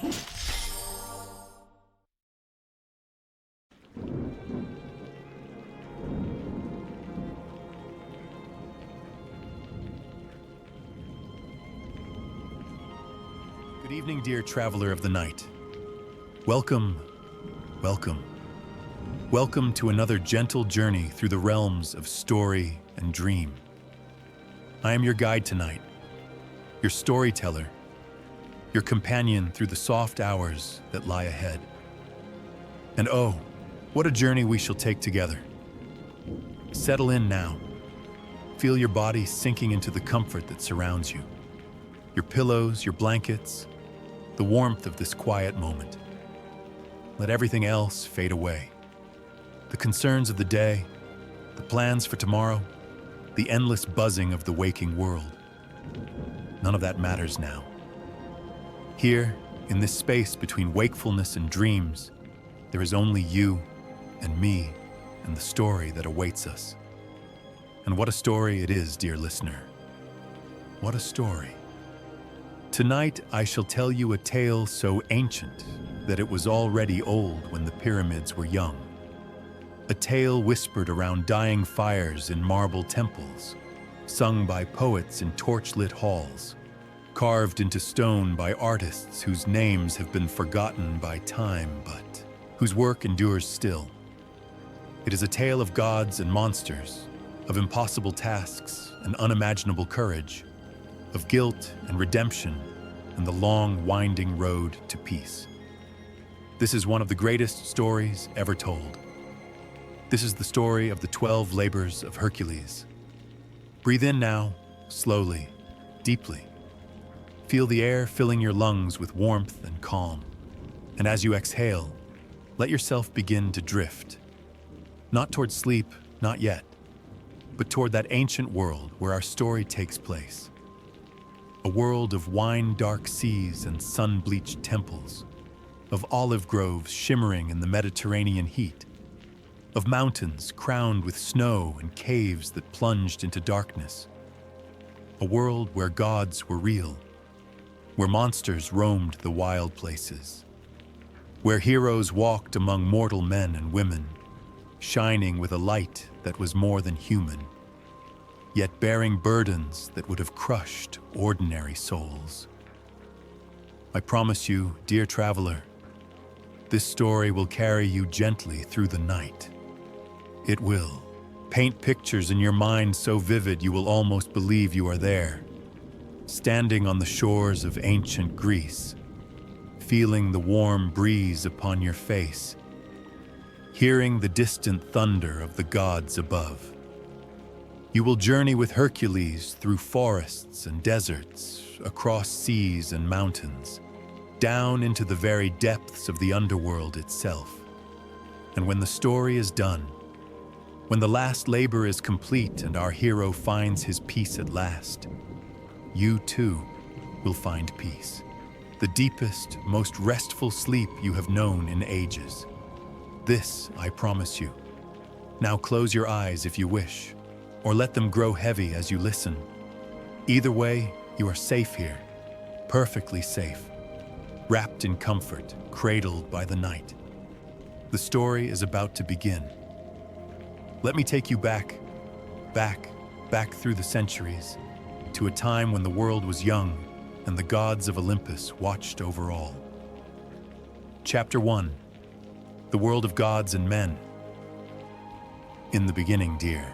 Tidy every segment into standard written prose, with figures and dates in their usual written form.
Good evening, dear traveler of the night. Welcome, welcome. Welcome to another gentle journey through the realms of story and dream. I am your guide tonight, your storyteller, your companion through the soft hours that lie ahead. And oh, what a journey we shall take together. Settle in now. Feel your body sinking into the comfort that surrounds you. Your pillows, your blankets, the warmth of this quiet moment. Let everything else fade away. The concerns of the day, the plans for tomorrow, the endless buzzing of the waking world. None of that matters now. Here, in this space between wakefulness and dreams, there is only you and me and the story that awaits us. And what a story it is, dear listener. What a story. Tonight, I shall tell you a tale so ancient that it was already old when the pyramids were young. A tale whispered around dying fires in marble temples, sung by poets in torch-lit halls, carved into stone by artists whose names have been forgotten by time, but whose work endures still. It is a tale of gods and monsters, of impossible tasks and unimaginable courage, of guilt and redemption, and the long, winding road to peace. This is one of the greatest stories ever told. This is the story of the 12 Labours of Hercules. Breathe in now, slowly, deeply. Feel the air filling your lungs with warmth and calm. And as you exhale, let yourself begin to drift. Not toward sleep, not yet, but toward that ancient world where our story takes place. A world of wine-dark seas and sun-bleached temples, of olive groves shimmering in the Mediterranean heat, of mountains crowned with snow and caves that plunged into darkness. A world where gods were real, where monsters roamed the wild places, where heroes walked among mortal men and women, shining with a light that was more than human, yet bearing burdens that would have crushed ordinary souls. I promise you, dear traveler, this story will carry you gently through the night. It will paint pictures in your mind so vivid you will almost believe you are there, standing on the shores of ancient Greece, feeling the warm breeze upon your face, hearing the distant thunder of the gods above. You will journey with Hercules through forests and deserts, across seas and mountains, down into the very depths of the underworld itself. And when the story is done, when the last labor is complete and our hero finds his peace at last, you too will find peace, the deepest, most restful sleep you have known in ages. This I promise you. Now close your eyes if you wish, or let them grow heavy as you listen. Either way, you are safe here, perfectly safe, wrapped in comfort, cradled by the night. The story is about to begin. Let me take you back through the centuries, to a time when the world was young and the gods of Olympus watched over all. Chapter 1. The world of gods and men. In the beginning, dear,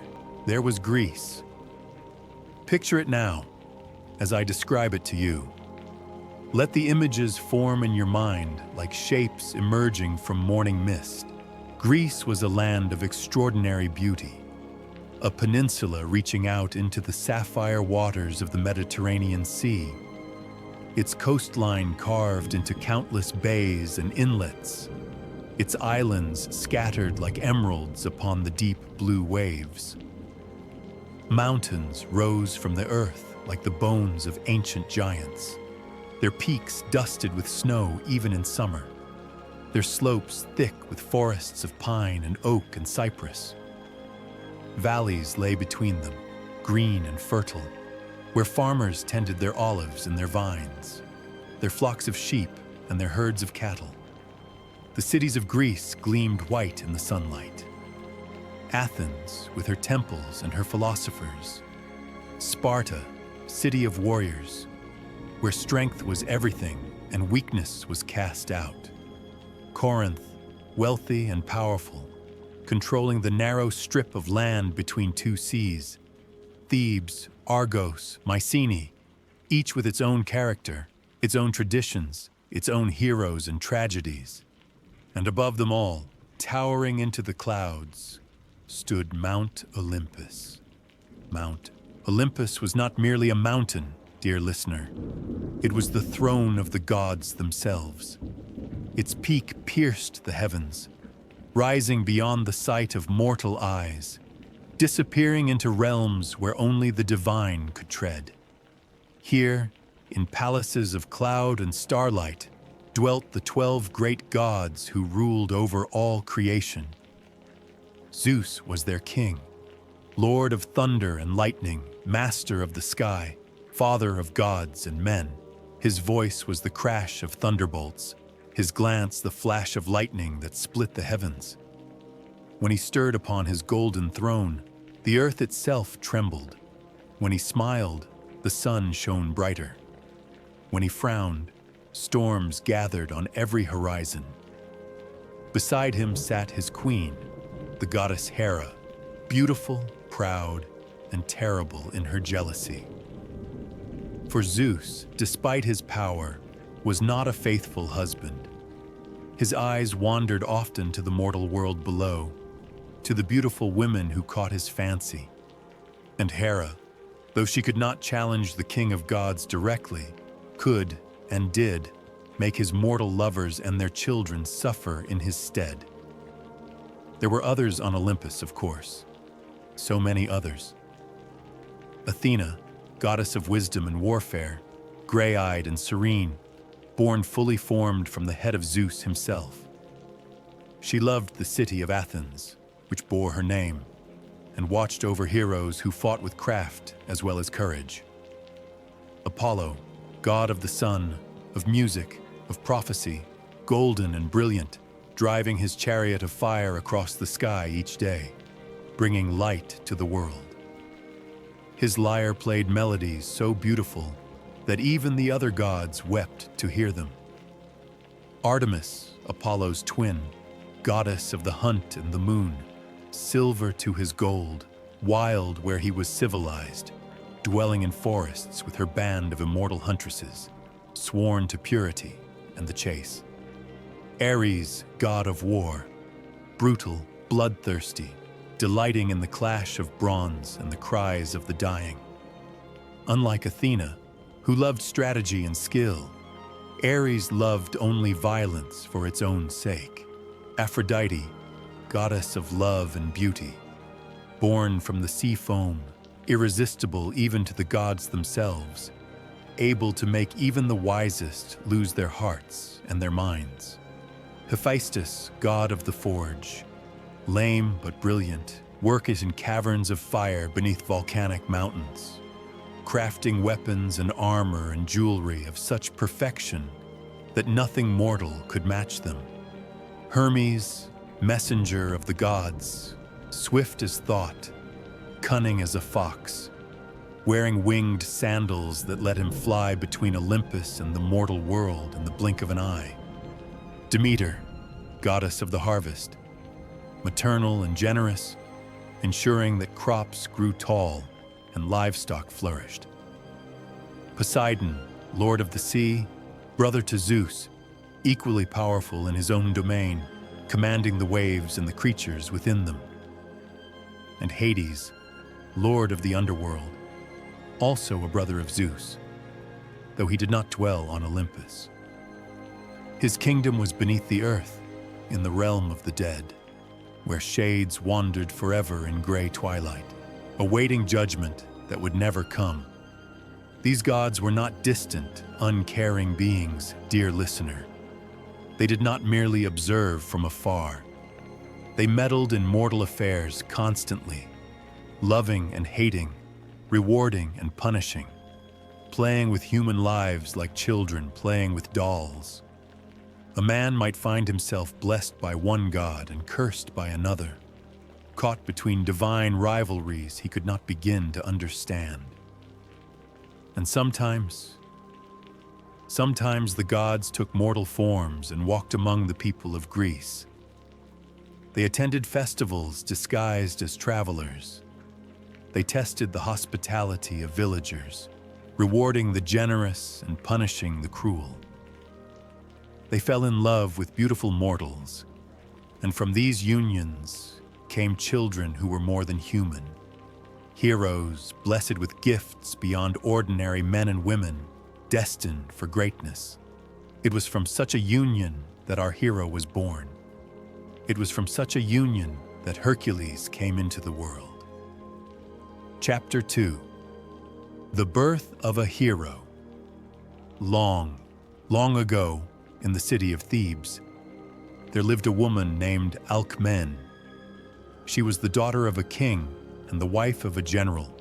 there was Greece. Picture it now, as I describe it to you. Let the images form in your mind like shapes emerging from morning mist. Greece was a land of extraordinary beauty, a peninsula reaching out into the sapphire waters of the Mediterranean Sea, its coastline carved into countless bays and inlets, its islands scattered like emeralds upon the deep blue waves. Mountains rose from the earth like the bones of ancient giants, their peaks dusted with snow even in summer, their slopes thick with forests of pine and oak and cypress. Valleys lay between them, green and fertile, where farmers tended their olives and their vines. Their flocks of sheep, and their herds of cattle. The cities of Greece gleamed white in the sunlight. Athens, with her temples and her philosophers. Sparta, city of warriors, where strength was everything and weakness was cast out. Corinth, wealthy and powerful, controlling the narrow strip of land between two seas. Thebes, Argos, Mycenae, each with its own character, its own traditions, its own heroes and tragedies. And above them all, towering into the clouds, stood Mount Olympus. Mount Olympus was not merely a mountain, dear listener. It was the throne of the gods themselves. Its peak pierced the heavens, rising beyond the sight of mortal eyes, disappearing into realms where only the divine could tread. Here, in palaces of cloud and starlight, dwelt the 12 great gods who ruled over all creation. Zeus was their king, lord of thunder and lightning, master of the sky, father of gods and men. His voice was the crash of thunderbolts, his glance the flash of lightning that split the heavens. When he stirred upon his golden throne, the earth itself trembled. When he smiled, the sun shone brighter. When he frowned, storms gathered on every horizon. Beside him sat his queen, the goddess Hera, beautiful, proud, and terrible in her jealousy. For Zeus, despite his power, was not a faithful husband. His eyes wandered often to the mortal world below, to the beautiful women who caught his fancy. And Hera, though she could not challenge the king of gods directly, could, and did, make his mortal lovers and their children suffer in his stead. There were others on Olympus, of course. So many others. Athena, goddess of wisdom and warfare, gray-eyed and serene, born fully formed from the head of Zeus himself. She loved the city of Athens, which bore her name, and watched over heroes who fought with craft as well as courage. Apollo, god of the sun, of music, of prophecy, golden and brilliant, driving his chariot of fire across the sky each day, bringing light to the world. His lyre played melodies so beautiful that even the other gods wept to hear them. Artemis, Apollo's twin, goddess of the hunt and the moon, silver to his gold, wild where he was civilized, dwelling in forests with her band of immortal huntresses, sworn to purity and the chase. Ares, god of war, brutal, bloodthirsty, delighting in the clash of bronze and the cries of the dying. Unlike Athena, who loved strategy and skill, Ares loved only violence for its own sake. Aphrodite, goddess of love and beauty, born from the sea foam, irresistible even to the gods themselves, able to make even the wisest lose their hearts and their minds. Hephaestus, god of the forge, lame but brilliant, worketh in caverns of fire beneath volcanic mountains, crafting weapons and armor and jewelry of such perfection that nothing mortal could match them. Hermes, messenger of the gods, swift as thought, cunning as a fox, wearing winged sandals that let him fly between Olympus and the mortal world in the blink of an eye. Demeter, goddess of the harvest, maternal and generous, ensuring that crops grew tall and livestock flourished. Poseidon, lord of the sea, brother to Zeus, equally powerful in his own domain, commanding the waves and the creatures within them. And Hades, lord of the underworld, also a brother of Zeus, though he did not dwell on Olympus. His kingdom was beneath the earth, in the realm of the dead, where shades wandered forever in gray twilight, awaiting judgment that would never come. These gods were not distant, uncaring beings, dear listener. They did not merely observe from afar. They meddled in mortal affairs constantly, loving and hating, rewarding and punishing, playing with human lives like children playing with dolls, A man might find himself blessed by one god and cursed by another, caught between divine rivalries he could not begin to understand. And sometimes the gods took mortal forms and walked among the people of Greece. They attended festivals disguised as travelers. They tested the hospitality of villagers, rewarding the generous and punishing the cruel. They fell in love with beautiful mortals, and from these unions came children who were more than human, heroes blessed with gifts beyond ordinary men and women, destined for greatness. It was from such a union that our hero was born. It was from such a union that Hercules came into the world. Chapter 2. The Birth of a Hero. Long, long ago, in the city of Thebes, there lived a woman named Alcmene. She was the daughter of a king and the wife of a general,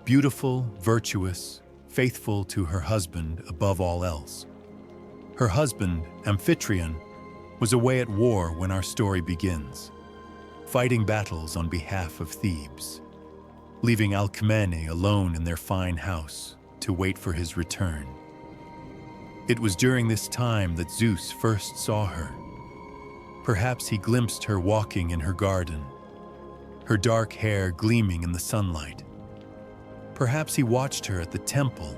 beautiful, virtuous, faithful to her husband above all else. Her husband, Amphitryon, was away at war when our story begins, fighting battles on behalf of Thebes, leaving Alcmene alone in their fine house to wait for his return. It was during this time that Zeus first saw her. Perhaps he glimpsed her walking in her garden, her dark hair gleaming in the sunlight. Perhaps he watched her at the temple,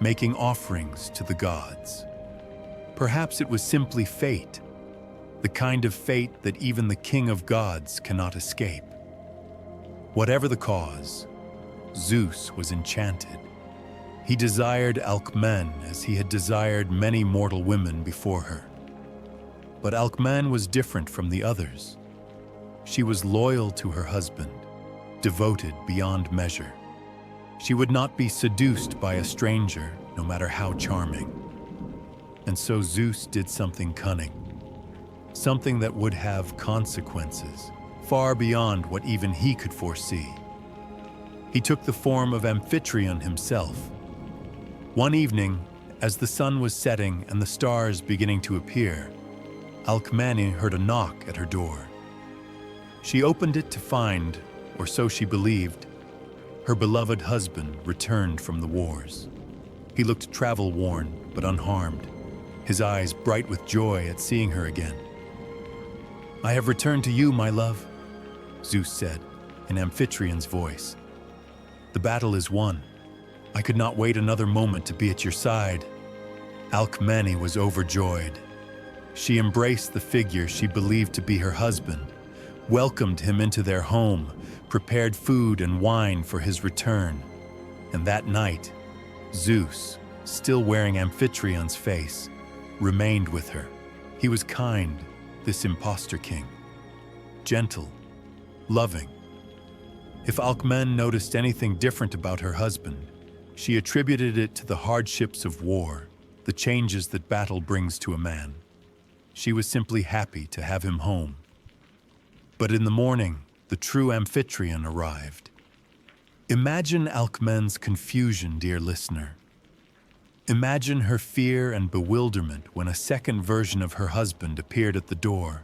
making offerings to the gods. Perhaps it was simply fate, the kind of fate that even the king of gods cannot escape. Whatever the cause, Zeus was enchanted. He desired Alcmene as he had desired many mortal women before her. But Alcmene was different from the others. She was loyal to her husband, devoted beyond measure. She would not be seduced by a stranger, no matter how charming. And so Zeus did something cunning, something that would have consequences, far beyond what even he could foresee. He took the form of Amphitryon himself. One evening, as the sun was setting and the stars beginning to appear, Alcmene heard a knock at her door. She opened it to find, or so she believed, her beloved husband returned from the wars. He looked travel-worn but unharmed, his eyes bright with joy at seeing her again. "I have returned to you, my love," Zeus said in Amphitryon's voice. "The battle is won. I could not wait another moment to be at your side." Alcmene was overjoyed. She embraced the figure she believed to be her husband, welcomed him into their home, prepared food and wine for his return. And that night, Zeus, still wearing Amphitryon's face, remained with her. He was kind, this impostor king, gentle, loving. If Alcmene noticed anything different about her husband, she attributed it to the hardships of war, the changes that battle brings to a man. She was simply happy to have him home. But in the morning, the true Amphitryon arrived. Imagine Alcmene's confusion, dear listener. Imagine her fear and bewilderment when a second version of her husband appeared at the door,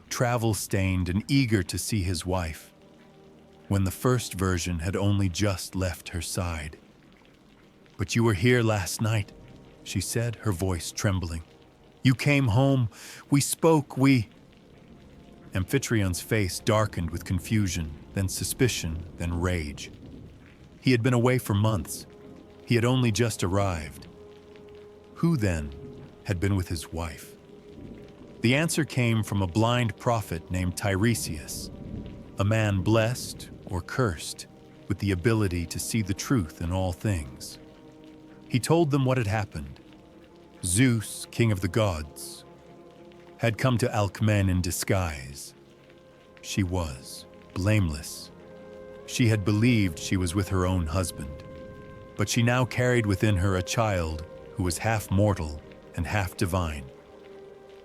travel-stained and eager to see his wife, when the first version had only just left her side. "But you were here last night," she said, her voice trembling. "You came home. We spoke. Amphitryon's face darkened with confusion, then suspicion, then rage. He had been away for months. He had only just arrived. Who, then, had been with his wife? The answer came from a blind prophet named Tiresias, a man blessed or cursed with the ability to see the truth in all things. He told them what had happened. Zeus, king of the gods, had come to Alcmene in disguise. She was blameless. She had believed she was with her own husband, but she now carried within her a child who was half mortal and half divine.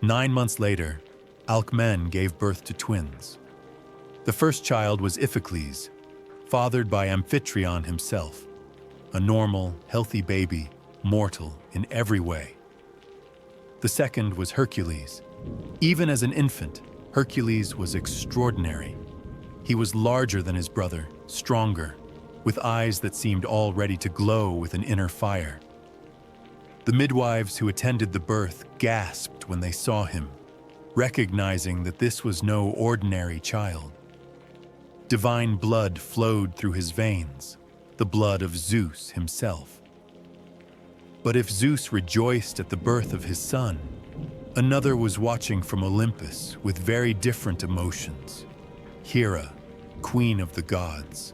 9 months later, Alcmene gave birth to twins. The first child was Iphicles, fathered by Amphitryon himself, a normal, healthy baby, mortal in every way. The second was Hercules. Even as an infant, Hercules was extraordinary. He was larger than his brother, stronger, with eyes that seemed all ready to glow with an inner fire. The midwives who attended the birth gasped when they saw him, recognizing that this was no ordinary child. Divine blood flowed through his veins, the blood of Zeus himself. But if Zeus rejoiced at the birth of his son, another was watching from Olympus with very different emotions. Hera, queen of the gods,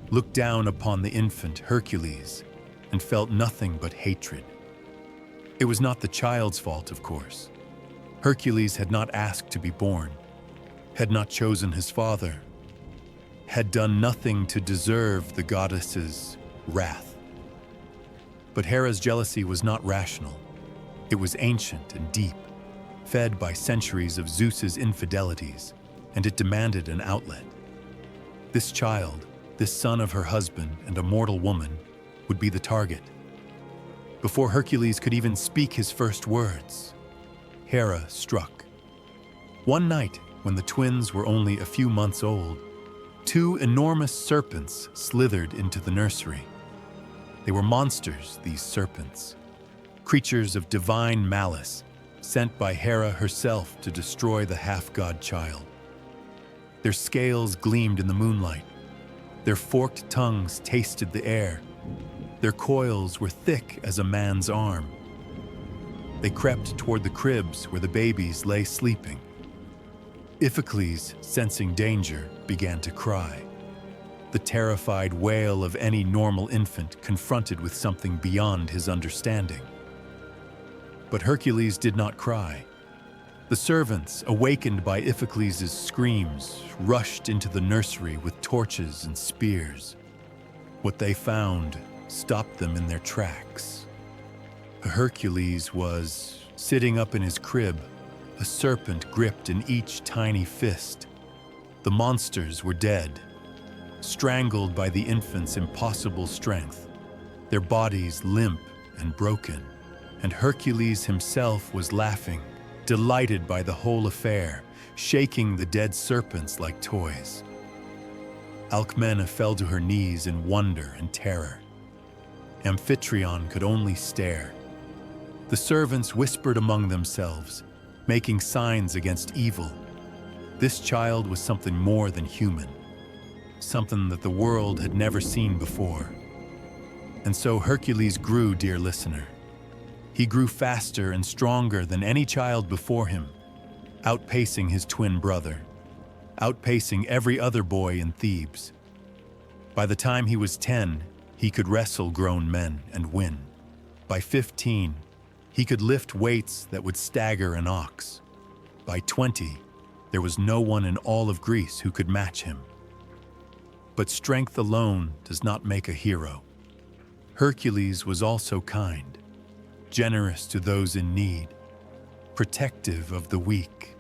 looked down upon the infant Hercules and felt nothing but hatred. It was not the child's fault, of course. Hercules had not asked to be born, had not chosen his father, had done nothing to deserve the goddess's wrath. But Hera's jealousy was not rational. It was ancient and deep, fed by centuries of Zeus's infidelities, and it demanded an outlet. This child, this son of her husband and a mortal woman, would be the target. Before Hercules could even speak his first words, Hera struck. One night, when the twins were only a few months old, two enormous serpents slithered into the nursery. They were monsters, these serpents, creatures of divine malice, sent by Hera herself to destroy the half-god child. Their scales gleamed in the moonlight. Their forked tongues tasted the air. Their coils were thick as a man's arm. They crept toward the cribs where the babies lay sleeping. Iphicles, sensing danger, began to cry. The terrified wail of any normal infant confronted with something beyond his understanding. But Hercules did not cry. The servants, awakened by Iphicles' screams, rushed into the nursery with torches and spears. What they found stopped them in their tracks. Hercules was sitting up in his crib, a serpent gripped in each tiny fist. The monsters were dead, strangled by the infant's impossible strength, their bodies limp and broken, and Hercules himself was laughing, delighted by the whole affair, shaking the dead serpents like toys. Alcmena fell to her knees in wonder and terror. Amphitryon could only stare. The servants whispered among themselves, making signs against evil. This child was something more than human, something that the world had never seen before. And so Hercules grew, dear listener. He grew faster and stronger than any child before him, outpacing his twin brother, outpacing every other boy in Thebes. By the time he was 10, he could wrestle grown men and win. By 15, he could lift weights that would stagger an ox. By 20, there was no one in all of Greece who could match him. But strength alone does not make a hero. Hercules was also kind, generous to those in need, protective of the weak,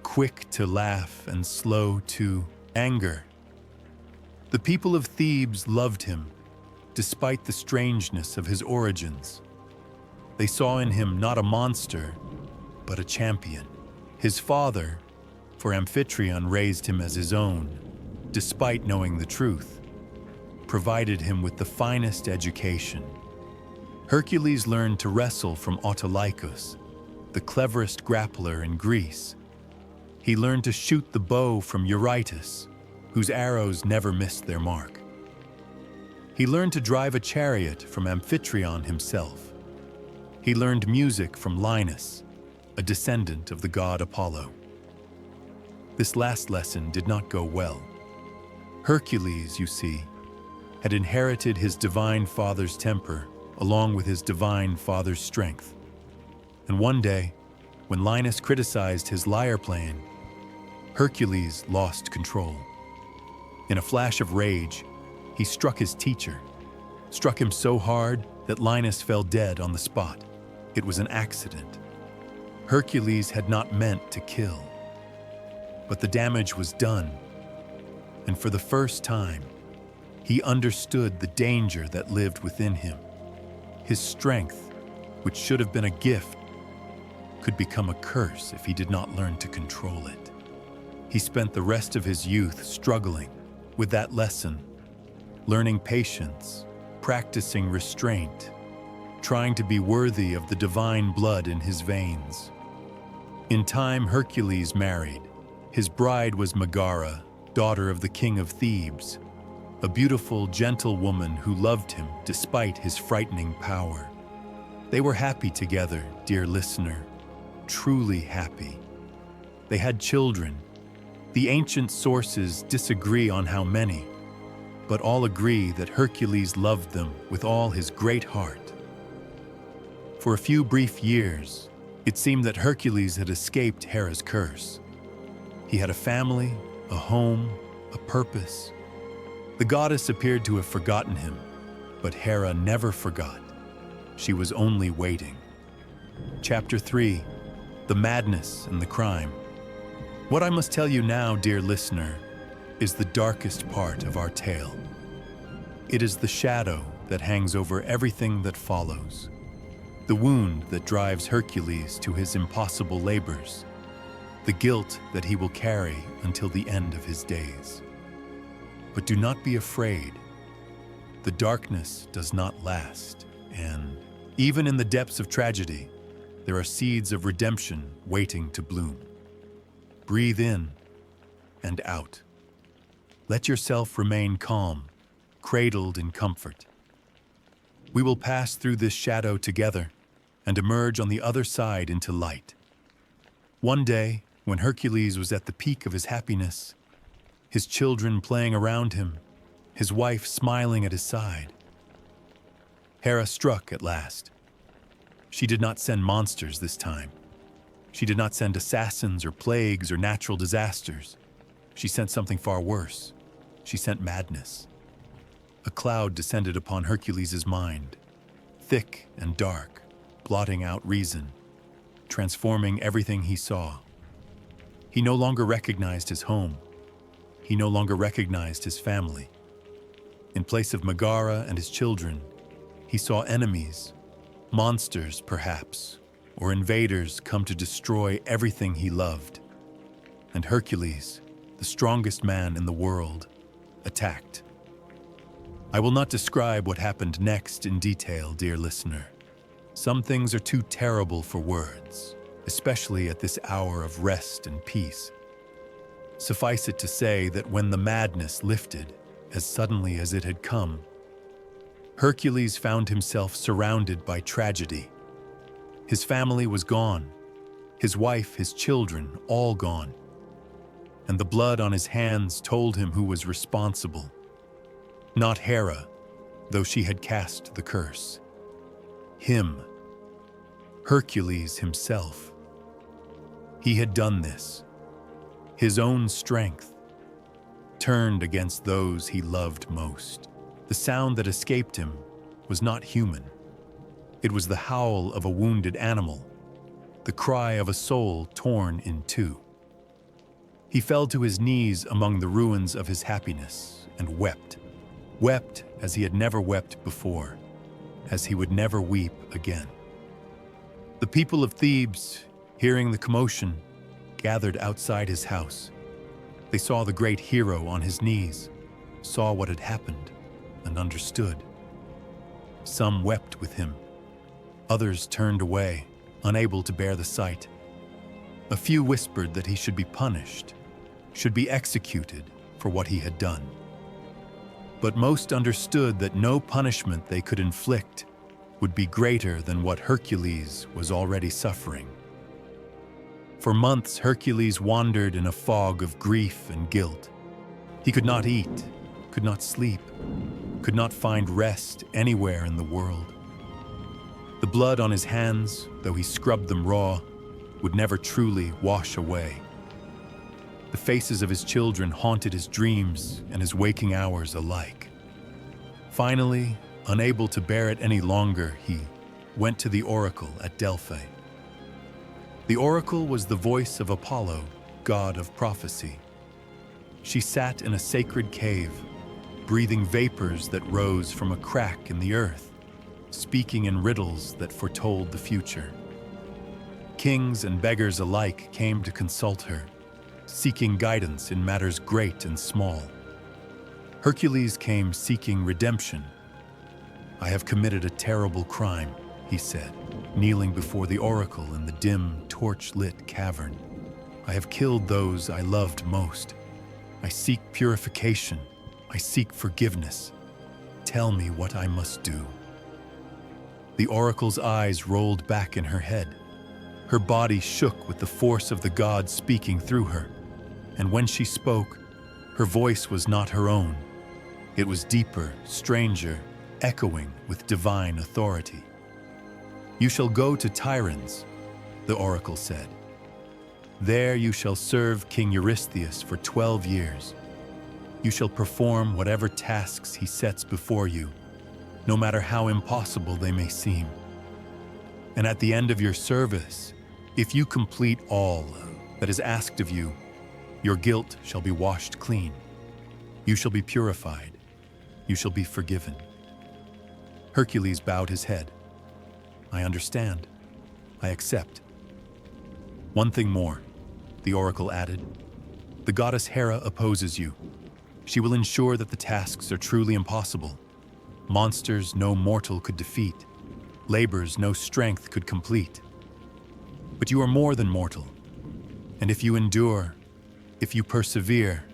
quick to laugh and slow to anger. The people of Thebes loved him, despite the strangeness of his origins. They saw in him not a monster, but a champion. His father, for Amphitryon raised him as his own, despite knowing the truth, provided him with the finest education. Hercules learned to wrestle from Autolycus, the cleverest grappler in Greece. He learned to shoot the bow from Eurytus, whose arrows never missed their mark. He learned to drive a chariot from Amphitryon himself. He learned music from Linus, a descendant of the god Apollo. This last lesson did not go well. Hercules, you see, had inherited his divine father's temper along with his divine father's strength. And one day, when Linus criticized his lyre playing, Hercules lost control. In a flash of rage, he struck his teacher, struck him so hard that Linus fell dead on the spot. It was an accident. Hercules had not meant to kill. But the damage was done, and for the first time, he understood the danger that lived within him. His strength, which should have been a gift, could become a curse if he did not learn to control it. He spent the rest of his youth struggling with that lesson, learning patience, practicing restraint, trying to be worthy of the divine blood in his veins. In time, Hercules married. His bride was Megara, daughter of the king of Thebes, a beautiful, gentle woman who loved him despite his frightening power. They were happy together, dear listener, truly happy. They had children. The ancient sources disagree on how many, but all agree that Hercules loved them with all his great heart. For a few brief years, it seemed that Hercules had escaped Hera's curse. He had a family, a home, a purpose. The goddess appeared to have forgotten him, but Hera never forgot. She was only waiting. Chapter 3: The Madness and the Crime. What I must tell you now, dear listener, is the darkest part of our tale. It is the shadow that hangs over everything that follows, the wound that drives Hercules to his impossible labors, the guilt that he will carry until the end of his days. But do not be afraid. The darkness does not last, and even in the depths of tragedy, there are seeds of redemption waiting to bloom. Breathe in and out. Let yourself remain calm, cradled in comfort. We will pass through this shadow together and emerge on the other side into light. One day, when Hercules was at the peak of his happiness, his children playing around him, his wife smiling at his side, Hera struck at last. She did not send monsters this time. She did not send assassins or plagues or natural disasters. She sent something far worse. She sent madness. A cloud descended upon Hercules' mind, thick and dark, blotting out reason, transforming everything he saw. He no longer recognized his home. He no longer recognized his family. In place of Megara and his children, he saw enemies, monsters perhaps, or invaders come to destroy everything he loved. And Hercules, the strongest man in the world, attacked. I will not describe what happened next in detail, dear listener. Some things are too terrible for words, especially at this hour of rest and peace. Suffice it to say that when the madness lifted, as suddenly as it had come, Hercules found himself surrounded by tragedy. His family was gone, his wife, his children, all gone. And the blood on his hands told him who was responsible. Not Hera, though she had cast the curse. Him, Hercules himself. He had done this. His own strength turned against those he loved most. The sound that escaped him was not human. It was the howl of a wounded animal, the cry of a soul torn in two. He fell to his knees among the ruins of his happiness and wept as he had never wept before, as he would never weep again. The people of Thebes, hearing the commotion, gathered outside his house. They saw the great hero on his knees, saw what had happened, and understood. Some wept with him. Others turned away, unable to bear the sight. A few whispered that he should be punished, should be executed for what he had done. But most understood that no punishment they could inflict would be greater than what Hercules was already suffering. For months, Hercules wandered in a fog of grief and guilt. He could not eat, could not sleep, could not find rest anywhere in the world. The blood on his hands, though he scrubbed them raw, would never truly wash away. The faces of his children haunted his dreams and his waking hours alike. Finally, unable to bear it any longer, he went to the oracle at Delphi. The oracle was the voice of Apollo, god of prophecy. She sat in a sacred cave, breathing vapors that rose from a crack in the earth, speaking in riddles that foretold the future. Kings and beggars alike came to consult her, seeking guidance in matters great and small. Hercules came seeking redemption. "I have committed a terrible crime," he said, kneeling before the oracle in the dim, torch-lit cavern. "I have killed those I loved most. I seek purification. I seek forgiveness. Tell me what I must do." The oracle's eyes rolled back in her head. Her body shook with the force of the god speaking through her. And when she spoke, her voice was not her own. It was deeper, stranger, echoing with divine authority. "You shall go to Tiryns," the oracle said. "There you shall serve King Eurystheus for 12 years. You shall perform whatever tasks he sets before you, no matter how impossible they may seem. And at the end of your service, if you complete all that is asked of you, your guilt shall be washed clean. You shall be purified. You shall be forgiven." Hercules bowed his head. "I understand. I accept." "One thing more," the oracle added. "The goddess Hera opposes you. She will ensure that the tasks are truly impossible. Monsters no mortal could defeat. Labors no strength could complete. But you are more than mortal. And if you endure, if you persevere,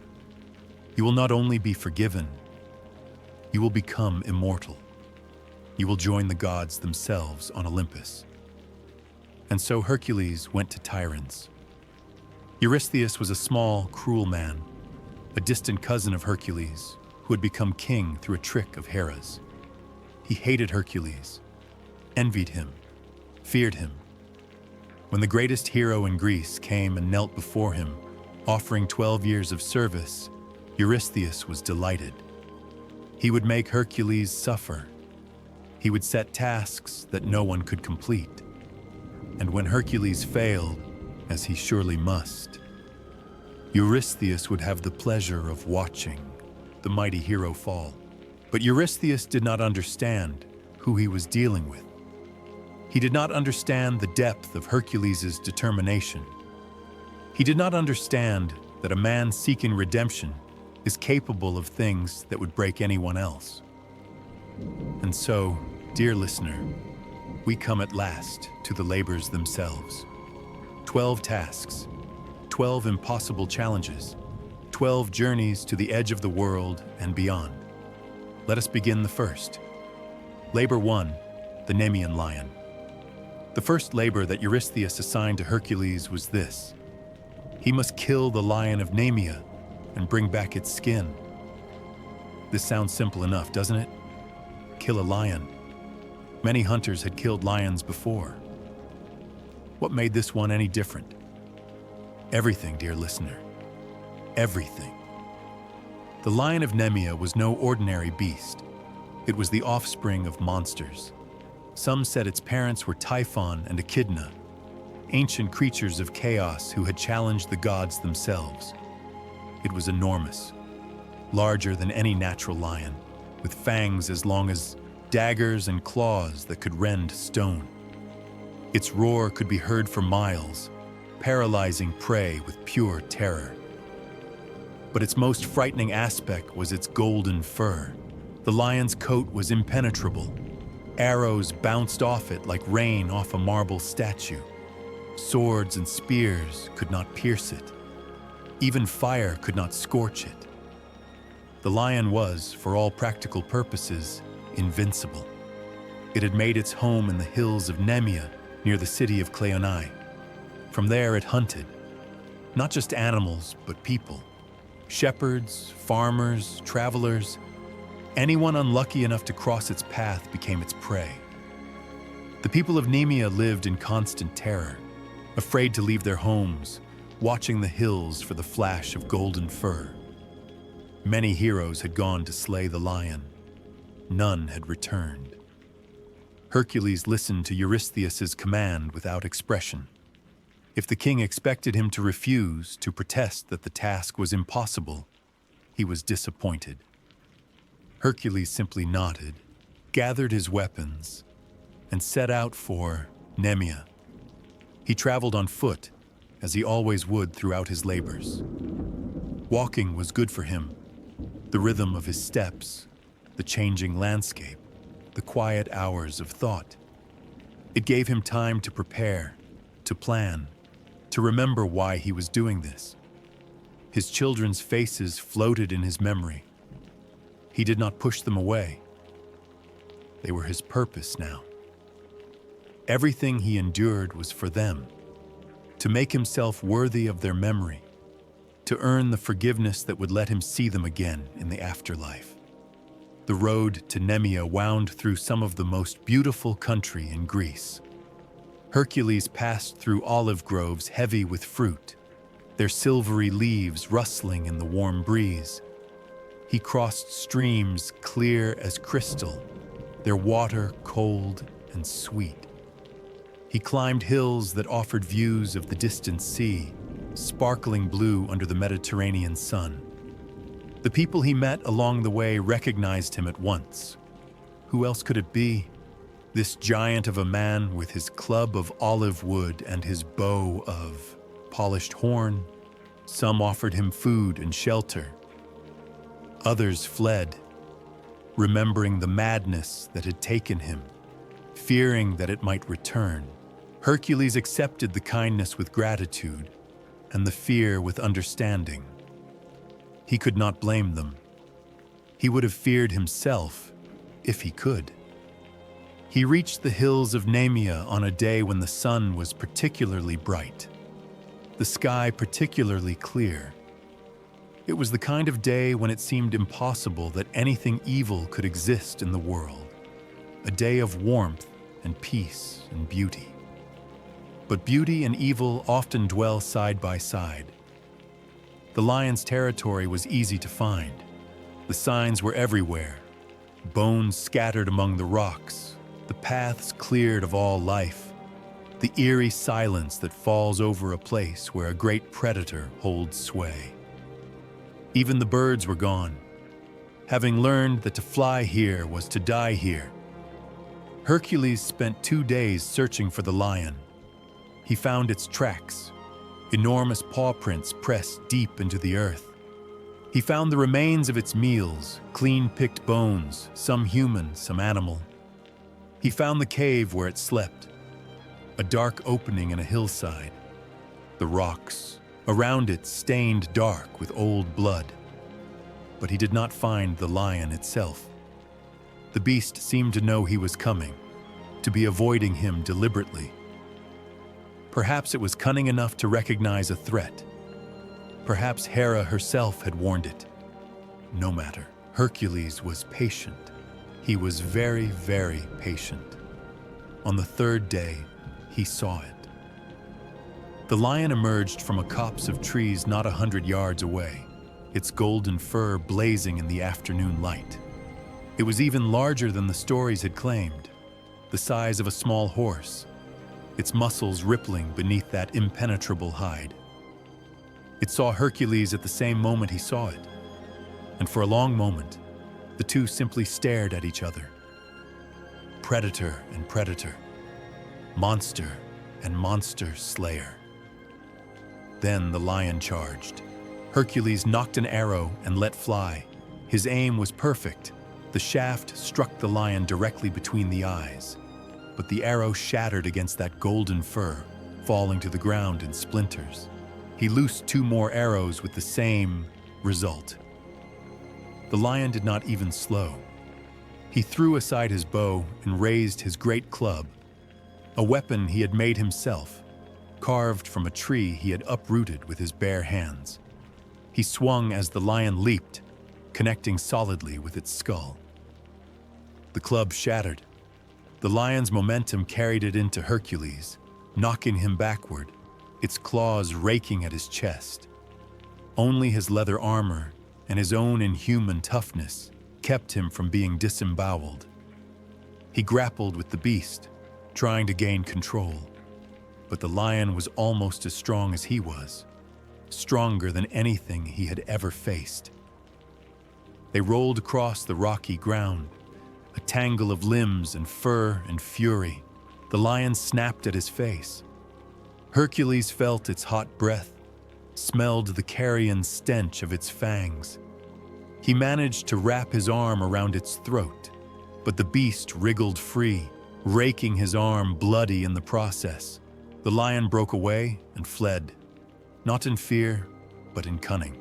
you will not only be forgiven, you will become immortal. You will join the gods themselves on Olympus." And so Hercules went to Tiryns. Eurystheus was a small, cruel man, a distant cousin of Hercules, who had become king through a trick of Hera's. He hated Hercules, envied him, feared him. When the greatest hero in Greece came and knelt before him, offering 12 years of service, Eurystheus was delighted. He would make Hercules suffer. He would set tasks that no one could complete. And when Hercules failed, as he surely must, Eurystheus would have the pleasure of watching the mighty hero fall. But Eurystheus did not understand who he was dealing with. He did not understand the depth of Hercules' determination. He did not understand that a man seeking redemption is capable of things that would break anyone else. And so, dear listener, we come at last to the labors themselves. 12 tasks, 12 impossible challenges, 12 journeys to the edge of the world and beyond. Let us begin the first. Labor 1, the Nemean lion. The first labor that Eurystheus assigned to Hercules was this. He must kill the lion of Nemea and bring back its skin. This sounds simple enough, doesn't it? Kill a lion. Many hunters had killed lions before. What made this one any different? Everything, dear listener. Everything. The lion of Nemea was no ordinary beast. It was the offspring of monsters. Some said its parents were Typhon and Echidna, ancient creatures of chaos who had challenged the gods themselves. It was enormous, larger than any natural lion, with fangs as long as daggers and claws that could rend stone. Its roar could be heard for miles, paralyzing prey with pure terror. But its most frightening aspect was its golden fur. The lion's coat was impenetrable. Arrows bounced off it like rain off a marble statue. Swords and spears could not pierce it. Even fire could not scorch it. The lion was, for all practical purposes, invincible. It had made its home in the hills of Nemea, near the city of Cleonae. From there it hunted, not just animals, but people. Shepherds, farmers, travelers. Anyone unlucky enough to cross its path became its prey. The people of Nemea lived in constant terror, afraid to leave their homes, watching the hills for the flash of golden fur. Many heroes had gone to slay the lion. None had returned. Hercules listened to Eurystheus's command without expression. If the king expected him to refuse, to protest that the task was impossible, he was disappointed. Hercules simply nodded, gathered his weapons, and set out for Nemea. He traveled on foot, as he always would throughout his labors. Walking was good for him. The rhythm of his steps, the changing landscape, the quiet hours of thought. It gave him time to prepare, to plan, to remember why he was doing this. His children's faces floated in his memory. He did not push them away. They were his purpose now. Everything he endured was for them, to make himself worthy of their memory, to earn the forgiveness that would let him see them again in the afterlife. The road to Nemea wound through some of the most beautiful country in Greece. Hercules passed through olive groves heavy with fruit, their silvery leaves rustling in the warm breeze. He crossed streams clear as crystal, their water cold and sweet. He climbed hills that offered views of the distant sea, sparkling blue under the Mediterranean sun. The people he met along the way recognized him at once. Who else could it be? This giant of a man with his club of olive wood and his bow of polished horn. Some offered him food and shelter. Others fled, remembering the madness that had taken him, fearing that it might return. Hercules accepted the kindness with gratitude and the fear with understanding. He could not blame them. He would have feared himself if he could. He reached the hills of Nemea on a day when the sun was particularly bright, the sky particularly clear. It was the kind of day when it seemed impossible that anything evil could exist in the world, a day of warmth and peace and beauty. But beauty and evil often dwell side by side. The lion's territory was easy to find. The signs were everywhere, bones scattered among the rocks, the paths cleared of all life, the eerie silence that falls over a place where a great predator holds sway. Even the birds were gone, having learned that to fly here was to die here. Hercules spent 2 days searching for the lion. He found its tracks, enormous paw prints pressed deep into the earth. He found the remains of its meals, clean-picked bones, some human, some animal. He found the cave where it slept, a dark opening in a hillside. The rocks around it stained dark with old blood. But he did not find the lion itself. The beast seemed to know he was coming, to be avoiding him deliberately. Perhaps it was cunning enough to recognize a threat. Perhaps Hera herself had warned it. No matter, Hercules was patient. He was very, very patient. On the 3rd day, he saw it. The lion emerged from a copse of trees not 100 yards away, its golden fur blazing in the afternoon light. It was even larger than the stories had claimed, the size of a small horse, its muscles rippling beneath that impenetrable hide. It saw Hercules at the same moment he saw it, and for a long moment, the two simply stared at each other. Predator and predator, monster and monster slayer. Then the lion charged. Hercules knocked an arrow and let fly. His aim was perfect. The shaft struck the lion directly between the eyes, but the arrow shattered against that golden fur, falling to the ground in splinters. He loosed 2 more arrows with the same result. The lion did not even slow. He threw aside his bow and raised his great club, a weapon he had made himself, carved from a tree he had uprooted with his bare hands. He swung as the lion leaped, connecting solidly with its skull. The club shattered. The lion's momentum carried it into Hercules, knocking him backward, its claws raking at his chest. Only his leather armor and his own inhuman toughness kept him from being disemboweled. He grappled with the beast, trying to gain control, but the lion was almost as strong as he was, stronger than anything he had ever faced. They rolled across the rocky ground, a tangle of limbs and fur and fury. The lion snapped at his face. Hercules felt its hot breath, smelled the carrion stench of its fangs. He managed to wrap his arm around its throat, but the beast wriggled free, raking his arm bloody in the process. The lion broke away and fled, not in fear, but in cunning.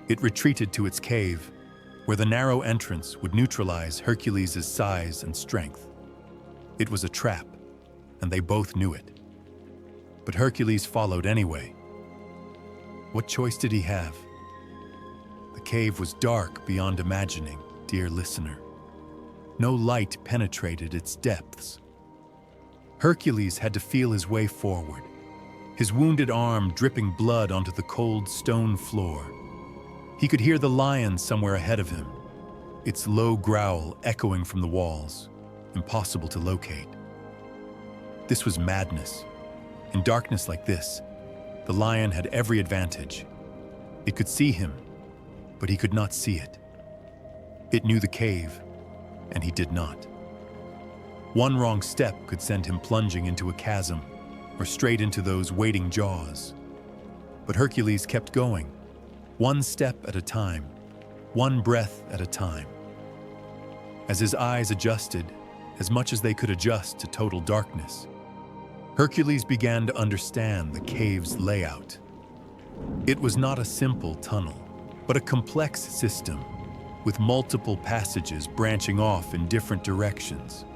It retreated to its cave, where the narrow entrance would neutralize Hercules' size and strength. It was a trap, and they both knew it. But Hercules followed anyway. What choice did he have? The cave was dark beyond imagining, dear listener. No light penetrated its depths. Hercules had to feel his way forward, his wounded arm dripping blood onto the cold stone floor. He could hear the lion somewhere ahead of him, its low growl echoing from the walls, impossible to locate. This was madness. In darkness like this, the lion had every advantage. It could see him, but he could not see it. It knew the cave, and he did not. One wrong step could send him plunging into a chasm or straight into those waiting jaws. But Hercules kept going, one step at a time, one breath at a time. As his eyes adjusted, as much as they could adjust to total darkness, Hercules began to understand the cave's layout. It was not a simple tunnel, but a complex system with multiple passages branching off in different directions.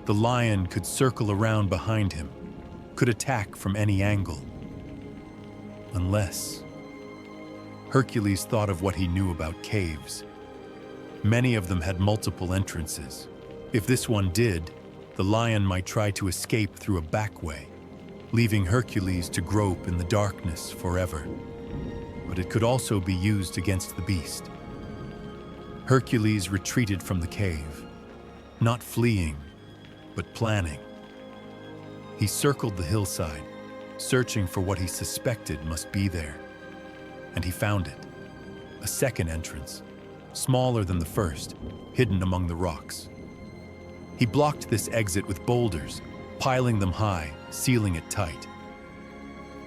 The lion could circle around behind him, could attack from any angle. Unless Hercules thought of what he knew about caves. Many of them had multiple entrances. If this one did, the lion might try to escape through a back way, leaving Hercules to grope in the darkness forever. But it could also be used against the beast. Hercules retreated from the cave, not fleeing, but planning. He circled the hillside, searching for what he suspected must be there. And he found it. A second entrance, smaller than the first, hidden among the rocks. He blocked this exit with boulders, piling them high, sealing it tight.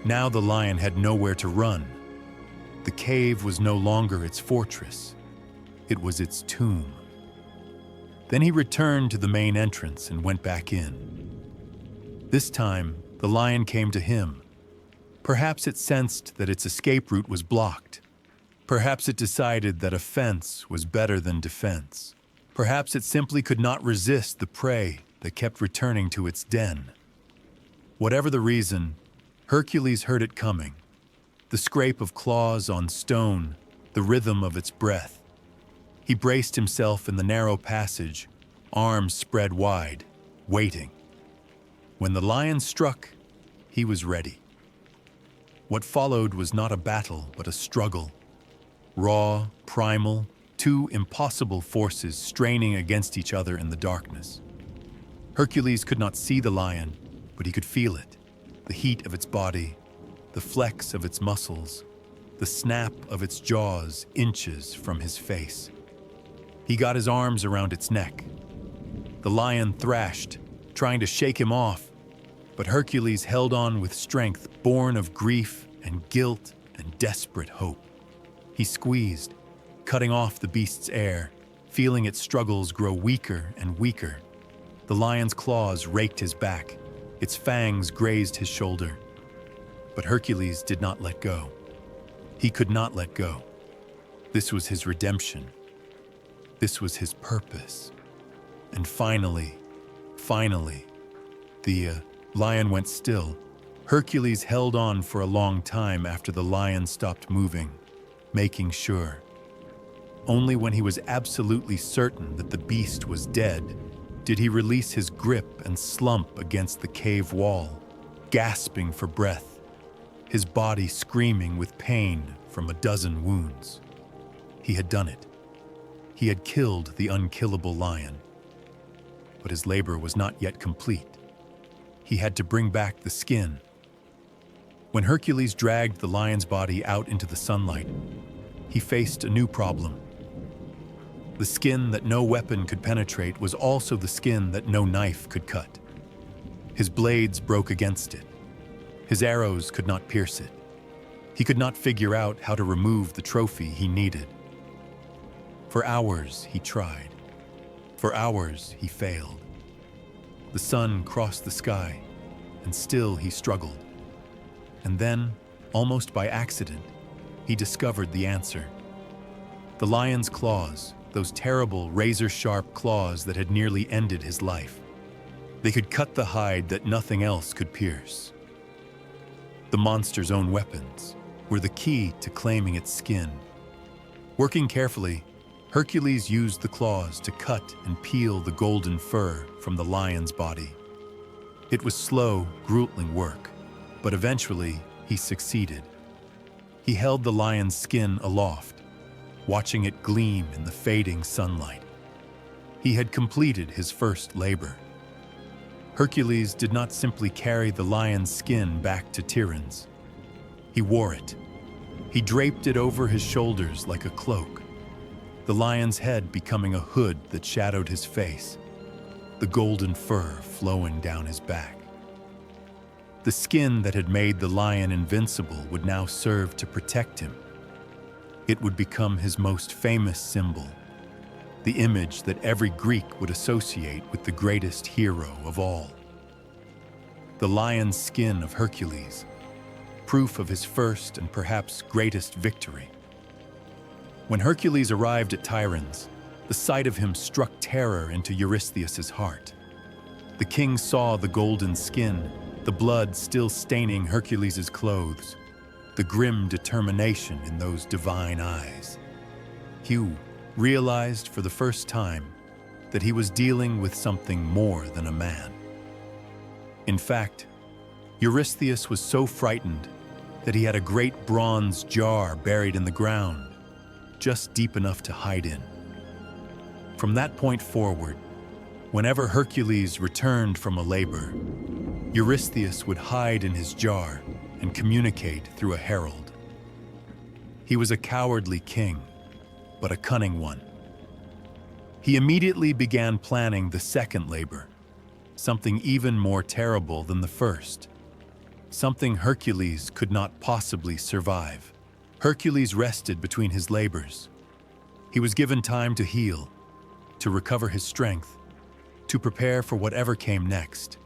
Now the lion had nowhere to run. The cave was no longer its fortress. It was its tomb. Then he returned to the main entrance and went back in. This time, the lion came to him. Perhaps it sensed that its escape route was blocked. Perhaps it decided that offense was better than defense. Perhaps it simply could not resist the prey that kept returning to its den. Whatever the reason, Hercules heard it coming. The scrape of claws on stone, the rhythm of its breath. He braced himself in the narrow passage, arms spread wide, waiting. When the lion struck, he was ready. What followed was not a battle, but a struggle. Raw, primal, two impossible forces straining against each other in the darkness. Hercules could not see the lion, but he could feel it. The heat of its body, the flex of its muscles, the snap of its jaws inches from his face. He got his arms around its neck. The lion thrashed, trying to shake him off, but Hercules held on with strength born of grief and guilt and desperate hope. He squeezed, cutting off the beast's air, feeling its struggles grow weaker and weaker. The lion's claws raked his back, its fangs grazed his shoulder. But Hercules did not let go. He could not let go. This was his redemption. This was his purpose. And finally, the lion went still. Hercules held on for a long time after the lion stopped moving, making sure. Only when he was absolutely certain that the beast was dead did he release his grip and slump against the cave wall, gasping for breath, his body screaming with pain from a dozen wounds. He had done it. He had killed the unkillable lion. But his labor was not yet complete. He had to bring back the skin. When Hercules dragged the lion's body out into the sunlight, he faced a new problem. The skin that no weapon could penetrate was also the skin that no knife could cut. His blades broke against it, His arrows could not pierce it. He could not figure out how to remove the trophy he needed. For hours he tried. For hours he failed. The sun crossed the sky, and still he struggled. And then, almost by accident, he discovered the answer. The lion's claws, those terrible razor-sharp claws that had nearly ended his life. They could cut the hide that nothing else could pierce. The monster's own weapons were the key to claiming its skin. Working carefully, Hercules used the claws to cut and peel the golden fur from the lion's body. It was slow, grueling work, but eventually he succeeded. He held the lion's skin aloft, watching it gleam in the fading sunlight. He had completed his first labor. Hercules did not simply carry the lion's skin back to Tiryns. He wore it. He draped it over his shoulders like a cloak, the lion's head becoming a hood that shadowed his face, the golden fur flowing down his back. The skin that had made the lion invincible would now serve to protect him. It would become his most famous symbol, the image that every Greek would associate with the greatest hero of all. The lion's skin of Hercules, proof of his first and perhaps greatest victory. When Hercules arrived at Tiryns, the sight of him struck terror into Eurystheus' heart. The king saw the golden skin, the blood still staining Hercules' clothes, the grim determination in those divine eyes. Hugh realized for the first time that he was dealing with something more than a man. In fact, Eurystheus was so frightened that he had a great bronze jar buried in the ground, just deep enough to hide in. From that point forward, whenever Hercules returned from a labor, Eurystheus would hide in his jar and communicate through a herald. He was a cowardly king, but a cunning one. He immediately began planning the second labor, something even more terrible than the first, something Hercules could not possibly survive. Hercules rested between his labors. He was given time to heal, to recover his strength, to prepare for whatever came next.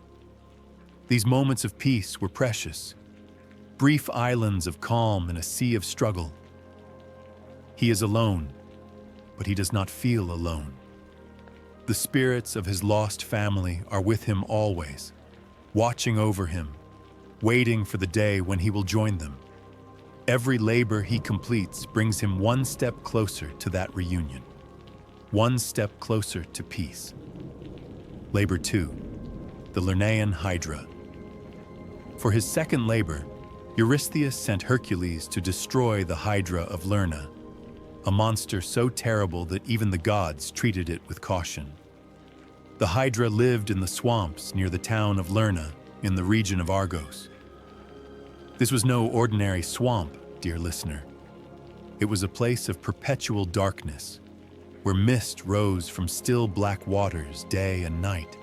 These moments of peace were precious, brief islands of calm in a sea of struggle. He is alone, but he does not feel alone. The spirits of his lost family are with him always, watching over him, waiting for the day when he will join them. Every labor he completes brings him one step closer to that reunion, one step closer to peace. Labor 2, the Lernaean Hydra. For his second labor, Eurystheus sent Hercules to destroy the Hydra of Lerna, a monster so terrible that even the gods treated it with caution. The Hydra lived in the swamps near the town of Lerna in the region of Argos. This was no ordinary swamp, dear listener. It was a place of perpetual darkness, where mist rose from still black waters day and night,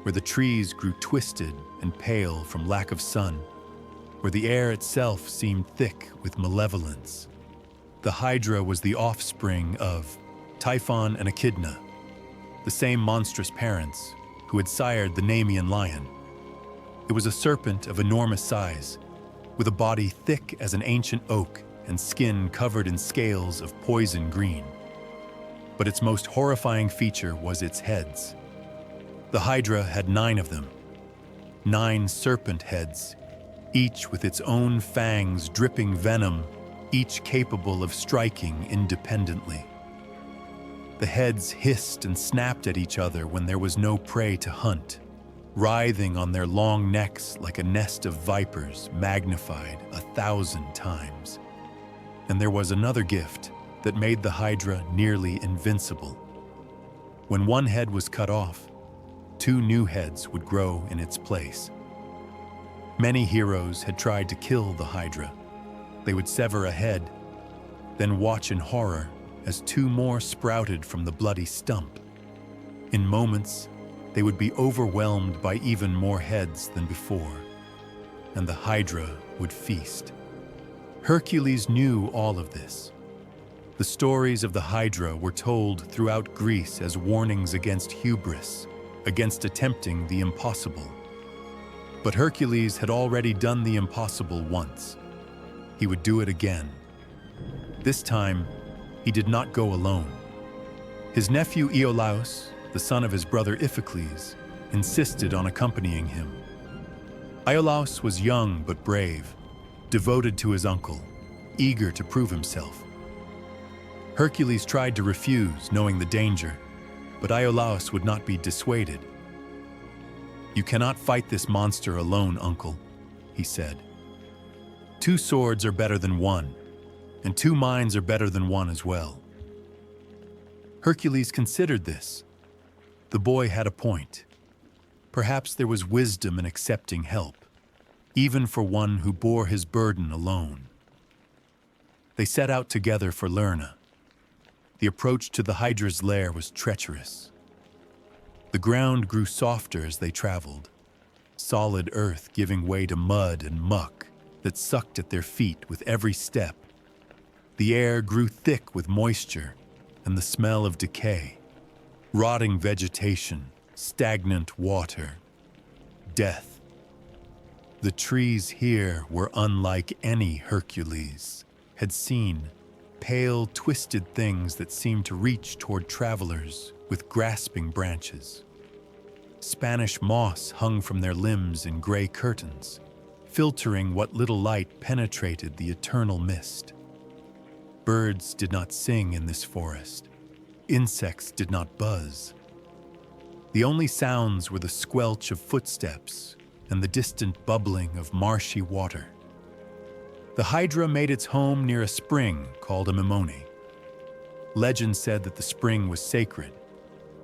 where the trees grew twisted and pale from lack of sun, where the air itself seemed thick with malevolence. The Hydra was the offspring of Typhon and Echidna, the same monstrous parents who had sired the Nemean lion. It was a serpent of enormous size, with a body thick as an ancient oak and skin covered in scales of poison green. But its most horrifying feature was its heads. The Hydra had 9 of them, 9 serpent heads, each with its own fangs dripping venom, each capable of striking independently. The heads hissed and snapped at each other when there was no prey to hunt, writhing on their long necks like a nest of vipers magnified 1,000 times. And there was another gift that made the Hydra nearly invincible. When one head was cut off, 2 new heads would grow in its place. Many heroes had tried to kill the Hydra. They would sever a head, then watch in horror as 2 more sprouted from the bloody stump. In moments, they would be overwhelmed by even more heads than before. and the Hydra would feast. Hercules knew all of this. The stories of the Hydra were told throughout Greece as warnings against hubris, against attempting the impossible. But Hercules had already done the impossible once. He would do it again. This time, he did not go alone. His nephew Iolaus, the son of his brother Iphicles, insisted on accompanying him. Iolaus was young but brave, devoted to his uncle, eager to prove himself. Hercules tried to refuse, knowing the danger, but Iolaus would not be dissuaded. "You cannot fight this monster alone, uncle," he said. "Two swords are better than one, and two minds are better than one as well." Hercules considered this. The boy had a point. Perhaps there was wisdom in accepting help, even for one who bore his burden alone. They set out together for Lerna. The approach to the Hydra's lair was treacherous. The ground grew softer as they traveled, solid earth giving way to mud and muck that sucked at their feet with every step. The air grew thick with moisture and the smell of decay, rotting vegetation, stagnant water, death. The trees here were unlike any Hercules had seen, pale, twisted things that seemed to reach toward travelers with grasping branches. Spanish moss hung from their limbs in gray curtains, filtering what little light penetrated the eternal mist. Birds did not sing in this forest. Insects did not buzz. The only sounds were the squelch of footsteps and the distant bubbling of marshy water. The Hydra made its home near a spring called a Mimone. Legend said that the spring was sacred,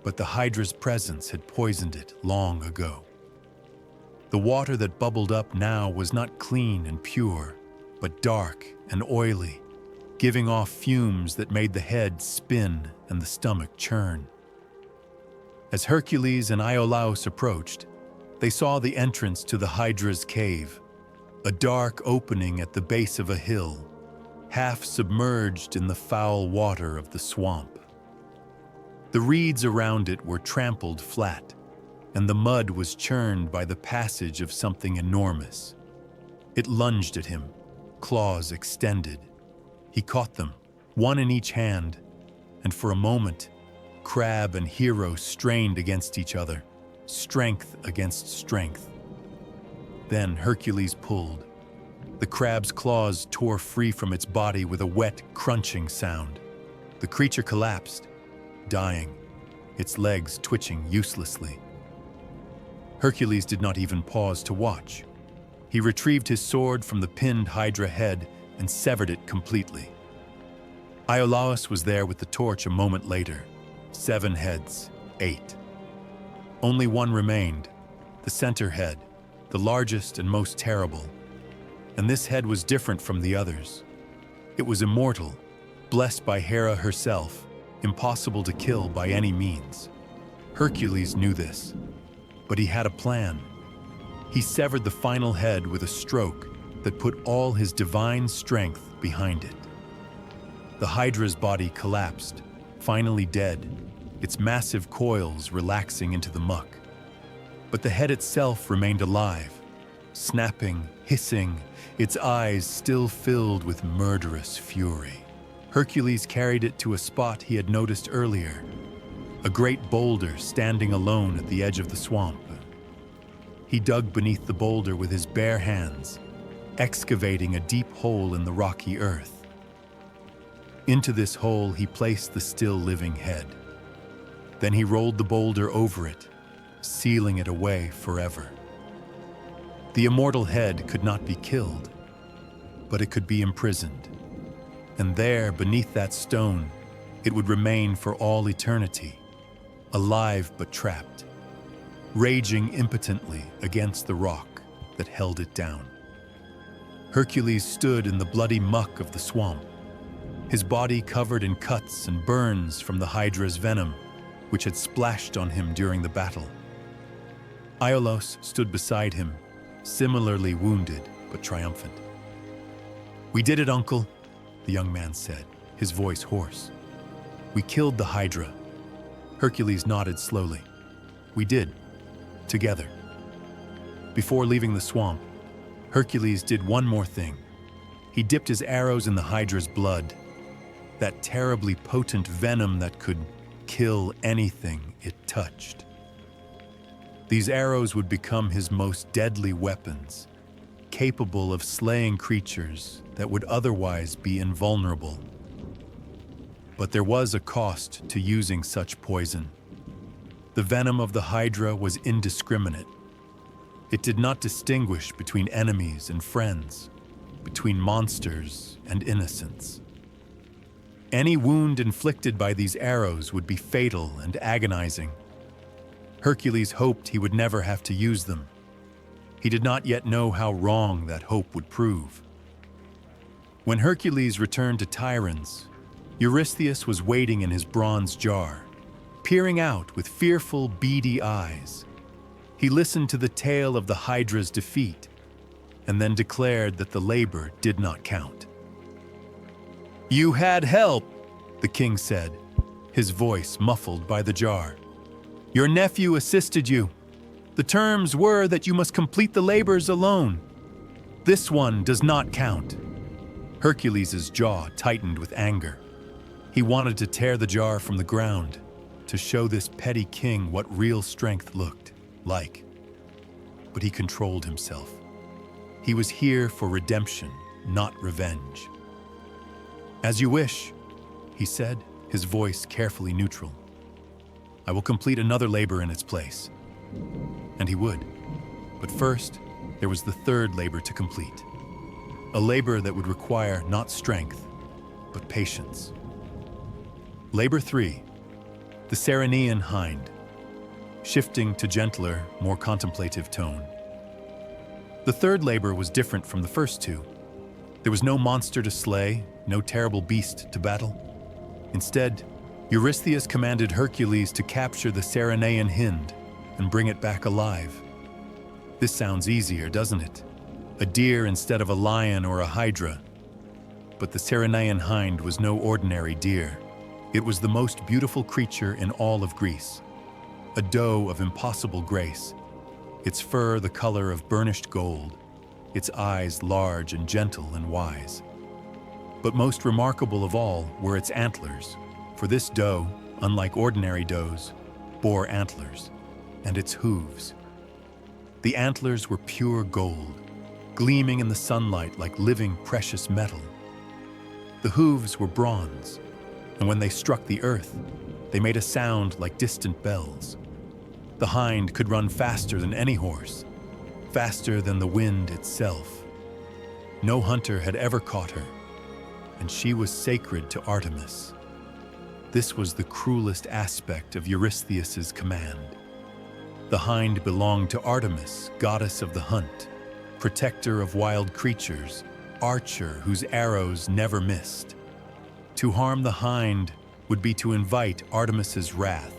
but the Hydra's presence had poisoned it long ago. The water that bubbled up now was not clean and pure, but dark and oily, giving off fumes that made the head spin and the stomach churn. As Hercules and Iolaus approached, they saw the entrance to the Hydra's cave, a dark opening at the base of a hill, half submerged in the foul water of the swamp. The reeds around it were trampled flat, and the mud was churned by the passage of something enormous. It lunged at him, claws extended. He caught them, one in each hand, and for a moment, crab and hero strained against each other, strength against strength. Then Hercules pulled. The crab's claws tore free from its body with a wet, crunching sound. The creature collapsed, dying, its legs twitching uselessly. Hercules did not even pause to watch. He retrieved his sword from the pinned Hydra head and severed it completely. Iolaus was there with the torch a moment later. 7 heads, 8. Only one remained, the center head, the largest and most terrible. And this head was different from the others. It was immortal, blessed by Hera herself, impossible to kill by any means. Hercules knew this, but he had a plan. He severed the final head with a stroke that put all his divine strength behind it. The Hydra's body collapsed, finally dead, its massive coils relaxing into the muck. But the head itself remained alive, snapping, hissing, its eyes still filled with murderous fury. Hercules carried it to a spot he had noticed earlier, a great boulder standing alone at the edge of the swamp. He dug beneath the boulder with his bare hands, excavating a deep hole in the rocky earth. Into this hole he placed the still living head. Then he rolled the boulder over it, sealing it away forever. The immortal head could not be killed, but it could be imprisoned. And there, beneath that stone, it would remain for all eternity, alive but trapped, raging impotently against the rock that held it down. Hercules stood in the bloody muck of the swamp, his body covered in cuts and burns from the Hydra's venom, which had splashed on him during the battle. Iolaus stood beside him, similarly wounded but triumphant. "We did it, Uncle," the young man said, his voice hoarse. "We killed the Hydra." Hercules nodded slowly. "We did. Together." Before leaving the swamp, Hercules did one more thing. He dipped his arrows in the Hydra's blood, that terribly potent venom that could kill anything it touched. These arrows would become his most deadly weapons, capable of slaying creatures that would otherwise be invulnerable. But there was a cost to using such poison. The venom of the Hydra was indiscriminate. It did not distinguish between enemies and friends, between monsters and innocents. Any wound inflicted by these arrows would be fatal and agonizing. Hercules hoped he would never have to use them. He did not yet know how wrong that hope would prove. When Hercules returned to Tiryns, Eurystheus was waiting in his bronze jar, peering out with fearful, beady eyes. He listened to the tale of the Hydra's defeat, and then declared that the labor did not count. "You had help," the king said, his voice muffled by the jar. "Your nephew assisted you. The terms were that you must complete the labors alone. This one does not count." Hercules' jaw tightened with anger. He wanted to tear the jar from the ground, to show this petty king what real strength looked like. But he controlled himself. He was here for redemption, not revenge. "As you wish," he said, his voice carefully neutral. "I will complete another labor in its place." And he would. But first, there was the third labor to complete. A labor that would require not strength, but patience. Labor 3, the Ceryneian Hind, shifting to gentler, more contemplative tone. The third labor was different from the first two. There was no monster to slay, no terrible beast to battle. Instead, Eurystheus commanded Hercules to capture the Ceryneian hind and bring it back alive. This sounds easier, doesn't it? A deer instead of a lion or a hydra. But the Ceryneian hind was no ordinary deer. It was the most beautiful creature in all of Greece. A doe of impossible grace, its fur the color of burnished gold, its eyes large and gentle and wise. But most remarkable of all were its antlers, for this doe, unlike ordinary does, bore antlers, and its hooves. The antlers were pure gold, gleaming in the sunlight like living precious metal. The hooves were bronze, and when they struck the earth, they made a sound like distant bells. The hind could run faster than any horse, faster than the wind itself. No hunter had ever caught her, and she was sacred to Artemis. This was the cruelest aspect of Eurystheus's command. The hind belonged to Artemis, goddess of the hunt, protector of wild creatures, archer whose arrows never missed. To harm the hind would be to invite Artemis's wrath,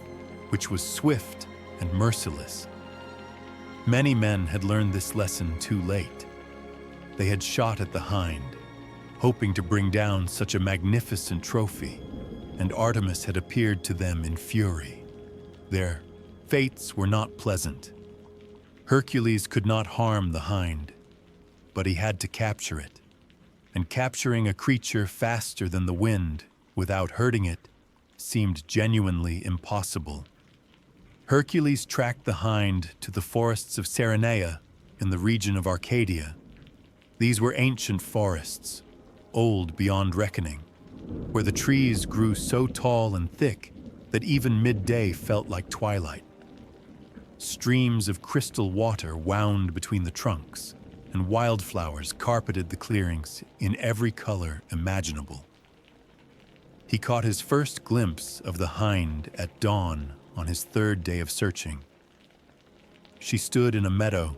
which was swift and merciless. Many men had learned this lesson too late. They had shot at the hind, hoping to bring down such a magnificent trophy, and Artemis had appeared to them in fury. Their fates were not pleasant. Hercules could not harm the hind, but he had to capture it. And capturing a creature faster than the wind without hurting it seemed genuinely impossible. Hercules tracked the hind to the forests of Cerynea in the region of Arcadia. These were ancient forests, old beyond reckoning, where the trees grew so tall and thick that even midday felt like twilight. Streams of crystal water wound between the trunks, and wildflowers carpeted the clearings in every color imaginable. He caught his first glimpse of the hind at dawn on his third day of searching. She stood in a meadow,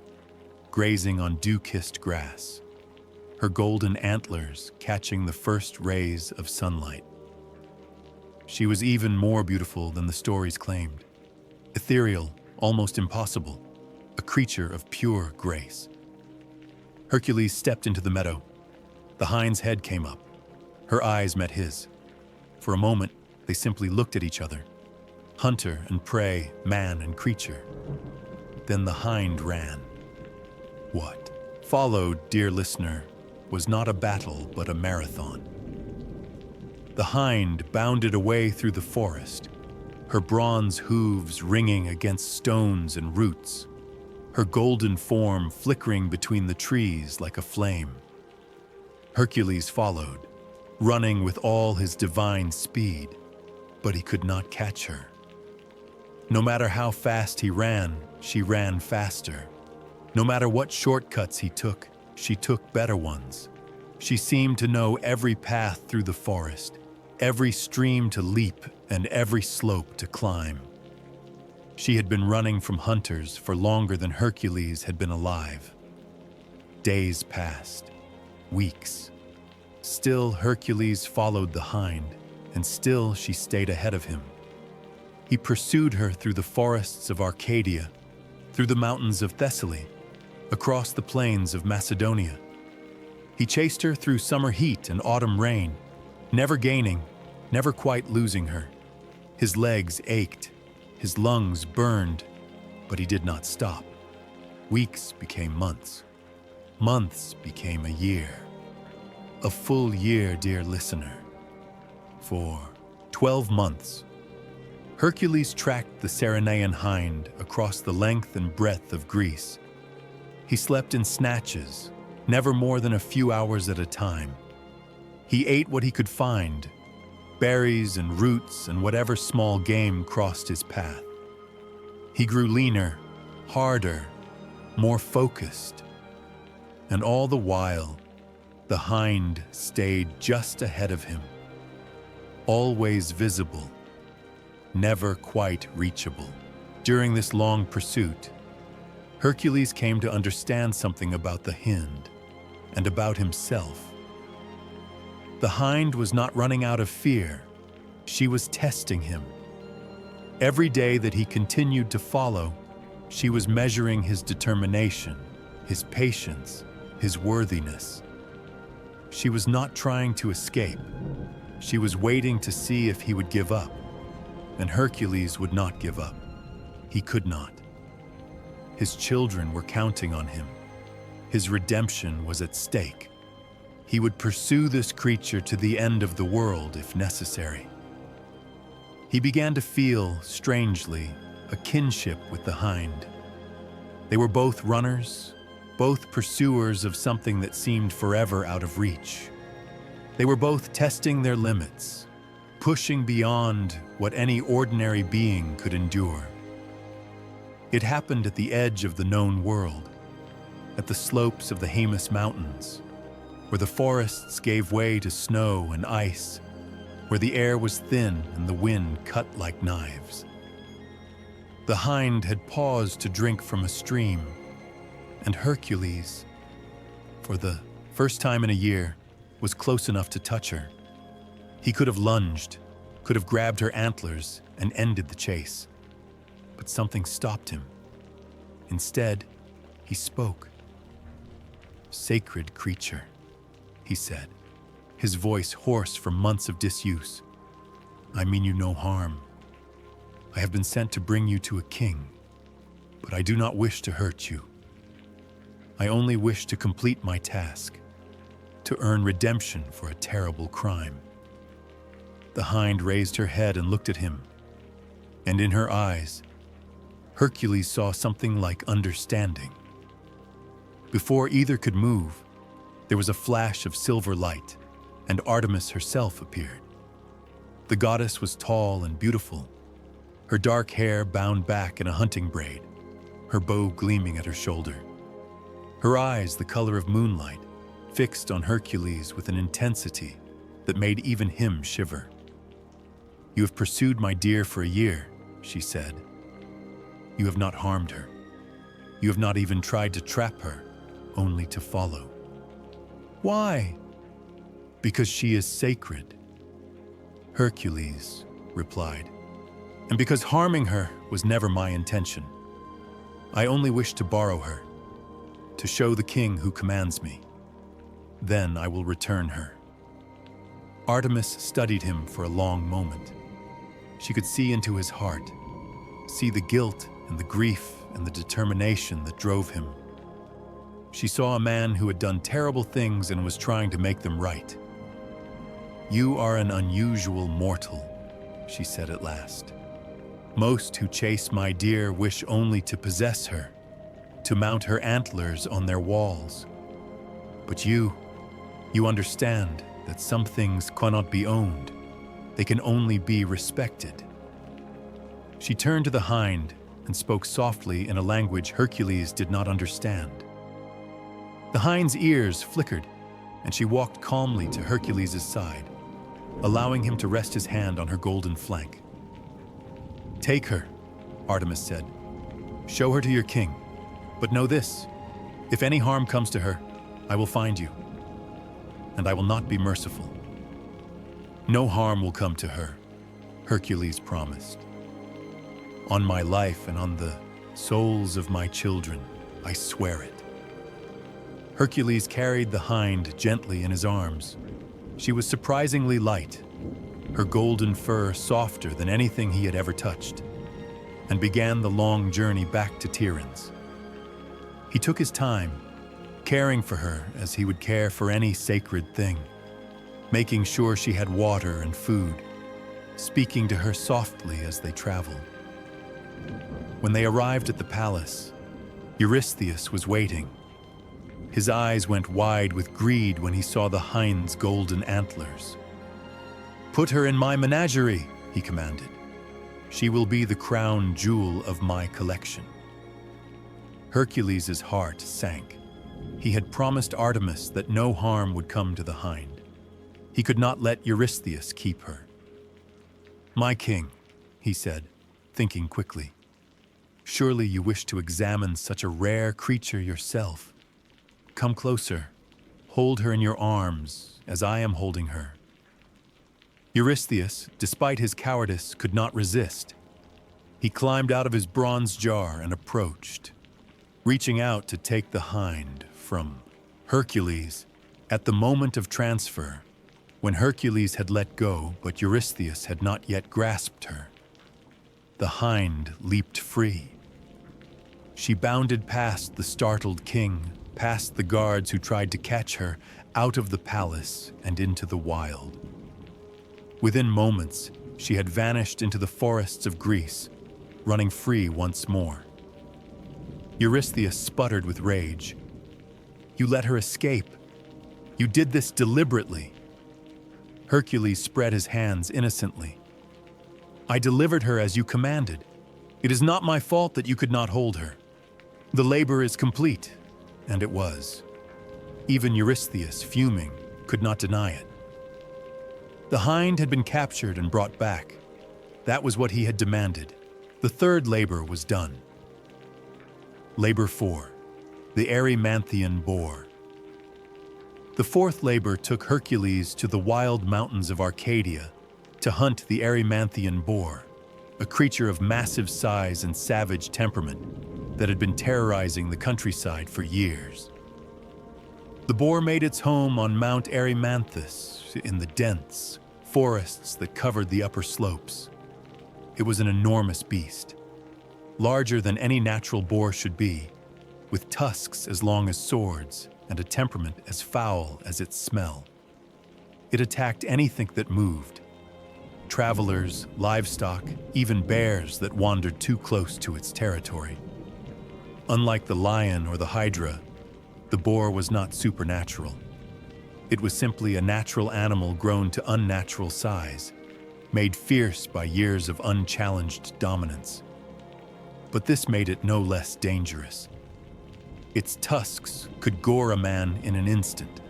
grazing on dew-kissed grass, her golden antlers catching the first rays of sunlight. She was even more beautiful than the stories claimed, ethereal, almost impossible, a creature of pure grace. Hercules stepped into the meadow. The hind's head came up. Her eyes met his. For a moment, they simply looked at each other. Hunter and prey, man and creature. Then the hind ran. What followed, dear listener, was not a battle but a marathon. The hind bounded away through the forest, her bronze hooves ringing against stones and roots, her golden form flickering between the trees like a flame. Hercules followed, running with all his divine speed, but he could not catch her. No matter how fast he ran, she ran faster. No matter what shortcuts he took, she took better ones. She seemed to know every path through the forest, every stream to leap and every slope to climb. She had been running from hunters for longer than Hercules had been alive. Days passed, weeks. Still Hercules followed the hind, and still she stayed ahead of him. He pursued her through the forests of Arcadia, through the mountains of Thessaly, across the plains of Macedonia. He chased her through summer heat and autumn rain, never gaining, never quite losing her. His legs ached, his lungs burned, but he did not stop. Weeks became months. Months became a year. A full year, dear listener. For 12 months, Hercules tracked the Cyrenaean hind across the length and breadth of Greece. He slept in snatches, never more than a few hours at a time. He ate what he could find, berries and roots and whatever small game crossed his path. He grew leaner, harder, more focused. And all the while, the hind stayed just ahead of him, always visible, never quite reachable. During this long pursuit, Hercules came to understand something about the hind and about himself. The hind was not running out of fear. She was testing him. Every day that he continued to follow, she was measuring his determination, his patience, his worthiness. She was not trying to escape. She was waiting to see if he would give up. And Hercules would not give up. He could not. His children were counting on him. His redemption was at stake. He would pursue this creature to the end of the world if necessary. He began to feel, strangely, a kinship with the hind. They were both runners, both pursuers of something that seemed forever out of reach. They were both testing their limits, pushing beyond what any ordinary being could endure. It happened at the edge of the known world, at the slopes of the Haemus Mountains, where the forests gave way to snow and ice, where the air was thin and the wind cut like knives. The hind had paused to drink from a stream, and Hercules, for the first time in a year, was close enough to touch her. He could have lunged, could have grabbed her antlers and ended the chase. But something stopped him. Instead, he spoke. "Sacred creature," he said, his voice hoarse from months of disuse. "I mean you no harm. I have been sent to bring you to a king, but I do not wish to hurt you. I only wish to complete my task, to earn redemption for a terrible crime." The hind raised her head and looked at him, and in her eyes, Hercules saw something like understanding. Before either could move, there was a flash of silver light, and Artemis herself appeared. The goddess was tall and beautiful, her dark hair bound back in a hunting braid, her bow gleaming at her shoulder. Her eyes, the color of moonlight, fixed on Hercules with an intensity that made even him shiver. "You have pursued my dear for a year," she said. "You have not harmed her. You have not even tried to trap her, only to follow." "Why?" "Because she is sacred," Hercules replied. "And because harming her was never my intention. I only wish to borrow her, to show the king who commands me. Then I will return her." Artemis studied him for a long moment. She could see into his heart, see the guilt and the grief and the determination that drove him. She saw a man who had done terrible things and was trying to make them right. "You are an unusual mortal," she said at last. "Most who chase my deer wish only to possess her, to mount her antlers on their walls. But you understand that some things cannot be owned. They can only be respected." She turned to the hind and spoke softly in a language Hercules did not understand. The hind's ears flickered, and she walked calmly to Hercules' side, allowing him to rest his hand on her golden flank. "Take her," Artemis said. "Show her to your king. But know this, if any harm comes to her, I will find you, and I will not be merciful." "No harm will come to her," Hercules promised. "On my life and on the souls of my children, I swear it." Hercules carried the hind gently in his arms. She was surprisingly light, her golden fur softer than anything he had ever touched, and began the long journey back to Tiryns. He took his time, caring for her as he would care for any sacred thing, making sure she had water and food, speaking to her softly as they traveled. When they arrived at the palace, Eurystheus was waiting. His eyes went wide with greed when he saw the hind's golden antlers. "Put her in my menagerie," he commanded. "She will be the crown jewel of my collection." Hercules' heart sank. He had promised Artemis that no harm would come to the hind. He could not let Eurystheus keep her. "My king," he said, thinking quickly, "surely you wish to examine such a rare creature yourself. Come closer, hold her in your arms as I am holding her." Eurystheus, despite his cowardice, could not resist. He climbed out of his bronze jar and approached, reaching out to take the hind from Hercules. At the moment of transfer, when Hercules had let go but Eurystheus had not yet grasped her, the hind leaped free. She bounded past the startled king, past the guards who tried to catch her, out of the palace and into the wild. Within moments, she had vanished into the forests of Greece, running free once more. Eurystheus sputtered with rage. "You let her escape. You did this deliberately." Hercules spread his hands innocently. "I delivered her as you commanded. It is not my fault that you could not hold her. The labor is complete." And it was. Even Eurystheus, fuming, could not deny it. The hind had been captured and brought back. That was what he had demanded. The third labor was done. Labor 4, the Erymanthian boar. The fourth labor took Hercules to the wild mountains of Arcadia to hunt the Erymanthian boar, a creature of massive size and savage temperament that had been terrorizing the countryside for years. The boar made its home on Mount Erymanthus in the dense forests that covered the upper slopes. It was an enormous beast, larger than any natural boar should be, with tusks as long as swords and a temperament as foul as its smell. It attacked anything that moved: travelers, livestock, even bears that wandered too close to its territory. Unlike the lion or the hydra, the boar was not supernatural. It was simply a natural animal grown to unnatural size, made fierce by years of unchallenged dominance. But this made it no less dangerous. Its tusks could gore a man in an instant,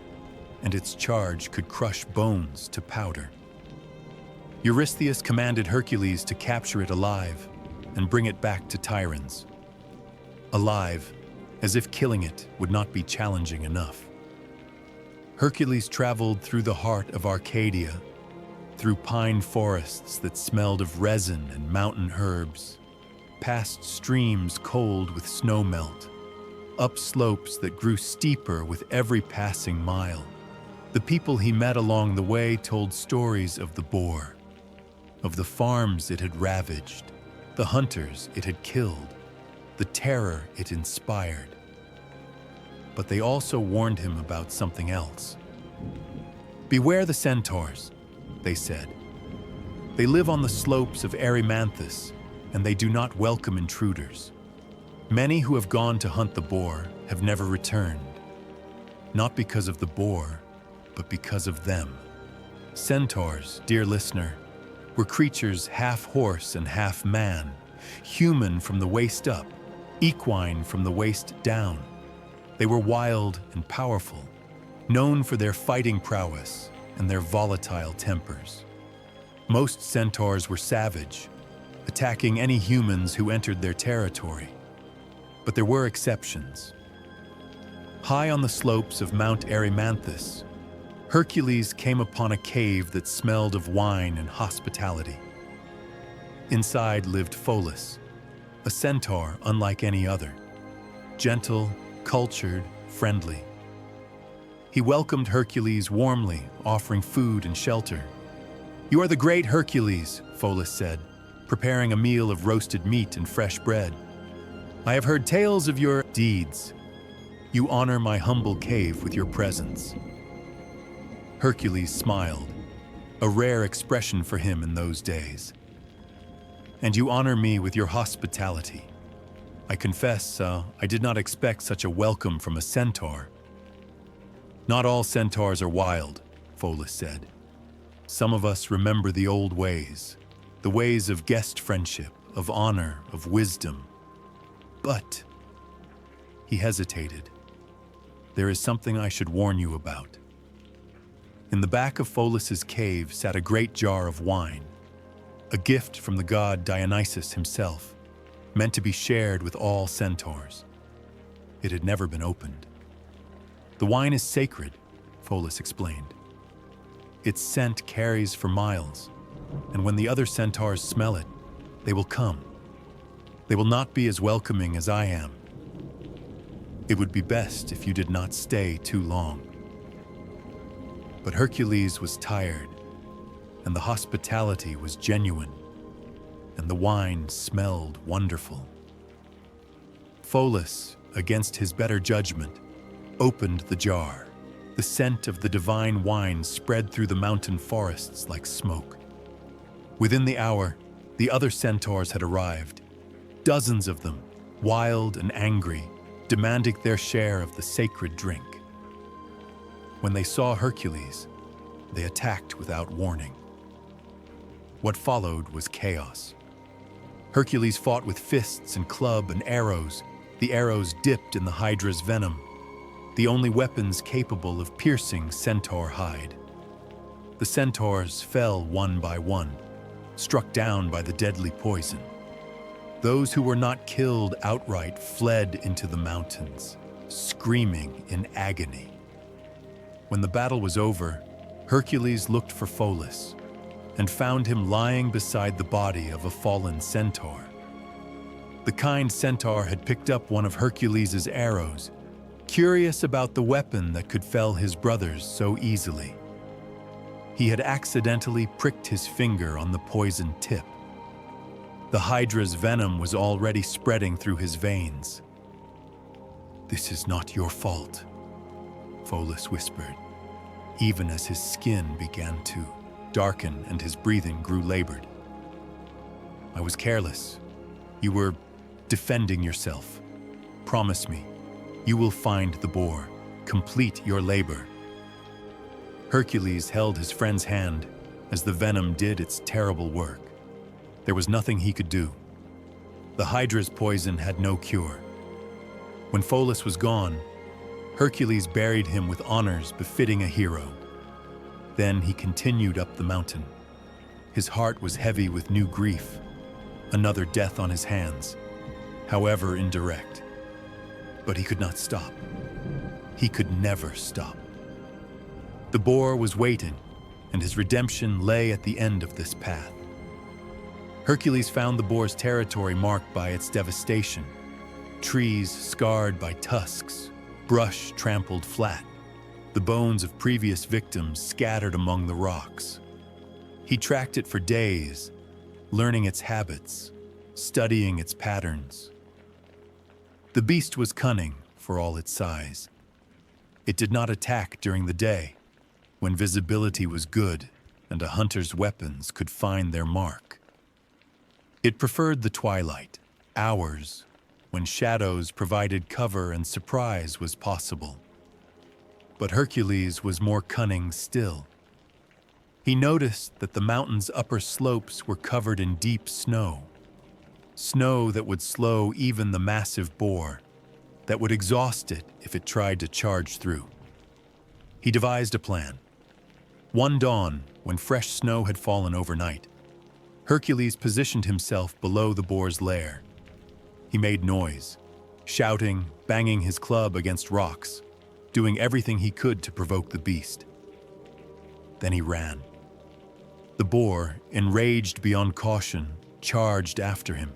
and its charge could crush bones to powder. Eurystheus commanded Hercules to capture it alive and bring it back to Tiryns. Alive, as if killing it would not be challenging enough. Hercules traveled through the heart of Arcadia, through pine forests that smelled of resin and mountain herbs, past streams cold with snow melt, up slopes that grew steeper with every passing mile. The people he met along the way told stories of the boar, of the farms it had ravaged, the hunters it had killed, the terror it inspired. But they also warned him about something else. "Beware the centaurs," they said. "They live on the slopes of Erymanthus, and they do not welcome intruders. Many who have gone to hunt the boar have never returned, not because of the boar, but because of them." Centaurs, dear listener, were creatures half horse and half man, human from the waist up, equine from the waist down. They were wild and powerful, known for their fighting prowess and their volatile tempers. Most centaurs were savage, attacking any humans who entered their territory. But there were exceptions. High on the slopes of Mount Erymanthus, Hercules came upon a cave that smelled of wine and hospitality. Inside lived Pholus, a centaur unlike any other, gentle, cultured, friendly. He welcomed Hercules warmly, offering food and shelter. "You are the great Hercules," Pholus said, preparing a meal of roasted meat and fresh bread. "I have heard tales of your deeds. You honor my humble cave with your presence." Hercules smiled, a rare expression for him in those days. "And you honor me with your hospitality. I confess, I did not expect such a welcome from a centaur." "Not all centaurs are wild," Pholus said. "Some of us remember the old ways, the ways of guest friendship, of honor, of wisdom. But," he hesitated, "there is something I should warn you about." In the back of Pholus's cave sat a great jar of wine, a gift from the god Dionysus himself, meant to be shared with all centaurs. It had never been opened. "The wine is sacred," Pholus explained. "Its scent carries for miles, and when the other centaurs smell it, they will come. They will not be as welcoming as I am. It would be best if you did not stay too long." But Hercules was tired, and the hospitality was genuine, and the wine smelled wonderful. Pholus, against his better judgment, opened the jar. The scent of the divine wine spread through the mountain forests like smoke. Within the hour, the other centaurs had arrived, dozens of them, wild and angry, demanding their share of the sacred drink. When they saw Hercules, they attacked without warning. What followed was chaos. Hercules fought with fists and club and arrows, the arrows dipped in the Hydra's venom, the only weapons capable of piercing centaur hide. The centaurs fell one by one, struck down by the deadly poison. Those who were not killed outright fled into the mountains, screaming in agony. When the battle was over, Hercules looked for Pholus and found him lying beside the body of a fallen centaur. The kind centaur had picked up one of Hercules' arrows, curious about the weapon that could fell his brothers so easily. He had accidentally pricked his finger on the poisoned tip. The Hydra's venom was already spreading through his veins. "This is not your fault," Pholus whispered, even as his skin began to darken and his breathing grew labored. "I was careless. You were defending yourself. Promise me, you will find the boar. Complete your labor." Hercules held his friend's hand as the venom did its terrible work. There was nothing he could do. The Hydra's poison had no cure. When Pholus was gone, Hercules buried him with honors befitting a hero. Then he continued up the mountain. His heart was heavy with new grief, another death on his hands, however indirect. But he could not stop. He could never stop. The boar was waiting, and his redemption lay at the end of this path. Hercules found the boar's territory marked by its devastation. trees scarred by tusks, brush trampled flat, the bones of previous victims scattered among the rocks. He tracked it for days, learning its habits, studying its patterns. The beast was cunning for all its size. It did not attack during the day, when visibility was good and a hunter's weapons could find their mark. It preferred the twilight, hours, when shadows provided cover and surprise was possible. But Hercules was more cunning still. He noticed that the mountain's upper slopes were covered in deep snow. Snow that would slow even the massive boar, that would exhaust it if it tried to charge through. He devised a plan. One dawn, when fresh snow had fallen overnight, Hercules positioned himself below the boar's lair. He made noise, shouting, banging his club against rocks, doing everything he could to provoke the beast. Then he ran. The boar, enraged beyond caution, charged after him.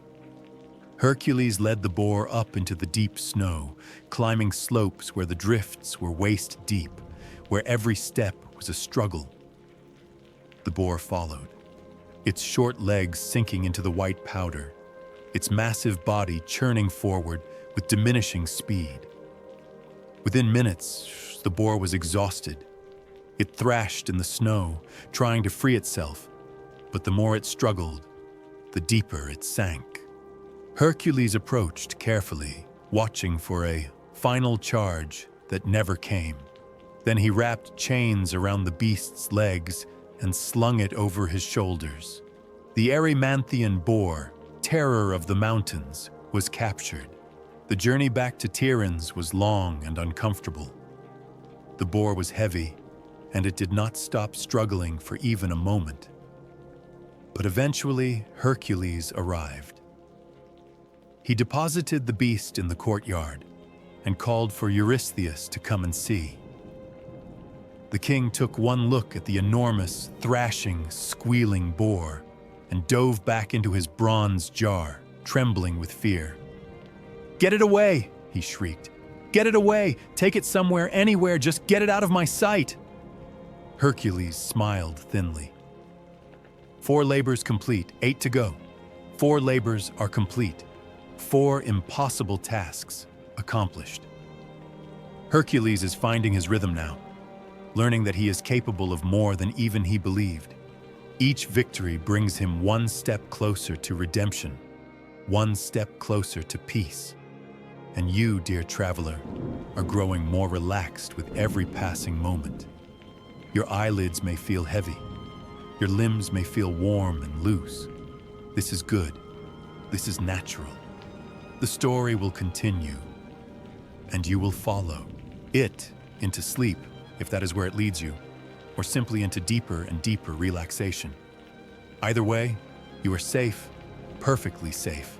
Hercules led the boar up into the deep snow, climbing slopes where the drifts were waist deep, where every step was a struggle. The boar followed, its short legs sinking into the white powder, its massive body churning forward with diminishing speed. Within minutes, the boar was exhausted. It thrashed in the snow, trying to free itself, but the more it struggled, the deeper it sank. Hercules approached carefully, watching for a final charge that never came. Then he wrapped chains around the beast's legs and slung it over his shoulders. The Erymanthian boar, terror of the mountains, was captured. The journey back to Tiryns was long and uncomfortable. The boar was heavy, and it did not stop struggling for even a moment. But eventually, Hercules arrived. He deposited the beast in the courtyard and called for Eurystheus to come and see. The king took one look at the enormous, thrashing, squealing boar and dove back into his bronze jar, trembling with fear. "Get it away!" he shrieked. "Get it away! Take it somewhere, anywhere, just get it out of my sight!" Hercules smiled thinly. 4 labors complete, 8 to go. 4 labors are complete. 4 impossible tasks accomplished. Hercules is finding his rhythm now, learning that he is capable of more than even he believed. Each victory brings him one step closer to redemption, one step closer to peace. And you, dear traveler, are growing more relaxed with every passing moment. Your eyelids may feel heavy. Your limbs may feel warm and loose. This is good. This is natural. The story will continue, and you will follow it into sleep, if that is where it leads you, or simply into deeper and deeper relaxation. Either way, you are safe, perfectly safe.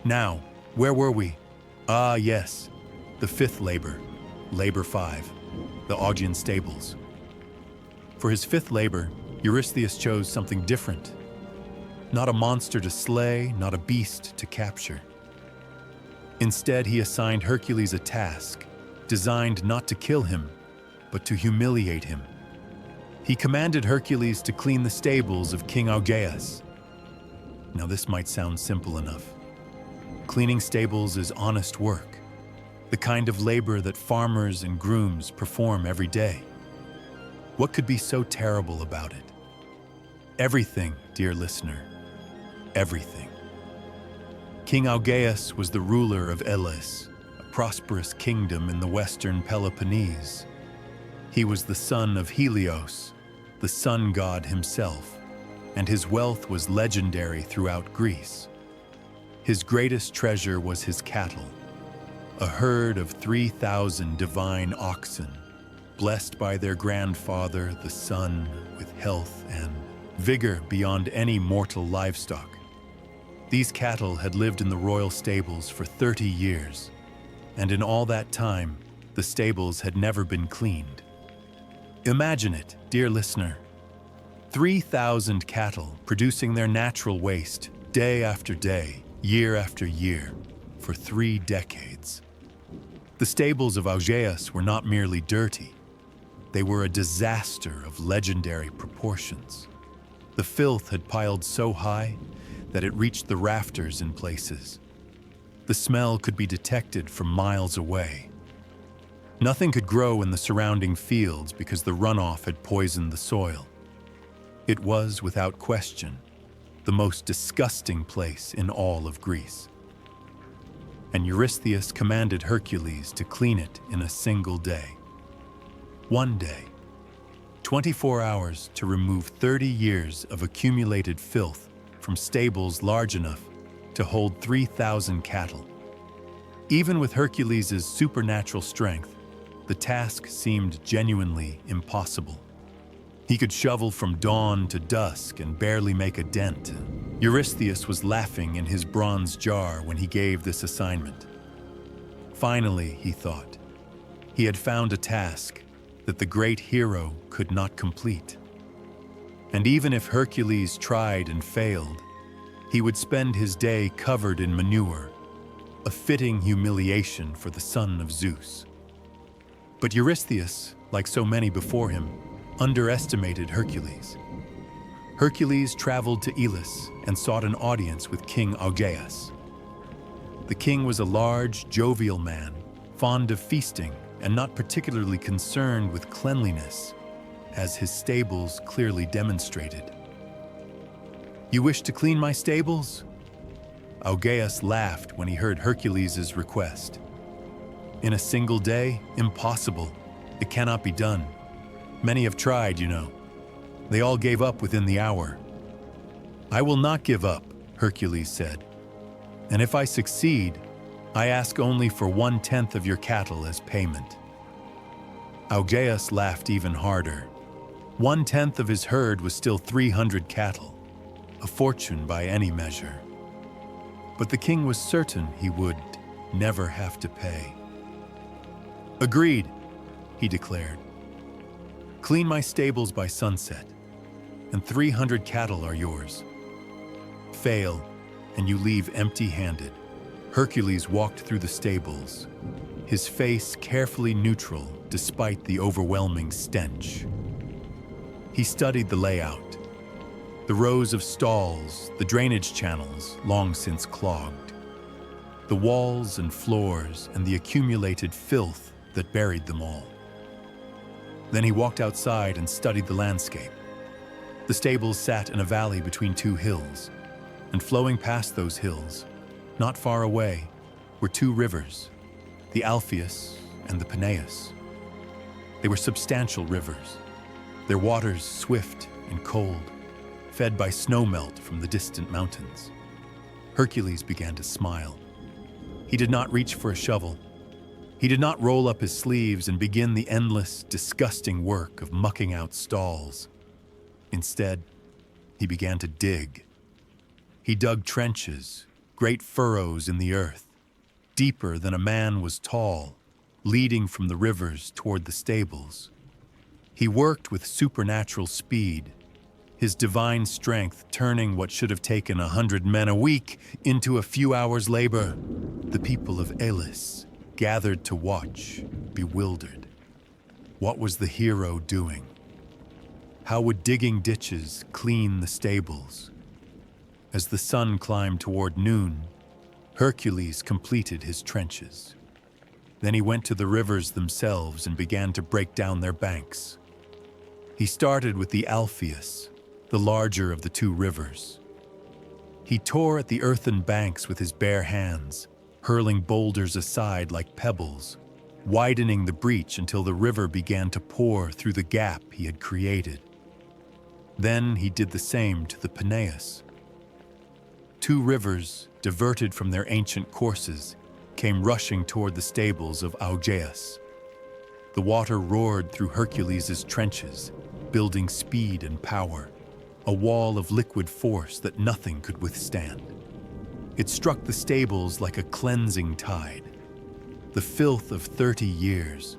Now, where were we? Ah, yes, the 5th labor, Labor 5, the Augean stables. For his 5th labor, Eurystheus chose something different. Not a monster to slay, not a beast to capture. Instead, he assigned Hercules a task designed not to kill him, but to humiliate him. He commanded Hercules to clean the stables of King Augeas. Now, this might sound simple enough. Cleaning stables is honest work, the kind of labor that farmers and grooms perform every day. What could be so terrible about it? Everything, dear listener, everything. King Augeas was the ruler of Elis, a prosperous kingdom in the western Peloponnese. He was the son of Helios, the sun god himself, and his wealth was legendary throughout Greece. His greatest treasure was his cattle, a herd of 3,000 divine oxen, blessed by their grandfather, the sun, with health and vigor beyond any mortal livestock. These cattle had lived in the royal stables for 30 years, and in all that time, the stables had never been cleaned. Imagine it, dear listener. 3,000 cattle producing their natural waste day after day, year after year, for 3 decades. The stables of Augeas were not merely dirty, they were a disaster of legendary proportions. The filth had piled so high that it reached the rafters in places. The smell could be detected from miles away. Nothing could grow in the surrounding fields because the runoff had poisoned the soil. It was, without question, the most disgusting place in all of Greece. And Eurystheus commanded Hercules to clean it in a single day. One day, 24 hours to remove 30 years of accumulated filth from stables large enough to hold 3,000 cattle. Even with Hercules' supernatural strength, the task seemed genuinely impossible. He could shovel from dawn to dusk and barely make a dent. Eurystheus was laughing in his bronze jar when he gave this assignment. Finally, he thought, he had found a task that the great hero could not complete. And even if Hercules tried and failed, he would spend his day covered in manure, a fitting humiliation for the son of Zeus. But Eurystheus, like so many before him, underestimated Hercules. Hercules traveled to Elis and sought an audience with King Augeas. The king was a large, jovial man, fond of feasting and not particularly concerned with cleanliness, as his stables clearly demonstrated. "You wish to clean my stables?" Augeas laughed when he heard Hercules' request. "In a single day? Impossible. It cannot be done. Many have tried, you know. They all gave up within the hour." "I will not give up," Hercules said. "And if I succeed, I ask only for 1/10 of your cattle as payment." Augeas laughed even harder. 1/10 of his herd was still 300 cattle, a fortune by any measure. But the king was certain he would never have to pay. "Agreed," he declared. "Clean my stables by sunset, and 300 cattle are yours. Fail, and you leave empty-handed." Hercules walked through the stables, his face carefully neutral despite the overwhelming stench. He studied the layout. The rows of stalls, the drainage channels long since clogged, the walls and floors, and the accumulated filth that buried them all. Then he walked outside and studied the landscape. The stables sat in a valley between 2 hills, and flowing past those hills, not far away, were 2 rivers, the Alpheus and the Peneus. They were substantial rivers, their waters swift and cold, fed by snowmelt from the distant mountains. Hercules began to smile. He did not reach for a shovel. He did not roll up his sleeves and begin the endless, disgusting work of mucking out stalls. Instead, he began to dig. He dug trenches, great furrows in the earth, deeper than a man was tall, leading from the rivers toward the stables. He worked with supernatural speed, his divine strength turning what should have taken 100 men a week into a few hours' labor. The people of Elis gathered to watch, bewildered. What was the hero doing? How would digging ditches clean the stables? As the sun climbed toward noon, Hercules completed his trenches. Then he went to the rivers themselves and began to break down their banks. He started with the Alpheus, the larger of the 2 rivers. He tore at the earthen banks with his bare hands, hurling boulders aside like pebbles, widening the breach until the river began to pour through the gap he had created. Then he did the same to the Peneus. 2 rivers, diverted from their ancient courses, came rushing toward the stables of Augeas. The water roared through Hercules' trenches, building speed and power, a wall of liquid force that nothing could withstand. It struck the stables like a cleansing tide. The filth of 30 years,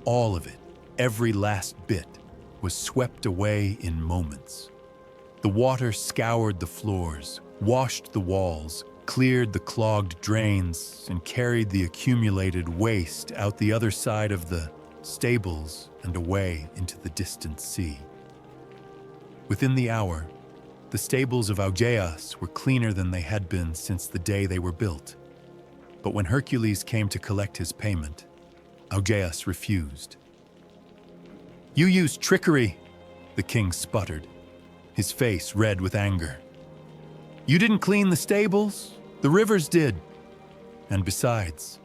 all of it, every last bit, was swept away in moments. The water scoured the floors, washed the walls, cleared the clogged drains, and carried the accumulated waste out the other side of the stables and away into the distant sea. Within the hour, the stables of Augeas were cleaner than they had been since the day they were built. But when Hercules came to collect his payment, Augeas refused. "You used trickery," the king sputtered, his face red with anger. "You didn't clean the stables, the rivers did. And besides,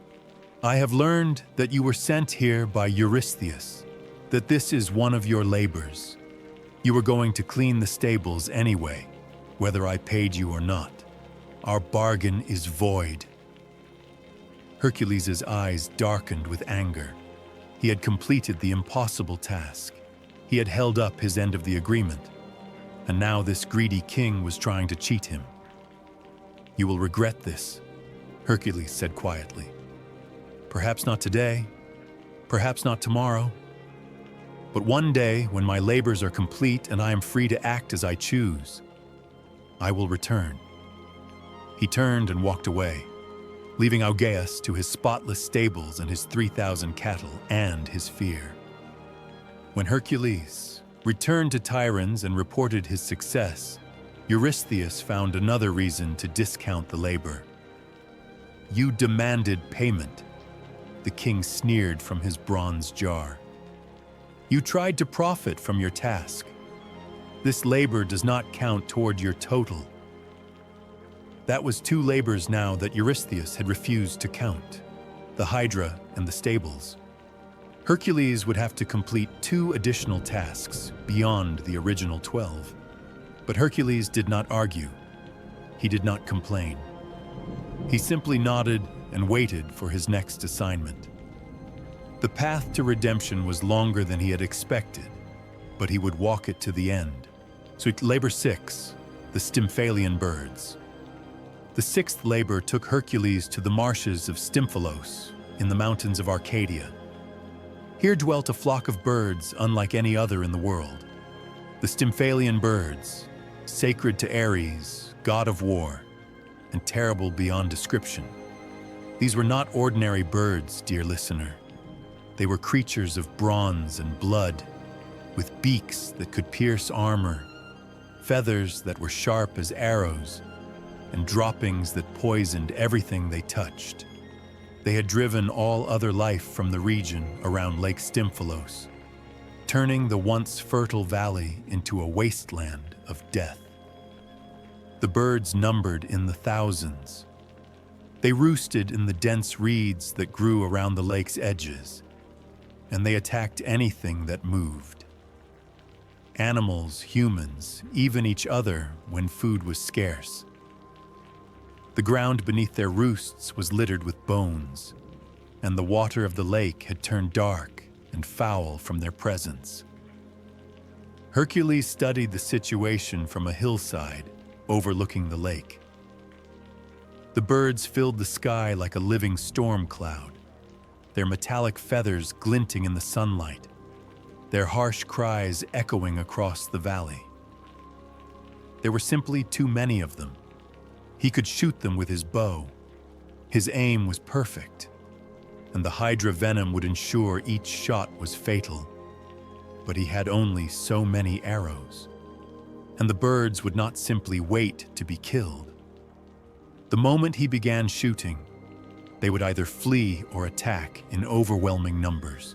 I have learned that you were sent here by Eurystheus, that this is one of your labors. You were going to clean the stables anyway, whether I paid you or not. Our bargain is void." Hercules' eyes darkened with anger. He had completed the impossible task. He had held up his end of the agreement, and now this greedy king was trying to cheat him. "You will regret this," Hercules said quietly. "Perhaps not today, perhaps not tomorrow, but one day when my labors are complete and I am free to act as I choose, I will return." He turned and walked away, leaving Augeas to his spotless stables and his 3,000 cattle and his fear. When Hercules returned to Tiryns and reported his success, Eurystheus found another reason to discount the labor. "You demanded payment," the king sneered from his bronze jar. "You tried to profit from your task. This labor does not count toward your total." That was 2 labors now that Eurystheus had refused to count, the Hydra and the stables. Hercules would have to complete 2 additional tasks beyond the original 12. But Hercules did not argue. He did not complain. He simply nodded and waited for his next assignment. The path to redemption was longer than he had expected, but he would walk it to the end. So Labor 6, the Stymphalian birds. The 6th labor took Hercules to the marshes of Stymphalos in the mountains of Arcadia. Here dwelt a flock of birds unlike any other in the world. The Stymphalian birds, sacred to Ares, god of war, and terrible beyond description. These were not ordinary birds, dear listener. They were creatures of bronze and blood, with beaks that could pierce armor, feathers that were sharp as arrows, and droppings that poisoned everything they touched. They had driven all other life from the region around Lake Stymphalos, turning the once fertile valley into a wasteland of death. The birds numbered in the thousands. They roosted in the dense reeds that grew around the lake's edges, and they attacked anything that moved. Animals, humans, even each other when food was scarce. The ground beneath their roosts was littered with bones, and the water of the lake had turned dark and foul from their presence. Hercules studied the situation from a hillside overlooking the lake. The birds filled the sky like a living storm cloud, their metallic feathers glinting in the sunlight, their harsh cries echoing across the valley. There were simply too many of them. He could shoot them with his bow. His aim was perfect, and the Hydra venom would ensure each shot was fatal. But he had only so many arrows, and the birds would not simply wait to be killed. The moment he began shooting, they would either flee or attack in overwhelming numbers.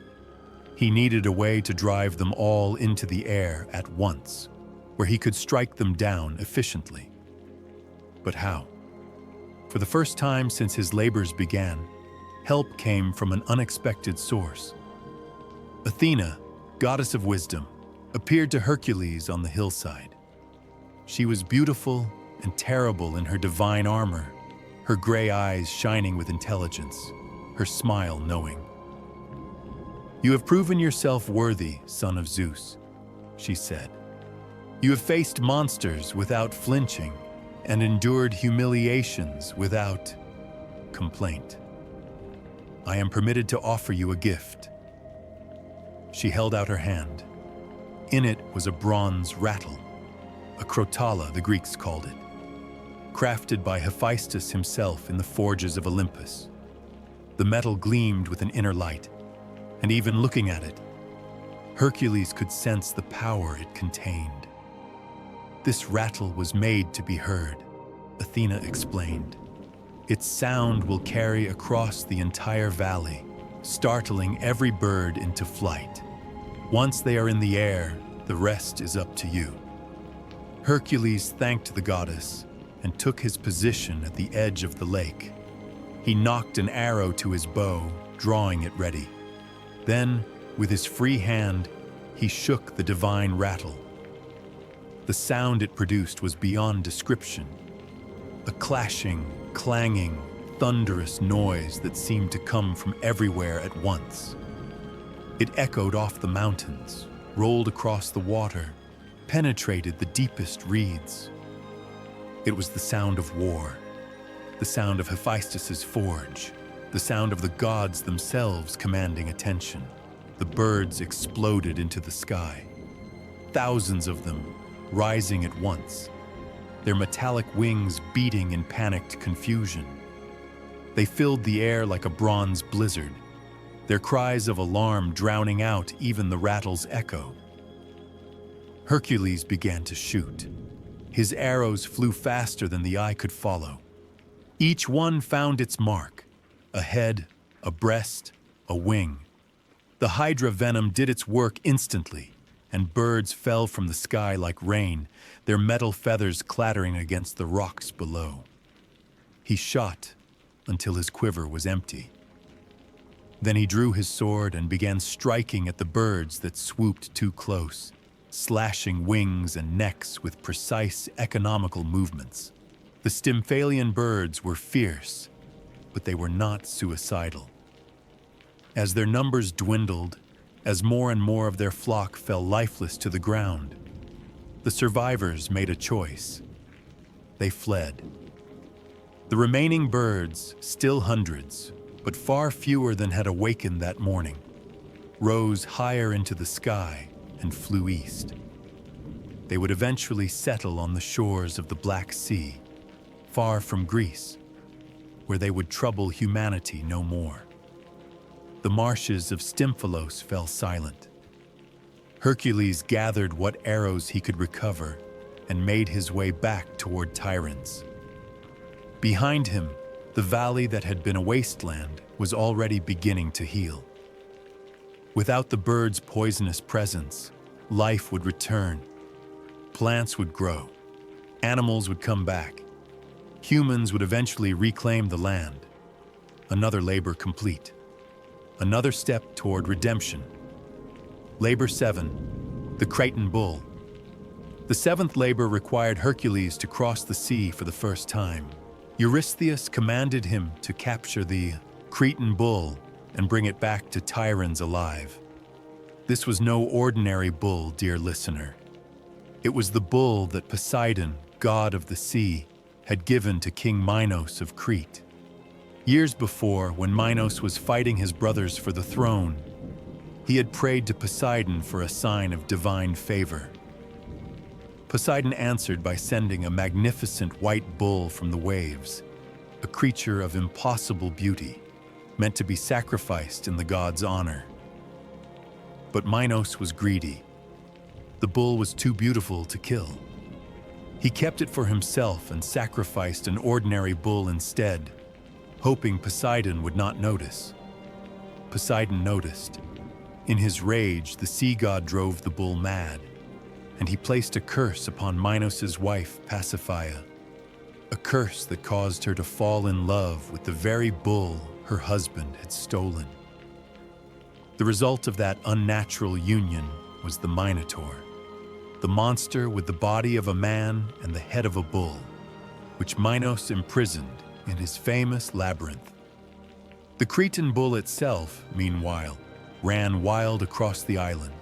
He needed a way to drive them all into the air at once, where he could strike them down efficiently. But how? For the first time since his labors began, help came from an unexpected source. Athena, goddess of wisdom, appeared to Hercules on the hillside. She was beautiful and terrible in her divine armor, her gray eyes shining with intelligence, her smile knowing. "You have proven yourself worthy, son of Zeus," she said. "You have faced monsters without flinching, and endured humiliations without complaint. I am permitted to offer you a gift." She held out her hand. In it was a bronze rattle, a crotala the Greeks called it. crafted by Hephaestus himself in the forges of Olympus. The metal gleamed with an inner light, and even looking at it, Hercules could sense the power it contained. This rattle was made to be heard, Athena explained. Its sound will carry across the entire valley, startling every bird into flight. Once they are in the air, the rest is up to you. Hercules thanked the goddess and took his position at the edge of the lake. He knocked an arrow to his bow, drawing it ready. Then, with his free hand, he shook the divine rattle. The sound it produced was beyond description. A clashing, clanging, thunderous noise that seemed to come from everywhere at once. It echoed off the mountains, rolled across the water, penetrated the deepest reeds. It was the sound of war, the sound of Hephaestus's forge, the sound of the gods themselves commanding attention. The birds exploded into the sky, thousands of them rising at once, their metallic wings beating in panicked confusion. They filled the air like a bronze blizzard, their cries of alarm drowning out even the rattle's echo. Hercules began to shoot. His arrows flew faster than the eye could follow. Each one found its mark: a head, a breast, a wing. The hydra venom did its work instantly, and birds fell from the sky like rain, their metal feathers clattering against the rocks below. He shot until his quiver was empty. Then he drew his sword and began striking at the birds that swooped too close, slashing wings and necks with precise, economical movements. The Stymphalian birds were fierce, but they were not suicidal. As their numbers dwindled, as more and more of their flock fell lifeless to the ground, the survivors made a choice. They fled. The remaining birds, still hundreds, but far fewer than had awakened that morning, rose higher into the sky and flew east. They would eventually settle on the shores of the Black Sea, far from Greece, where they would trouble humanity no more. The marshes of Stymphalos fell silent. Hercules gathered what arrows he could recover and made his way back toward Tiryns. Behind him, the valley that had been a wasteland was already beginning to heal. Without the birds' poisonous presence, life would return. Plants would grow. Animals would come back. Humans would eventually reclaim the land. Another labor complete. Another step toward redemption. Labor 7, the Cretan Bull. The seventh labor required Hercules to cross the sea for the first time. Eurystheus commanded him to capture the Cretan bull and bring it back to Tiryns alive. This was no ordinary bull, dear listener. It was the bull that Poseidon, god of the sea, had given to King Minos of Crete. Years before, when Minos was fighting his brothers for the throne, he had prayed to Poseidon for a sign of divine favor. Poseidon answered by sending a magnificent white bull from the waves, a creature of impossible beauty, meant to be sacrificed in the god's honor. But Minos was greedy. The bull was too beautiful to kill. He kept it for himself and sacrificed an ordinary bull instead, hoping Poseidon would not notice. Poseidon noticed. In his rage, the sea god drove the bull mad, and he placed a curse upon Minos' wife, Pasiphae, a curse that caused her to fall in love with the very bull her husband had stolen. The result of that unnatural union was the Minotaur, the monster with the body of a man and the head of a bull, which Minos imprisoned in his famous labyrinth. The Cretan bull itself, meanwhile, ran wild across the island,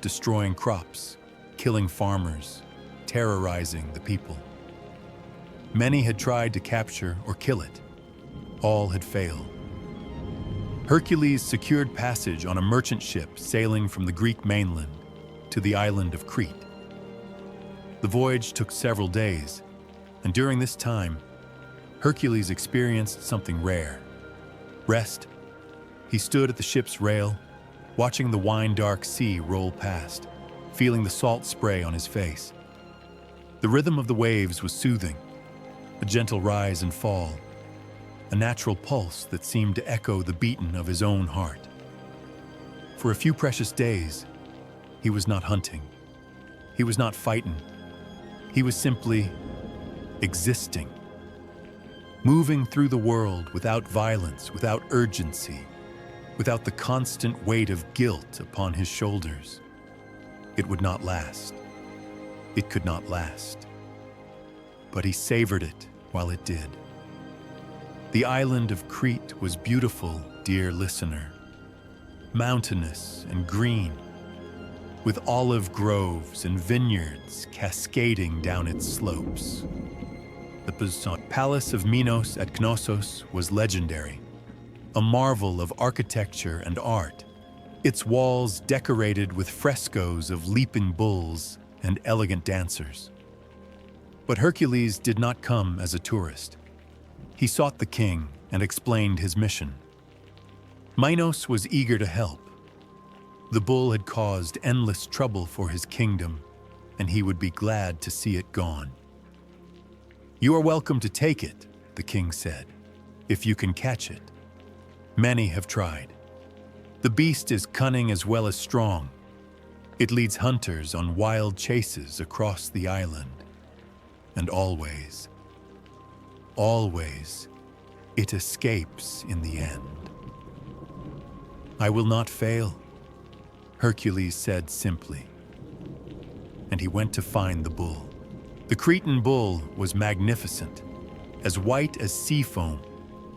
destroying crops, killing farmers, terrorizing the people. Many had tried to capture or kill it. All had failed. Hercules secured passage on a merchant ship sailing from the Greek mainland to the island of Crete. The voyage took several days, And during this time, Hercules experienced something rare. Rest. He stood at the ship's rail, watching the wine-dark sea roll past, feeling the salt spray on his face. The rhythm of the waves was soothing, a gentle rise and fall, a natural pulse that seemed to echo the beating of his own heart. For a few precious days, he was not hunting. He was not fighting. He was simply existing, moving through the world without violence, without urgency, without the constant weight of guilt upon his shoulders. It would not last. It could not last. But he savored it while it did. The island of Crete was beautiful, dear listener, mountainous and green, with olive groves and vineyards cascading down its slopes. The palace of Minos at Knossos was legendary, a marvel of architecture and art, its walls decorated with frescoes of leaping bulls and elegant dancers. But Hercules did not come as a tourist. He sought the king and explained his mission. Minos was eager to help. The bull had caused endless trouble for his kingdom, and he would be glad to see it gone. "You are welcome to take it," the king said, "if you can catch it. Many have tried. The beast is cunning as well as strong. It leads hunters on wild chases across the island. And always, always, it escapes in the end." "I will not fail," Hercules said simply. And he went to find the bull. The Cretan bull was magnificent, as white as sea foam,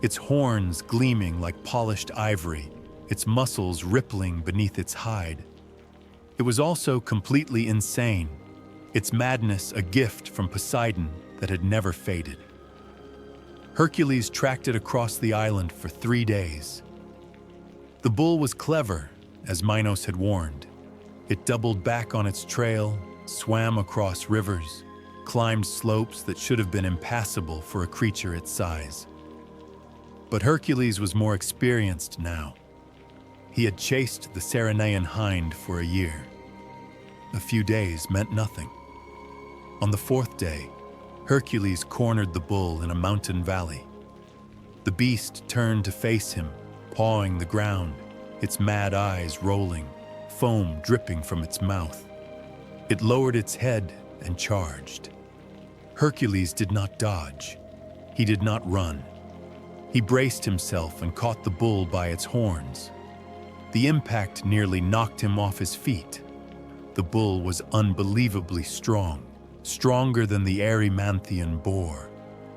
its horns gleaming like polished ivory, its muscles rippling beneath its hide. It was also completely insane, its madness a gift from Poseidon that had never faded. Hercules tracked it across the island for 3 days. The bull was clever, as Minos had warned. It doubled back on its trail, swam across rivers, climbed slopes that should have been impassable for a creature its size. But Hercules was more experienced now. He had chased the Ceryneian hind for a year. A few days meant nothing. On the 4th day, Hercules cornered the bull in a mountain valley. The beast turned to face him, pawing the ground, its mad eyes rolling, foam dripping from its mouth. It lowered its head and charged. Hercules did not dodge. He did not run. He braced himself and caught the bull by its horns. The impact nearly knocked him off his feet. The bull was unbelievably strong, stronger than the Erymanthian boar,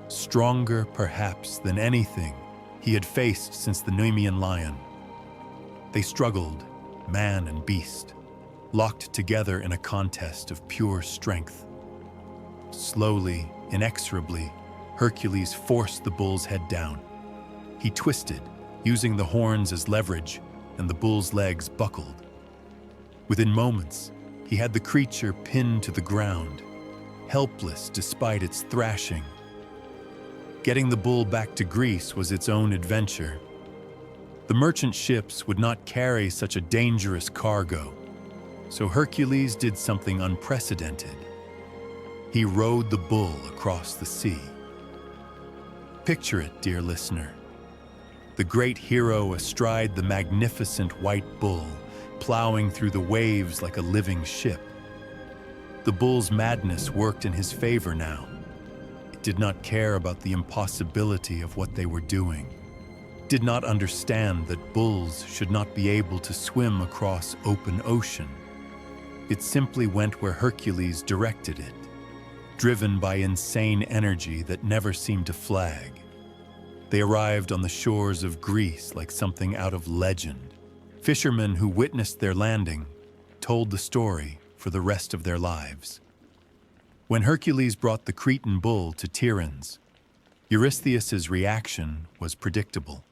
stronger perhaps than anything he had faced since the Nemean lion. They struggled, man and beast, locked together in a contest of pure strength. Slowly, inexorably, Hercules forced the bull's head down. He twisted, using the horns as leverage, and the bull's legs buckled. Within moments, he had the creature pinned to the ground, helpless despite its thrashing. Getting the bull back to Greece was its own adventure. The merchant ships would not carry such a dangerous cargo, so Hercules did something unprecedented. He rode the bull across the sea. Picture it, dear listener. The great hero astride the magnificent white bull, plowing through the waves like a living ship. The bull's madness worked in his favor now. It did not care about the impossibility of what they were doing. It did not understand that bulls should not be able to swim across open ocean. It simply went where Hercules directed it, driven by insane energy that never seemed to flag. They arrived on the shores of Greece like something out of legend. Fishermen who witnessed their landing told the story for the rest of their lives. When Hercules brought the Cretan bull to Tiryns, Eurystheus's reaction was predictable.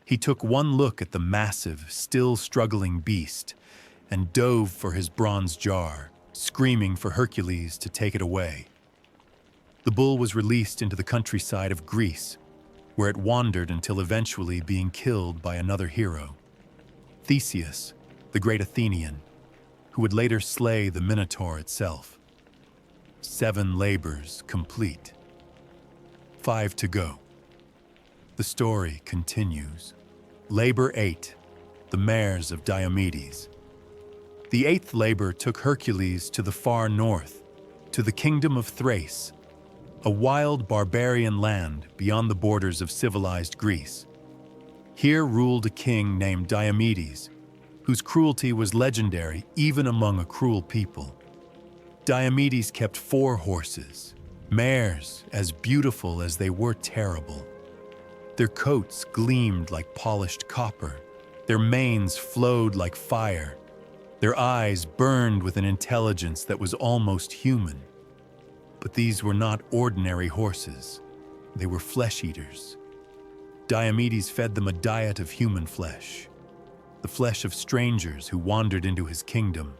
He took one look at the massive, still struggling beast and dove for his bronze jar, screaming for Hercules to take it away. The bull was released into the countryside of Greece, where it wandered until eventually being killed by another hero, Theseus, the great Athenian, who would later slay the Minotaur itself. 7 labors complete. 5 to go. The story continues. Labor 8, the mares of Diomedes. The 8th labor took Hercules to the far north, to the kingdom of Thrace, a wild barbarian land beyond the borders of civilized Greece. Here ruled a king named Diomedes, whose cruelty was legendary even among a cruel people. Diomedes kept 4 horses, mares as beautiful as they were terrible. Their coats gleamed like polished copper, their manes flowed like fire, their eyes burned with an intelligence that was almost human. But these were not ordinary horses, they were flesh-eaters. Diomedes fed them a diet of human flesh, the flesh of strangers who wandered into his kingdom,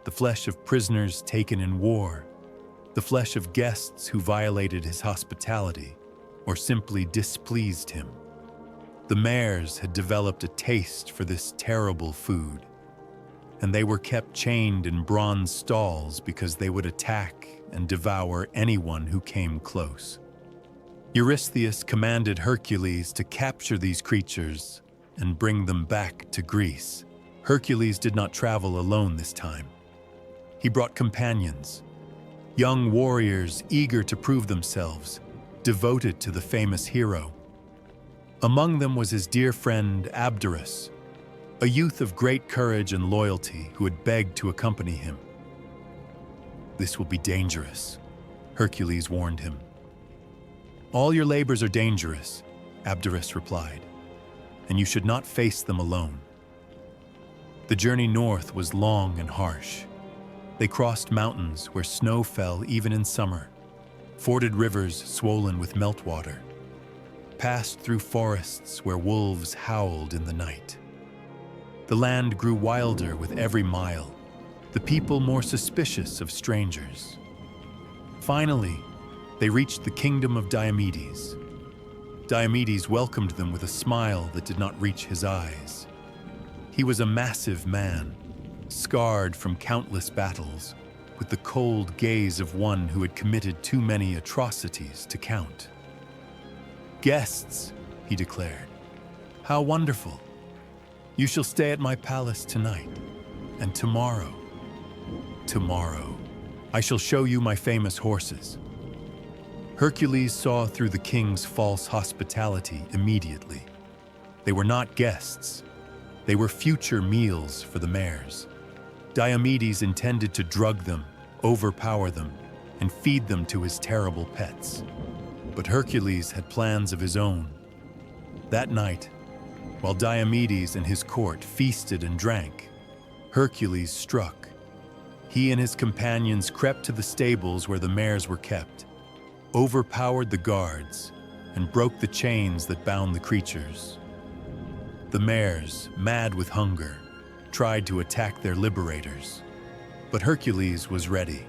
the flesh of prisoners taken in war, the flesh of guests who violated his hospitality or simply displeased him. The mares had developed a taste for this terrible food, and they were kept chained in bronze stalls because they would attack and devour anyone who came close. Eurystheus commanded Hercules to capture these creatures and bring them back to Greece. Hercules did not travel alone this time. He brought companions, young warriors eager to prove themselves, devoted to the famous hero. Among them was his dear friend Abderus, a youth of great courage and loyalty who had begged to accompany him. "This will be dangerous," Hercules warned him. "All your labors are dangerous," Abderus replied, "and you should not face them alone." The journey north was long and harsh. They crossed mountains where snow fell even in summer, forded rivers swollen with meltwater, passed through forests where wolves howled in the night. The land grew wilder with every mile, the people more suspicious of strangers. Finally, they reached the kingdom of Diomedes. Diomedes welcomed them with a smile that did not reach his eyes. He was a massive man, scarred from countless battles, with the cold gaze of one who had committed too many atrocities to count. "Guests," he declared, "how wonderful! You shall stay at my palace tonight, and tomorrow, I shall show you my famous horses." Hercules saw through the king's false hospitality immediately. They were not guests. They were future meals for the mares. Diomedes intended to drug them, overpower them, and feed them to his terrible pets. But Hercules had plans of his own. That night, while Diomedes and his court feasted and drank, Hercules struck. He and his companions crept to the stables where the mares were kept, overpowered the guards, and broke the chains that bound the creatures. The mares, mad with hunger, tried to attack their liberators, but Hercules was ready.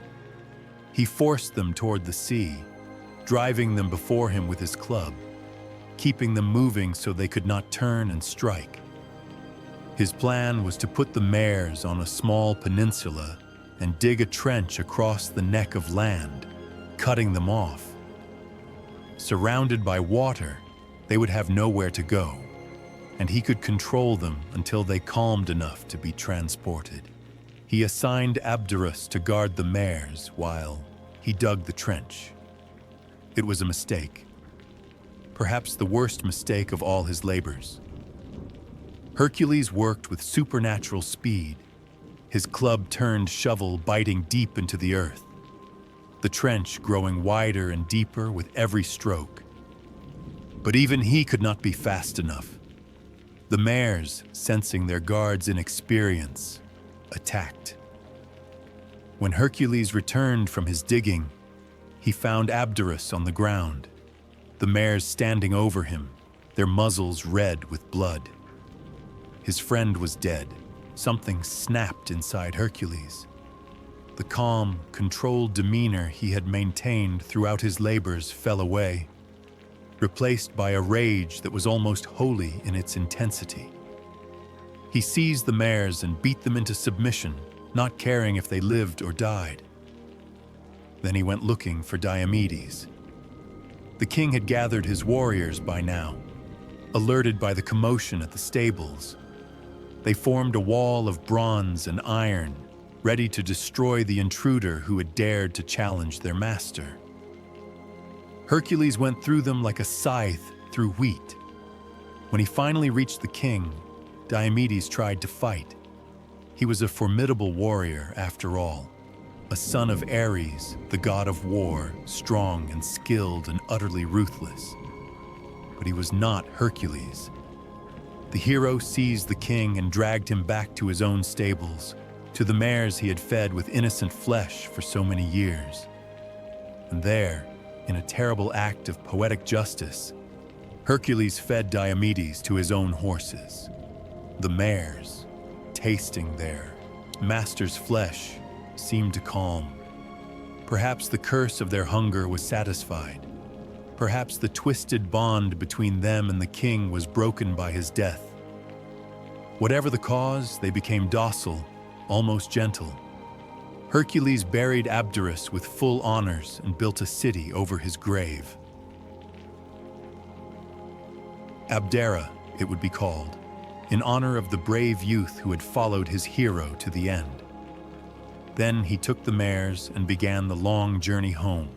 He forced them toward the sea, driving them before him with his club, keeping them moving so they could not turn and strike. His plan was to put the mares on a small peninsula and dig a trench across the neck of land, cutting them off. Surrounded by water, they would have nowhere to go, and he could control them until they calmed enough to be transported. He assigned Abderus to guard the mares while he dug the trench. It was a mistake, perhaps the worst mistake of all his labors. Hercules worked with supernatural speed, his club-turned shovel biting deep into the earth, the trench growing wider and deeper with every stroke. But even he could not be fast enough. The mares, sensing their guards' inexperience, attacked. When Hercules returned from his digging, he found Abderus on the ground, the mares standing over him, their muzzles red with blood. His friend was dead. Something snapped inside Hercules. The calm, controlled demeanor he had maintained throughout his labors fell away, replaced by a rage that was almost holy in its intensity. He seized the mares and beat them into submission, not caring if they lived or died. Then he went looking for Diomedes. The king had gathered his warriors by now, alerted by the commotion at the stables. They formed a wall of bronze and iron, ready to destroy the intruder who had dared to challenge their master. Hercules went through them like a scythe through wheat. When he finally reached the king, Diomedes tried to fight. He was a formidable warrior after all, a son of Ares, the god of war, strong and skilled and utterly ruthless. But he was not Hercules. The hero seized the king and dragged him back to his own stables, to the mares he had fed with innocent flesh for so many years. And there, in a terrible act of poetic justice, Hercules fed Diomedes to his own horses. The mares, tasting their master's flesh, seemed to calm. Perhaps the curse of their hunger was satisfied. Perhaps the twisted bond between them and the king was broken by his death. Whatever the cause, they became docile, almost gentle. Hercules buried Abderus with full honors and built a city over his grave. Abdera, it would be called, in honor of the brave youth who had followed his hero to the end. Then he took the mares and began the long journey home.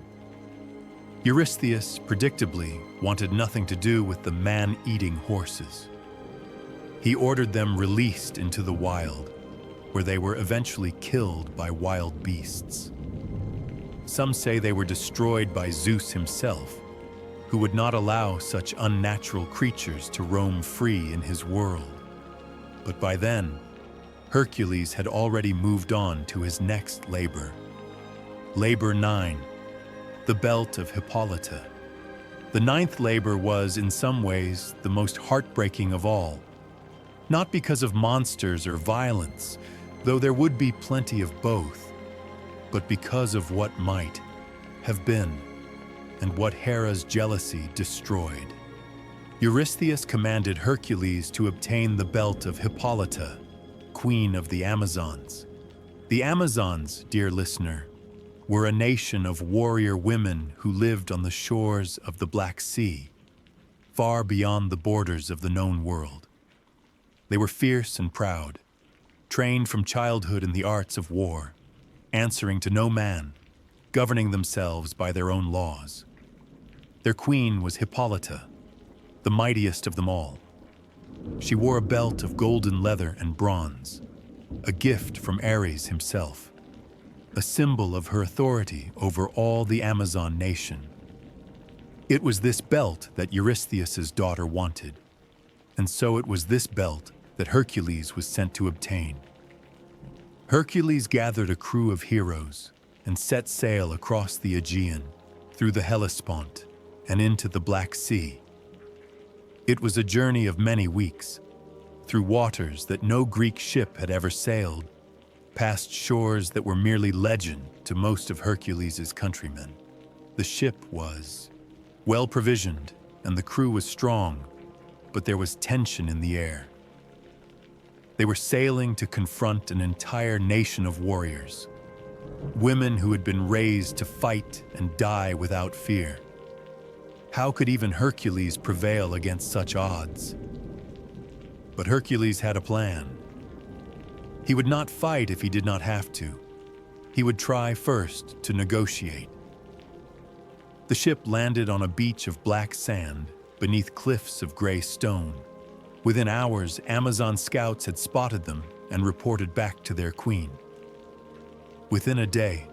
Eurystheus, predictably, wanted nothing to do with the man-eating horses. He ordered them released into the wild, where they were eventually killed by wild beasts. Some say they were destroyed by Zeus himself, who would not allow such unnatural creatures to roam free in his world. But by then, Hercules had already moved on to his next labor. Labor 9, the belt of Hippolyta. The ninth labor was, in some ways, the most heartbreaking of all. Not because of monsters or violence, though there would be plenty of both, but because of what might have been and what Hera's jealousy destroyed. Eurystheus commanded Hercules to obtain the belt of Hippolyta, queen of the Amazons. The Amazons, dear listener, were a nation of warrior women who lived on the shores of the Black Sea, far beyond the borders of the known world. They were fierce and proud, trained from childhood in the arts of war, answering to no man, governing themselves by their own laws. Their queen was Hippolyta, the mightiest of them all. She wore a belt of golden leather and bronze, a gift from Ares himself, a symbol of her authority over all the Amazon nation. It was this belt that Eurystheus's daughter wanted, and so it was this belt that Hercules was sent to obtain. Hercules gathered a crew of heroes and set sail across the Aegean, through the Hellespont, and into the Black Sea. It was a journey of many weeks, through waters that no Greek ship had ever sailed, past shores that were merely legend to most of Hercules' countrymen. The ship was well provisioned, and the crew was strong, but there was tension in the air. They were sailing to confront an entire nation of warriors, women who had been raised to fight and die without fear. How could even Hercules prevail against such odds? But Hercules had a plan. He would not fight if he did not have to. He would try first to negotiate. The ship landed on a beach of black sand beneath cliffs of gray stone. Within hours, Amazon scouts had spotted them and reported back to their queen. Within a day,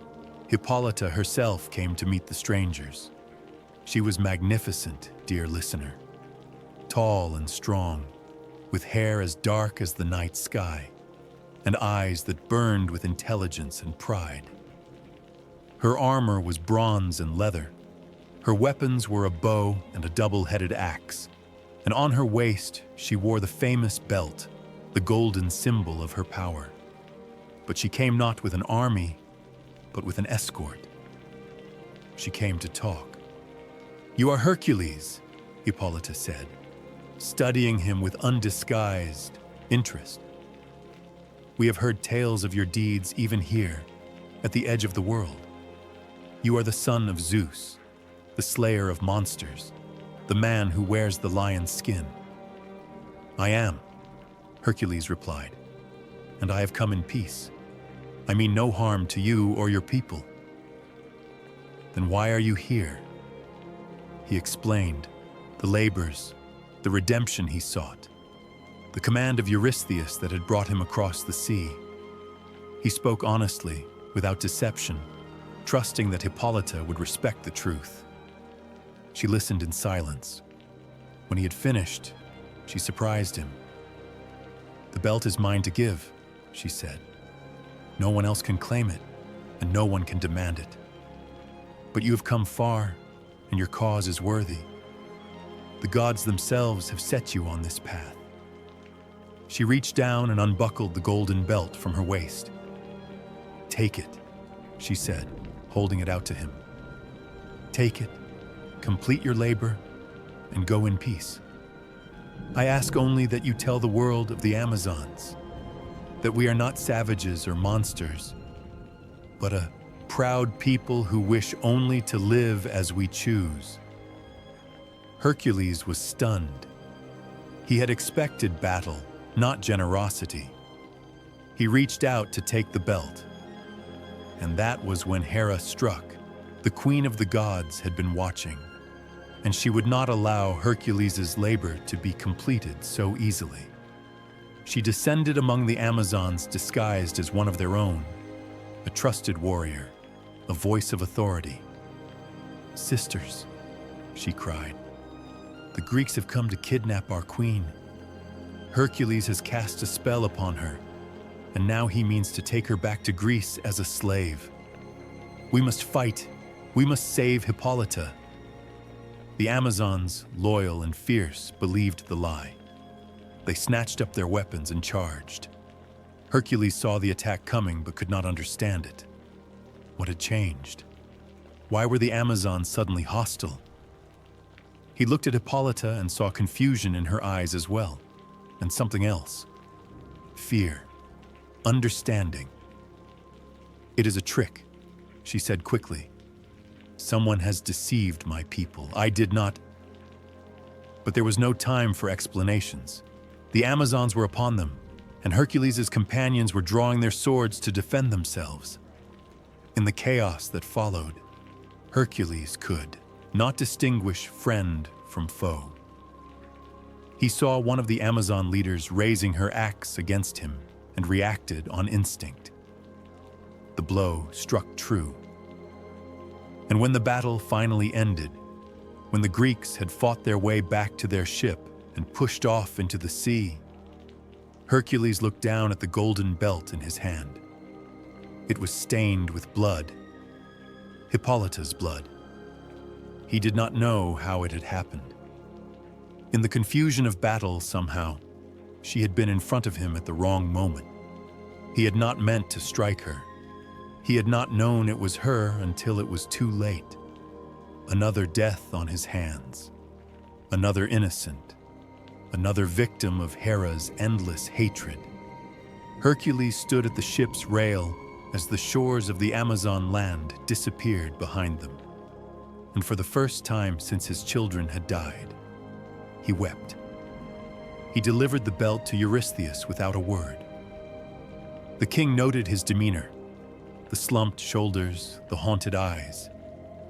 Hippolyta herself came to meet the strangers. She was magnificent, dear listener, tall and strong, with hair as dark as the night sky, and eyes that burned with intelligence and pride. Her armor was bronze and leather. Her weapons were a bow and a double-headed axe, and on her waist she wore the famous belt, the golden symbol of her power. But she came not with an army, but with an escort. She came to talk. "You are Hercules," Hippolyta said, studying him with undisguised interest. "We have heard tales of your deeds even here, at the edge of the world. You are the son of Zeus, the slayer of monsters, the man who wears the lion's skin." "I am," Hercules replied, "and I have come in peace. I mean no harm to you or your people." "Then why are you here?" He explained the labors, the redemption he sought, the command of Eurystheus that had brought him across the sea. He spoke honestly, without deception, trusting that Hippolyta would respect the truth. She listened in silence. When he had finished, she surprised him. "The belt is mine to give," she said. "No one else can claim it, and no one can demand it. But you have come far, and your cause is worthy. The gods themselves have set you on this path." She reached down and unbuckled the golden belt from her waist. "Take it," she said, holding it out to him. "Take it, complete your labor, and go in peace. I ask only that you tell the world of the Amazons, that we are not savages or monsters, but a proud people who wish only to live as we choose." Hercules was stunned. He had expected battle, not generosity. He reached out to take the belt. And that was when Hera struck. The queen of the gods had been watching, and she would not allow Hercules' labor to be completed so easily. She descended among the Amazons disguised as one of their own, a trusted warrior, a voice of authority. "Sisters," she cried, "the Greeks have come to kidnap our queen. Hercules has cast a spell upon her, and now he means to take her back to Greece as a slave. We must fight. We must save Hippolyta." The Amazons, loyal and fierce, believed the lie. They snatched up their weapons and charged. Hercules saw the attack coming but could not understand it. What had changed? Why were the Amazons suddenly hostile? He looked at Hippolyta and saw confusion in her eyes as well, and something else. Fear. Understanding. "It is a trick," she said quickly. "Someone has deceived my people. I did not..." But there was no time for explanations. The Amazons were upon them, and Hercules' companions were drawing their swords to defend themselves. In the chaos that followed, Hercules could not distinguish friend from foe. He saw one of the Amazon leaders raising her axe against him and reacted on instinct. The blow struck true. And when the battle finally ended, when the Greeks had fought their way back to their ship and pushed off into the sea, Hercules looked down at the golden belt in his hand. It was stained with blood, Hippolyta's blood. He did not know how it had happened. In the confusion of battle, somehow, she had been in front of him at the wrong moment. He had not meant to strike her. He had not known it was her until it was too late. Another death on his hands. Another innocent. Another victim of Hera's endless hatred. Hercules stood at the ship's rail as the shores of the Amazon land disappeared behind them. And for the first time since his children had died, he wept. He delivered the belt to Eurystheus without a word. The king noted his demeanor, the slumped shoulders, the haunted eyes,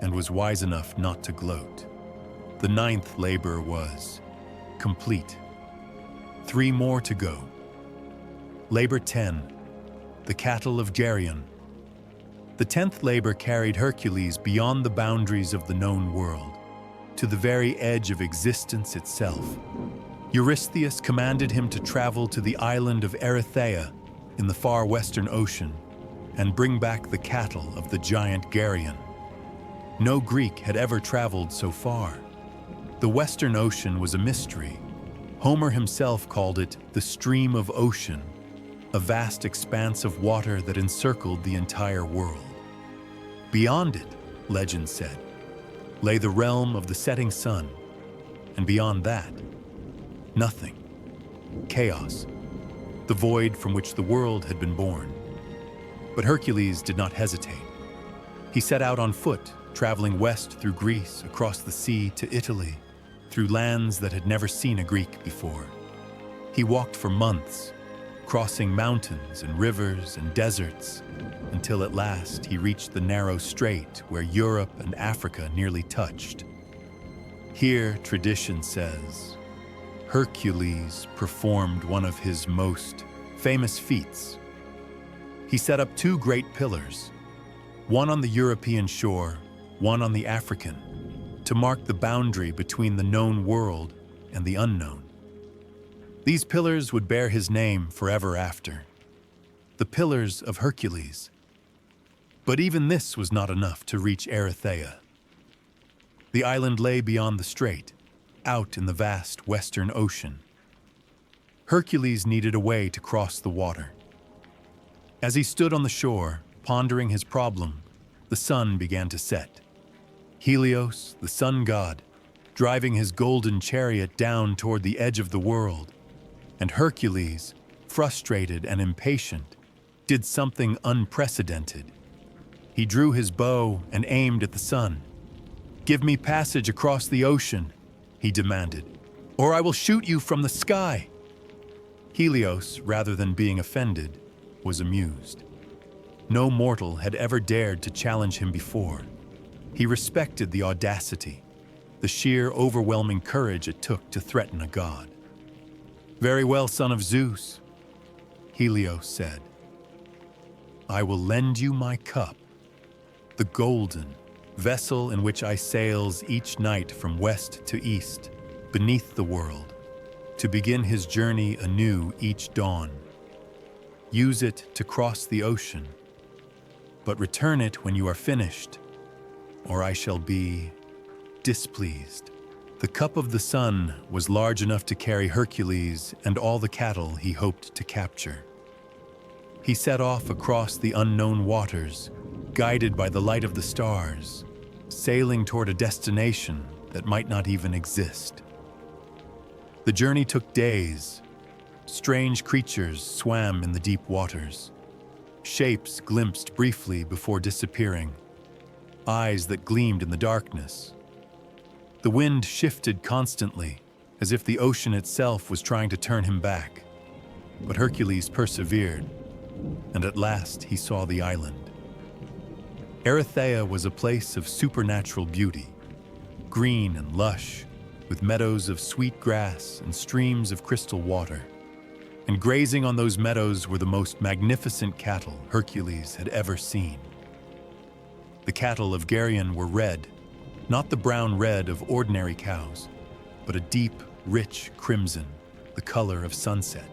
and was wise enough not to gloat. The 9th labor was complete. 3 more to go. Labor 10, the cattle of Geryon. The 10th labor carried Hercules beyond the boundaries of the known world, to the very edge of existence itself. Eurystheus commanded him to travel to the island of Erythea in the far western ocean and bring back the cattle of the giant Geryon. No Greek had ever traveled so far. The Western Ocean was a mystery. Homer himself called it the stream of ocean, a vast expanse of water that encircled the entire world. Beyond it, legend said, lay the realm of the setting sun, and beyond that, nothing. Chaos, the void from which the world had been born. But Hercules did not hesitate. He set out on foot, traveling west through Greece, across the sea to Italy, through lands that had never seen a Greek before. He walked for months, crossing mountains and rivers and deserts, until at last he reached the narrow strait where Europe and Africa nearly touched. Here, tradition says, Hercules performed one of his most famous feats. He set up two great pillars, one on the European shore, one on the African, to mark the boundary between the known world and the unknown. These pillars would bear his name forever after, the Pillars of Hercules. But even this was not enough to reach Erythea. The island lay beyond the strait, out in the vast western ocean. Hercules needed a way to cross the water. As he stood on the shore, pondering his problem, the sun began to set. Helios, the sun god, driving his golden chariot down toward the edge of the world, and Hercules, frustrated and impatient, did something unprecedented. He drew his bow and aimed at the sun. "Give me passage across the ocean," he demanded, "or I will shoot you from the sky." Helios, rather than being offended, was amused. No mortal had ever dared to challenge him before. He respected the audacity, the sheer overwhelming courage it took to threaten a god. "Very well, son of Zeus," Helios said. "I will lend you my cup, the golden vessel in which I sails each night from west to east, beneath the world, to begin his journey anew each dawn. Use it to cross the ocean, but return it when you are finished, or I shall be displeased." The cup of the sun was large enough to carry Hercules and all the cattle he hoped to capture. He set off across the unknown waters, guided by the light of the stars, sailing toward a destination that might not even exist. The journey took days. Strange creatures swam in the deep waters. Shapes glimpsed briefly before disappearing. Eyes that gleamed in the darkness. The wind shifted constantly, as if the ocean itself was trying to turn him back. But Hercules persevered, and at last he saw the island. Erythea was a place of supernatural beauty, green and lush, with meadows of sweet grass and streams of crystal water. And grazing on those meadows were the most magnificent cattle Hercules had ever seen. The cattle of Geryon were red, not the brown red of ordinary cows, but a deep, rich crimson, the color of sunset,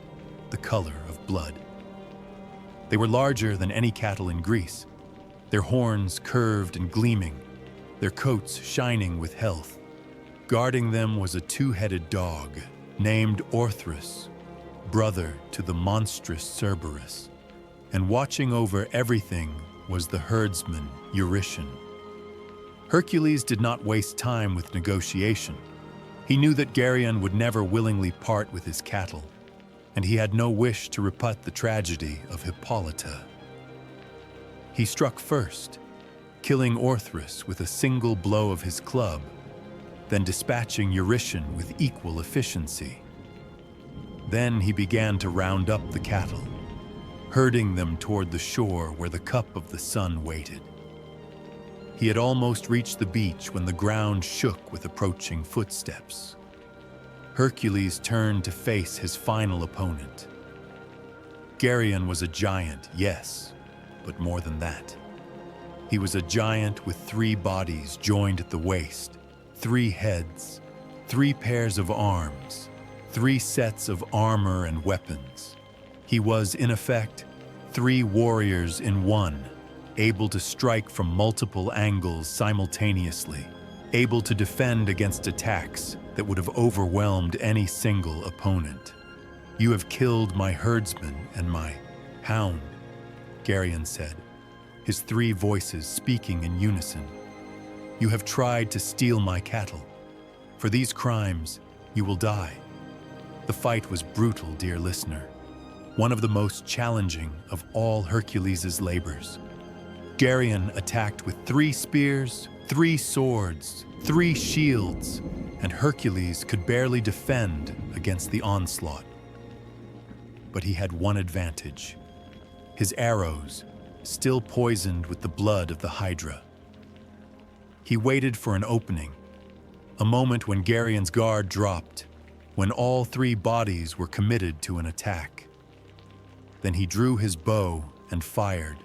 the color of blood. They were larger than any cattle in Greece, their horns curved and gleaming, their coats shining with health. Guarding them was a two-headed dog named Orthrus, brother to the monstrous Cerberus, and watching over everything was the herdsman Eurytion. Hercules did not waste time with negotiation. He knew that Geryon would never willingly part with his cattle, and he had no wish to rebut the tragedy of Hippolyta. He struck first, killing Orthrus with a single blow of his club, then dispatching Eurytion with equal efficiency. Then he began to round up the cattle, herding them toward the shore where the cup of the sun waited. He had almost reached the beach when the ground shook with approaching footsteps. Hercules turned to face his final opponent. Geryon was a giant, yes, but more than that. He was a giant with 3 bodies joined at the waist, 3 heads, 3 pairs of arms, 3 sets of armor and weapons. He was, in effect, 3 warriors in one, able to strike from multiple angles simultaneously, able to defend against attacks that would have overwhelmed any single opponent. "You have killed my herdsman and my hound," Geryon said. his three voices speaking in unison. "You have tried to steal my cattle. For these crimes, you will die." The fight was brutal, dear listener, one of the most challenging of all Hercules' labors. Geryon attacked with 3 spears, 3 swords, 3 shields, and Hercules could barely defend against the onslaught. But he had one advantage: his arrows, still poisoned with the blood of the Hydra. He waited for an opening, a moment when Geryon's guard dropped, when all 3 bodies were committed to an attack. Then he drew his bow and fired.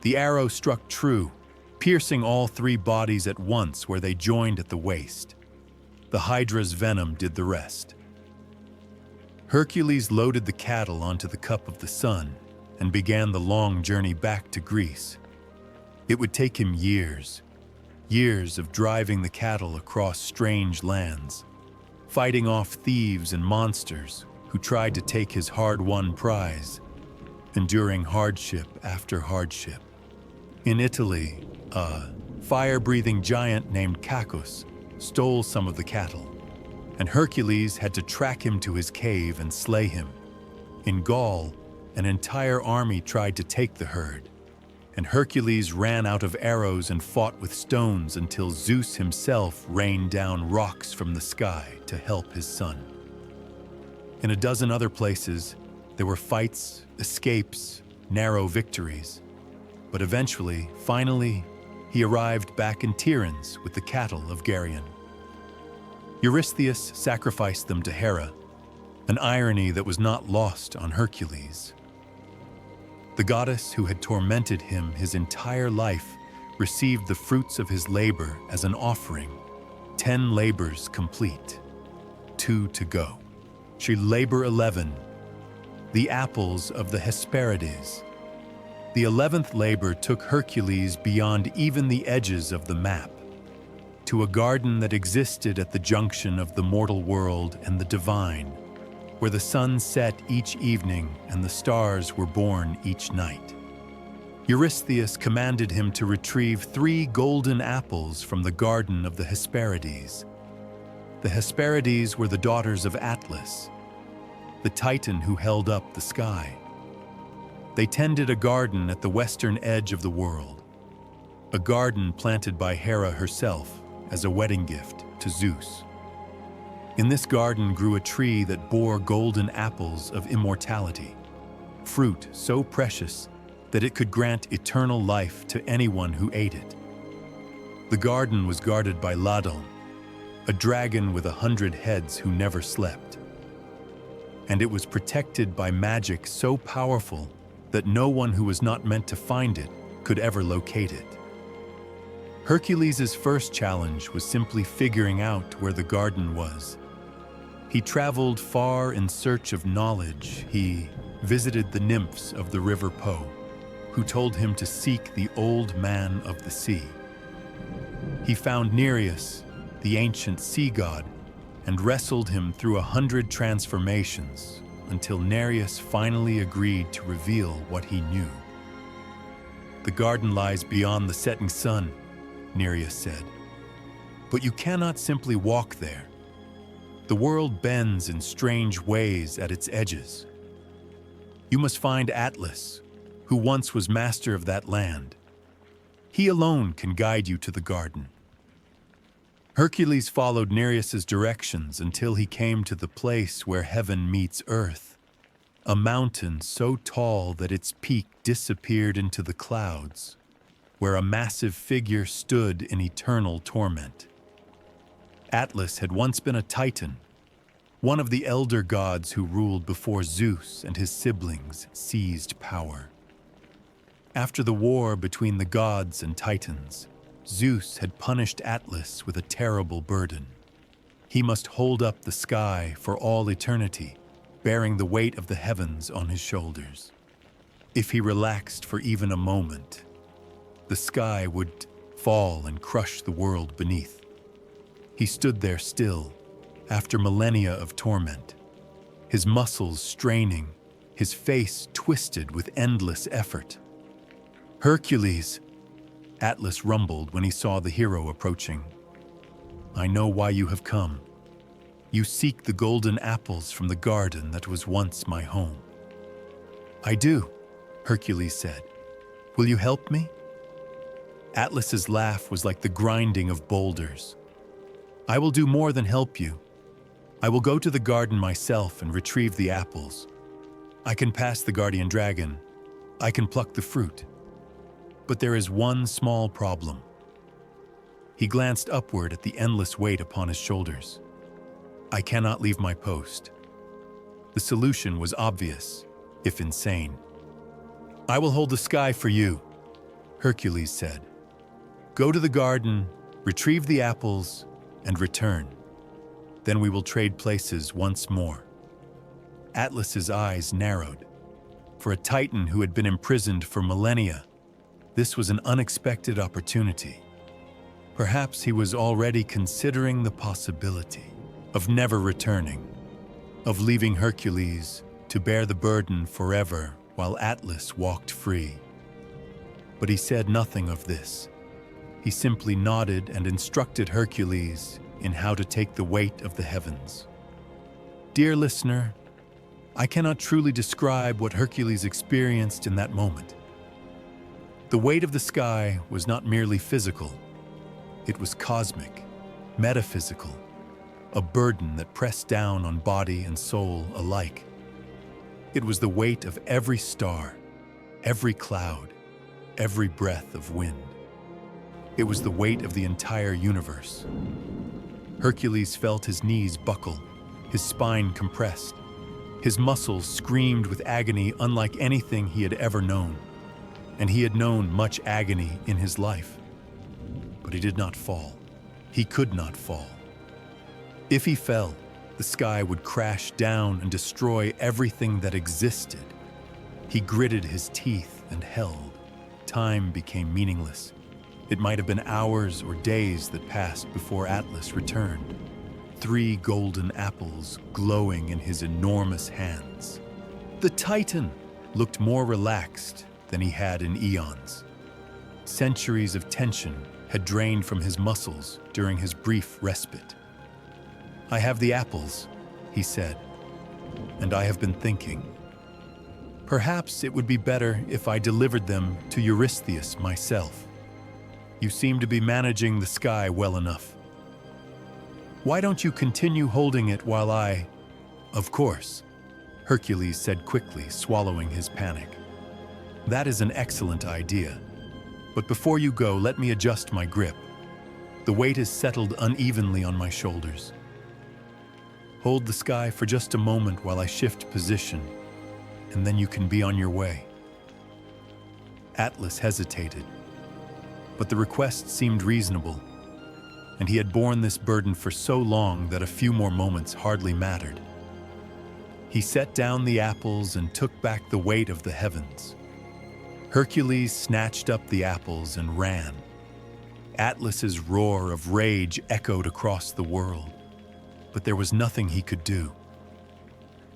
The arrow struck true, piercing all 3 bodies at once where they joined at the waist. The Hydra's venom did the rest. Hercules loaded the cattle onto the cup of the sun and began the long journey back to Greece. It would take him years of driving the cattle across strange lands, fighting off thieves and monsters who tried to take his hard-won prize, enduring hardship after hardship. In Italy, a fire-breathing giant named Cacus stole some of the cattle, and Hercules had to track him to his cave and slay him. In Gaul, an entire army tried to take the herd, and Hercules ran out of arrows and fought with stones until Zeus himself rained down rocks from the sky to help his son. In a dozen other places, there were fights, escapes, narrow victories. But eventually, finally, he arrived back in Tiryns with the cattle of Geryon. Eurystheus sacrificed them to Hera, an irony that was not lost on Hercules. The goddess who had tormented him his entire life received the fruits of his labor as an offering. 10 labors complete, 2 to go. Labor 11, the apples of the Hesperides. The 11th labor took Hercules beyond even the edges of the map, to a garden that existed at the junction of the mortal world and the divine, where the sun set each evening and the stars were born each night. Eurystheus commanded him to retrieve 3 golden apples from the garden of the Hesperides. The Hesperides were the daughters of Atlas, the Titan who held up the sky. They tended a garden at the western edge of the world, a garden planted by Hera herself as a wedding gift to Zeus. In this garden grew a tree that bore golden apples of immortality, fruit so precious that it could grant eternal life to anyone who ate it. The garden was guarded by Ladon, a dragon with 100 heads who never slept. And it was protected by magic so powerful that no one who was not meant to find it could ever locate it. Hercules' first challenge was simply figuring out where the garden was. He traveled far in search of knowledge. He visited the nymphs of the river Po, who told him to seek the old man of the sea. He found Nereus, the ancient sea god, and wrestled him through 100 transformations until Nereus finally agreed to reveal what he knew. "The garden lies beyond the setting sun," Nereus said. "But you cannot simply walk there. The world bends in strange ways at its edges. You must find Atlas, who once was master of that land. He alone can guide you to the garden." Hercules followed Nereus's directions until he came to the place where heaven meets earth, a mountain so tall that its peak disappeared into the clouds, where a massive figure stood in eternal torment. Atlas had once been a Titan, one of the elder gods who ruled before Zeus and his siblings seized power. After the war between the gods and Titans, Zeus had punished Atlas with a terrible burden. He must hold up the sky for all eternity, bearing the weight of the heavens on his shoulders. If he relaxed for even a moment, the sky would fall and crush the world beneath. He stood there still, after millennia of torment, his muscles straining, his face twisted with endless effort. Hercules! Atlas rumbled when he saw the hero approaching. I know why you have come. You seek the golden apples from the garden that was once my home. I do, Hercules said. Will you help me? Atlas's laugh was like the grinding of boulders. I will do more than help you. I will go to the garden myself and retrieve the apples. I can pass the guardian dragon. I can pluck the fruit. But there is one small problem. He glanced upward at the endless weight upon his shoulders. I cannot leave my post. The solution was obvious, if insane. I will hold the sky for you, Hercules said. Go to the garden, retrieve the apples, and return. Then we will trade places once more. Atlas's eyes narrowed. For a titan who had been imprisoned for millennia, this was an unexpected opportunity. Perhaps he was already considering the possibility of never returning, of leaving Hercules to bear the burden forever while Atlas walked free. But he said nothing of this. He simply nodded and instructed Hercules in how to take the weight of the heavens. Dear listener, I cannot truly describe what Hercules experienced in that moment. The weight of the sky was not merely physical. It was cosmic, metaphysical, a burden that pressed down on body and soul alike. It was the weight of every star, every cloud, every breath of wind. It was the weight of the entire universe. Hercules felt his knees buckle, his spine compressed. His muscles screamed with agony unlike anything he had ever known, and he had known much agony in his life. But he did not fall. He could not fall. If he fell, the sky would crash down and destroy everything that existed. He gritted his teeth and held. Time became meaningless. It might have been hours or days that passed before Atlas returned. 3 golden apples glowing in his enormous hands. The Titan looked more relaxed than he had in eons. Centuries of tension had drained from his muscles during his brief respite. I have the apples, he said, and I have been thinking. Perhaps it would be better if I delivered them to Eurystheus myself. You seem to be managing the sky well enough. Why don't you continue holding it while I... Of course, Hercules said quickly, swallowing his panic. That is an excellent idea. But before you go, let me adjust my grip. The weight is settled unevenly on my shoulders. Hold the sky for just a moment while I shift position, and then you can be on your way. Atlas hesitated, but the request seemed reasonable, and he had borne this burden for so long that a few more moments hardly mattered. He set down the apples and took back the weight of the heavens. Hercules snatched up the apples and ran. Atlas's roar of rage echoed across the world, but there was nothing he could do.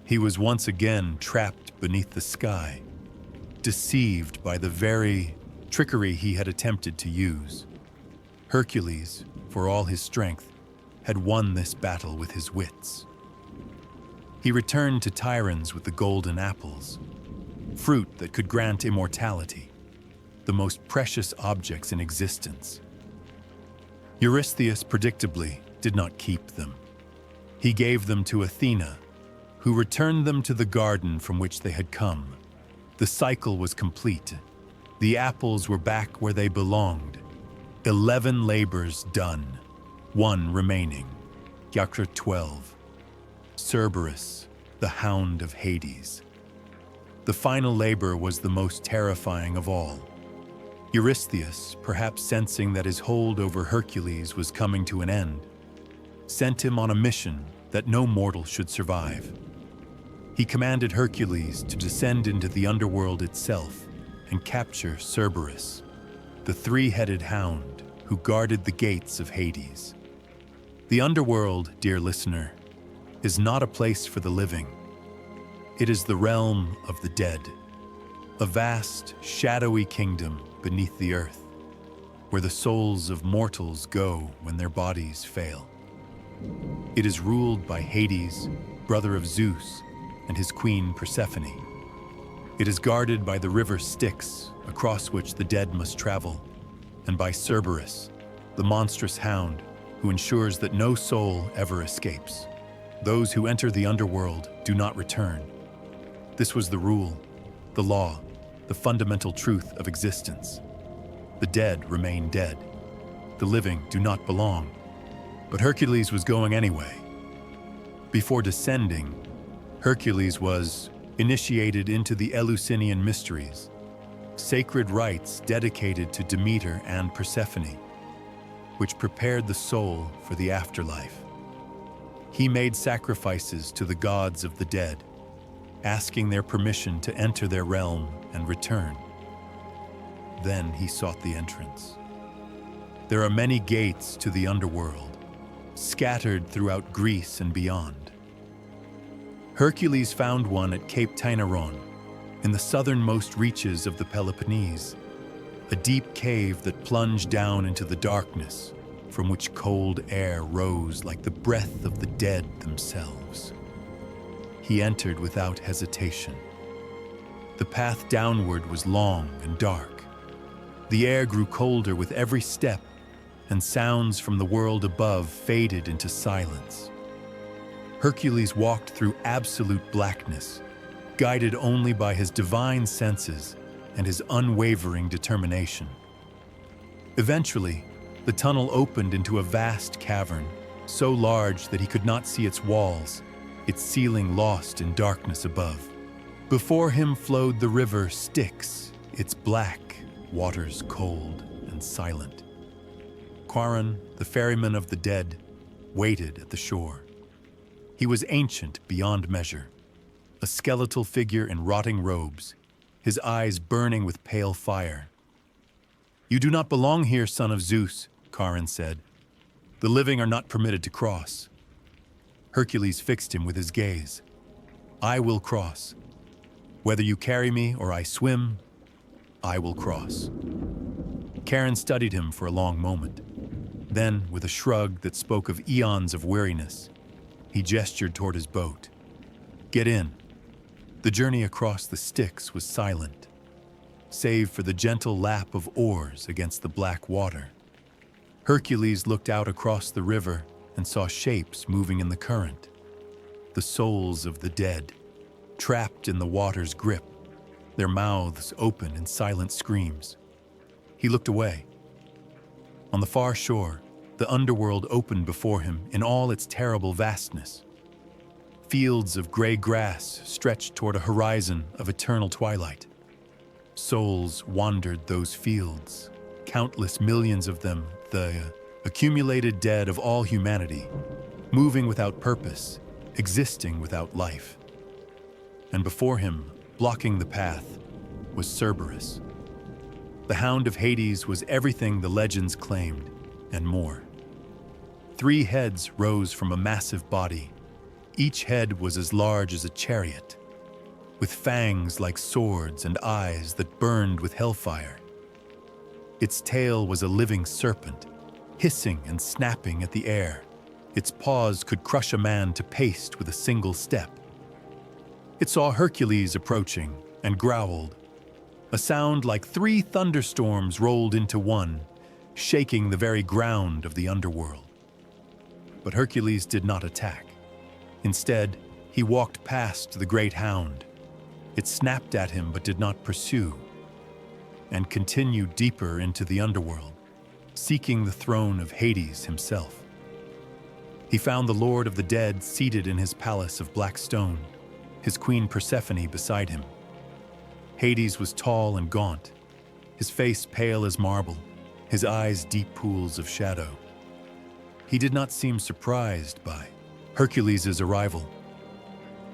He was once again trapped beneath the sky, deceived by the very trickery he had attempted to use. Hercules, for all his strength, had won this battle with his wits. He returned to Tyrans with the golden apples, fruit that could grant immortality, the most precious objects in existence. Eurystheus, predictably, did not keep them. He gave them to Athena, who returned them to the garden from which they had come. The cycle was complete. The apples were back where they belonged. 11 labors done, 1 remaining. Chapter 12. Cerberus, the Hound of Hades. The final labor was the most terrifying of all. Eurystheus, perhaps sensing that his hold over Hercules was coming to an end, sent him on a mission that no mortal should survive. He commanded Hercules to descend into the underworld itself and capture Cerberus, the 3-headed hound who guarded the gates of Hades. The underworld, dear listener, is not a place for the living. It is the realm of the dead, a vast, shadowy kingdom beneath the earth, where the souls of mortals go when their bodies fail. It is ruled by Hades, brother of Zeus, and his queen Persephone. It is guarded by the river Styx, across which the dead must travel, and by Cerberus, the monstrous hound who ensures that no soul ever escapes. Those who enter the underworld do not return. This was the rule, the law, the fundamental truth of existence. The dead remain dead. The living do not belong. But Hercules was going anyway. Before descending, Hercules was initiated into the Eleusinian mysteries, sacred rites dedicated to Demeter and Persephone, which prepared the soul for the afterlife. He made sacrifices to the gods of the dead, asking their permission to enter their realm and return. Then he sought the entrance. There are many gates to the underworld, scattered throughout Greece and beyond. Hercules found one at Cape Tainaron, in the southernmost reaches of the Peloponnese, a deep cave that plunged down into the darkness, from which cold air rose like the breath of the dead themselves. He entered without hesitation. The path downward was long and dark. The air grew colder with every step, and sounds from the world above faded into silence. Hercules walked through absolute blackness, guided only by his divine senses and his unwavering determination. Eventually, the tunnel opened into a vast cavern, so large that he could not see its walls, its ceiling lost in darkness above. Before him flowed the river Styx, its black waters cold and silent. Charon, the ferryman of the dead, waited at the shore. He was ancient beyond measure, a skeletal figure in rotting robes, his eyes burning with pale fire. "You do not belong here, son of Zeus," Charon said. "The living are not permitted to cross." Hercules fixed him with his gaze. "I will cross. Whether you carry me or I swim, I will cross." Charon studied him for a long moment. Then, with a shrug that spoke of eons of weariness, he gestured toward his boat. "Get in." The journey across the Styx was silent, save for the gentle lap of oars against the black water. Hercules looked out across the river and saw shapes moving in the current. The souls of the dead, trapped in the water's grip, their mouths open in silent screams. He looked away. On the far shore, the underworld opened before him in all its terrible vastness. Fields of gray grass stretched toward a horizon of eternal twilight. Souls wandered those fields, countless millions of them, the accumulated dead of all humanity, moving without purpose, existing without life. And before him, blocking the path, was Cerberus. The hound of Hades was everything the legends claimed, and more. 3 heads rose from a massive body. Each head was as large as a chariot, with fangs like swords and eyes that burned with hellfire. Its tail was a living serpent, hissing and snapping at the air. Its paws could crush a man to paste with a single step. It saw Hercules approaching and growled. A sound like 3 thunderstorms rolled into one, shaking the very ground of the underworld. But Hercules did not attack. Instead, he walked past the great hound. It snapped at him but did not pursue, and continued deeper into the underworld, seeking the throne of Hades himself. He found the Lord of the Dead seated in his palace of black stone, his queen Persephone beside him. Hades was tall and gaunt, his face pale as marble, his eyes deep pools of shadow. He did not seem surprised by Hercules' arrival.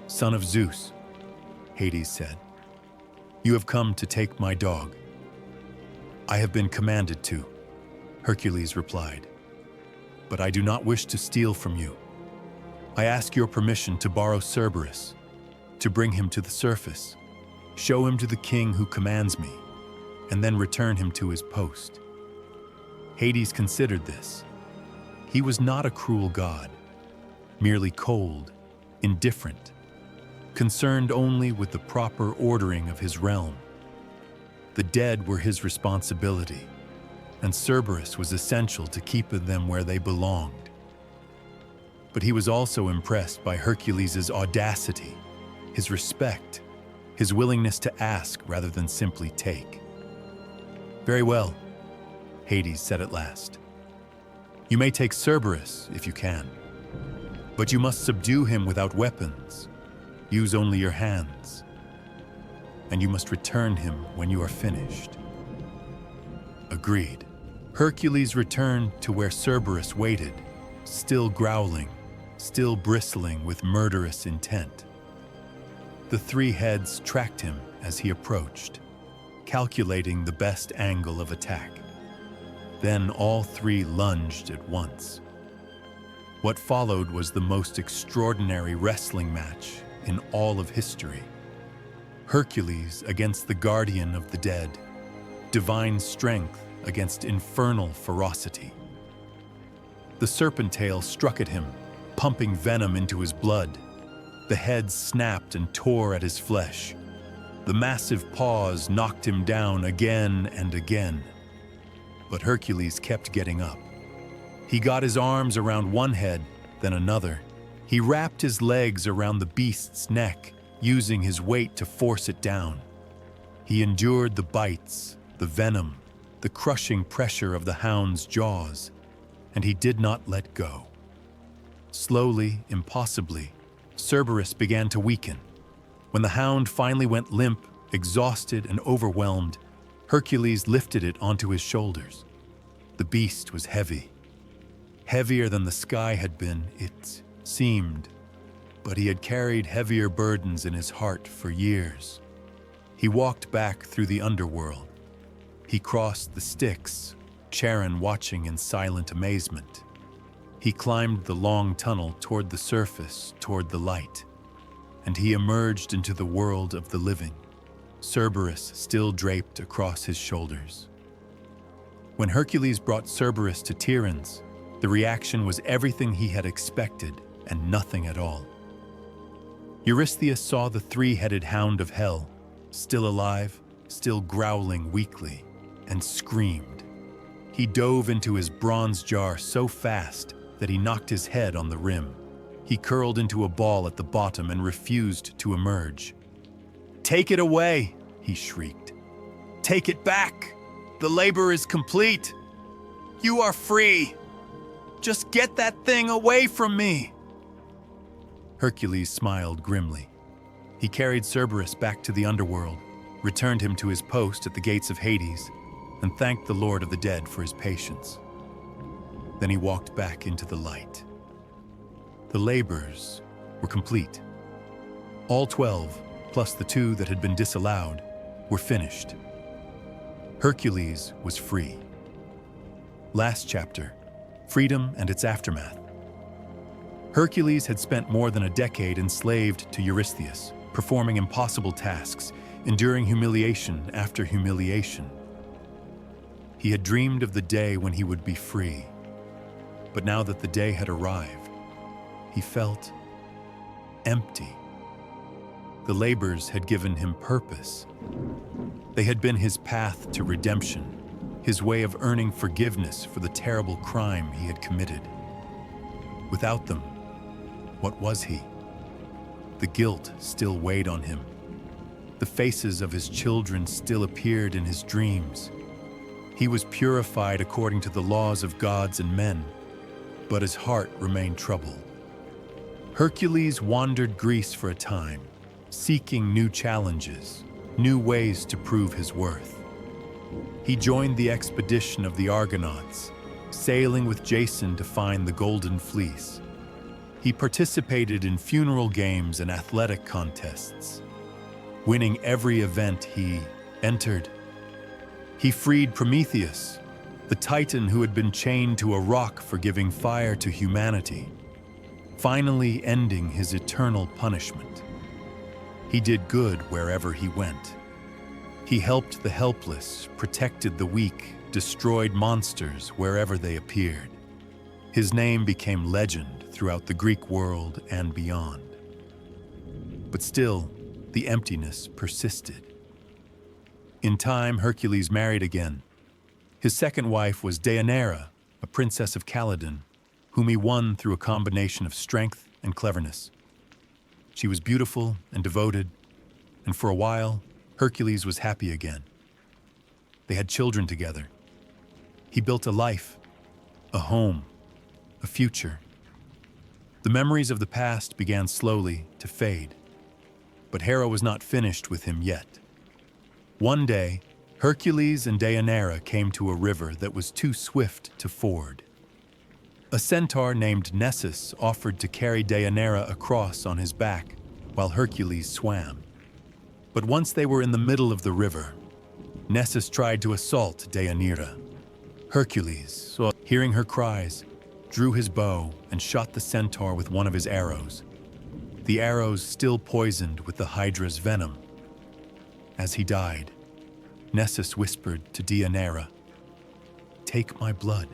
"Son of Zeus," Hades said, "you have come to take my dog." "I have been commanded to," Hercules replied, "but I do not wish to steal from you. I ask your permission to borrow Cerberus, to bring him to the surface, show him to the king who commands me, and then return him to his post. Hades considered this. He was not a cruel god, merely cold, indifferent, concerned only with the proper ordering of his realm. The dead were his responsibility, and Cerberus was essential to keep them where they belonged. But he was also impressed by Hercules' audacity, his respect, his willingness to ask rather than simply take. "Very well," Hades said at last. "You may take Cerberus if you can, but you must subdue him without weapons. Use only your hands. And you must return him when you are finished." Agreed. Hercules returned to where Cerberus waited, still growling, still bristling with murderous intent. The three heads tracked him as he approached, calculating the best angle of attack. Then all three lunged at once. What followed was the most extraordinary wrestling match in all of history. Hercules against the guardian of the dead, divine strength against infernal ferocity. The serpent tail struck at him, pumping venom into his blood. The head snapped and tore at his flesh. The massive paws knocked him down again and again. But Hercules kept getting up. He got his arms around one head, then another. He wrapped his legs around the beast's neck, using his weight to force it down. He endured the bites, the venom, the crushing pressure of the hound's jaws, and he did not let go. Slowly, impossibly, Cerberus began to weaken. When the hound finally went limp, exhausted and overwhelmed, Hercules lifted it onto his shoulders. The beast was heavy. Heavier than the sky had been, it seemed, but he had carried heavier burdens in his heart for years. He walked back through the underworld. He crossed the Styx, Charon watching in silent amazement. He climbed the long tunnel toward the surface, toward the light, and he emerged into the world of the living, Cerberus still draped across his shoulders. When Hercules brought Cerberus to Tiryns, the reaction was everything he had expected and nothing at all. Eurystheus saw the three-headed hound of hell, still alive, still growling weakly, and screamed. He dove into his bronze jar so fast that he knocked his head on the rim. He curled into a ball at the bottom and refused to emerge. "Take it away!" he shrieked. "Take it back! The labor is complete! You are free! Just get that thing away from me!" Hercules smiled grimly. He carried Cerberus back to the underworld, returned him to his post at the gates of Hades, and thanked the Lord of the Dead for his patience. Then he walked back into the light. The labors were complete. All 12, plus the 2 that had been disallowed, were finished. Hercules was free. Last chapter, freedom and its aftermath. Hercules had spent more than a decade enslaved to Eurystheus, performing impossible tasks, enduring humiliation after humiliation. He had dreamed of the day when he would be free. But now that the day had arrived, he felt empty. The labors had given him purpose. They had been his path to redemption, his way of earning forgiveness for the terrible crime he had committed. Without them, what was he? The guilt still weighed on him. The faces of his children still appeared in his dreams. He was purified according to the laws of gods and men, but his heart remained troubled. Hercules wandered Greece for a time, seeking new challenges, new ways to prove his worth. He joined the expedition of the Argonauts, sailing with Jason to find the Golden Fleece. He participated in funeral games and athletic contests, winning every event he entered. He freed Prometheus, the Titan who had been chained to a rock for giving fire to humanity, finally ending his eternal punishment. He did good wherever he went. He helped the helpless, protected the weak, destroyed monsters wherever they appeared. His name became legend throughout the Greek world and beyond. But still, the emptiness persisted. In time, Hercules married again. His second wife was Deianira, a princess of Calydon, whom he won through a combination of strength and cleverness. She was beautiful and devoted, and for a while, Hercules was happy again. They had children together. He built a life, a home, a future. The memories of the past began slowly to fade, but Hera was not finished with him yet. One day, Hercules and Deianira came to a river that was too swift to ford. A centaur named Nessus offered to carry Deianira across on his back while Hercules swam. But once they were in the middle of the river, Nessus tried to assault Deianira. Hercules, hearing her cries, drew his bow and shot the centaur with one of his arrows, the arrows still poisoned with the Hydra's venom. As he died, Nessus whispered to Deianira, "Take my blood.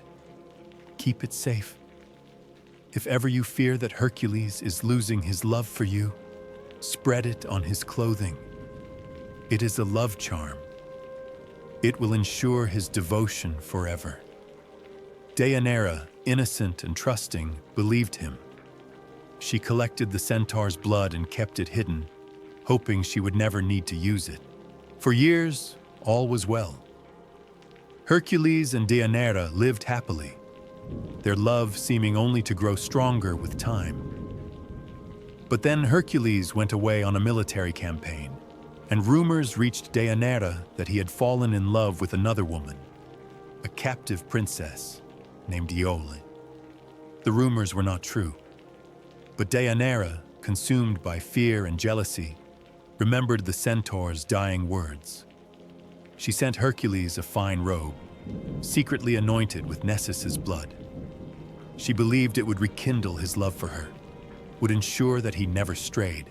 Keep it safe. If ever you fear that Hercules is losing his love for you, spread it on his clothing. It is a love charm. It will ensure his devotion forever." Deianira, innocent and trusting, believed him. She collected the centaur's blood and kept it hidden, hoping she would never need to use it. For years, all was well. Hercules and Deianira lived happily, their love seeming only to grow stronger with time. But then Hercules went away on a military campaign, and rumors reached Deianira that he had fallen in love with another woman, a captive princess named Iole. The rumors were not true, but Deianira, consumed by fear and jealousy, remembered the centaur's dying words. She sent Hercules a fine robe, secretly anointed with Nessus's blood. She believed it would rekindle his love for her, would ensure that he never strayed.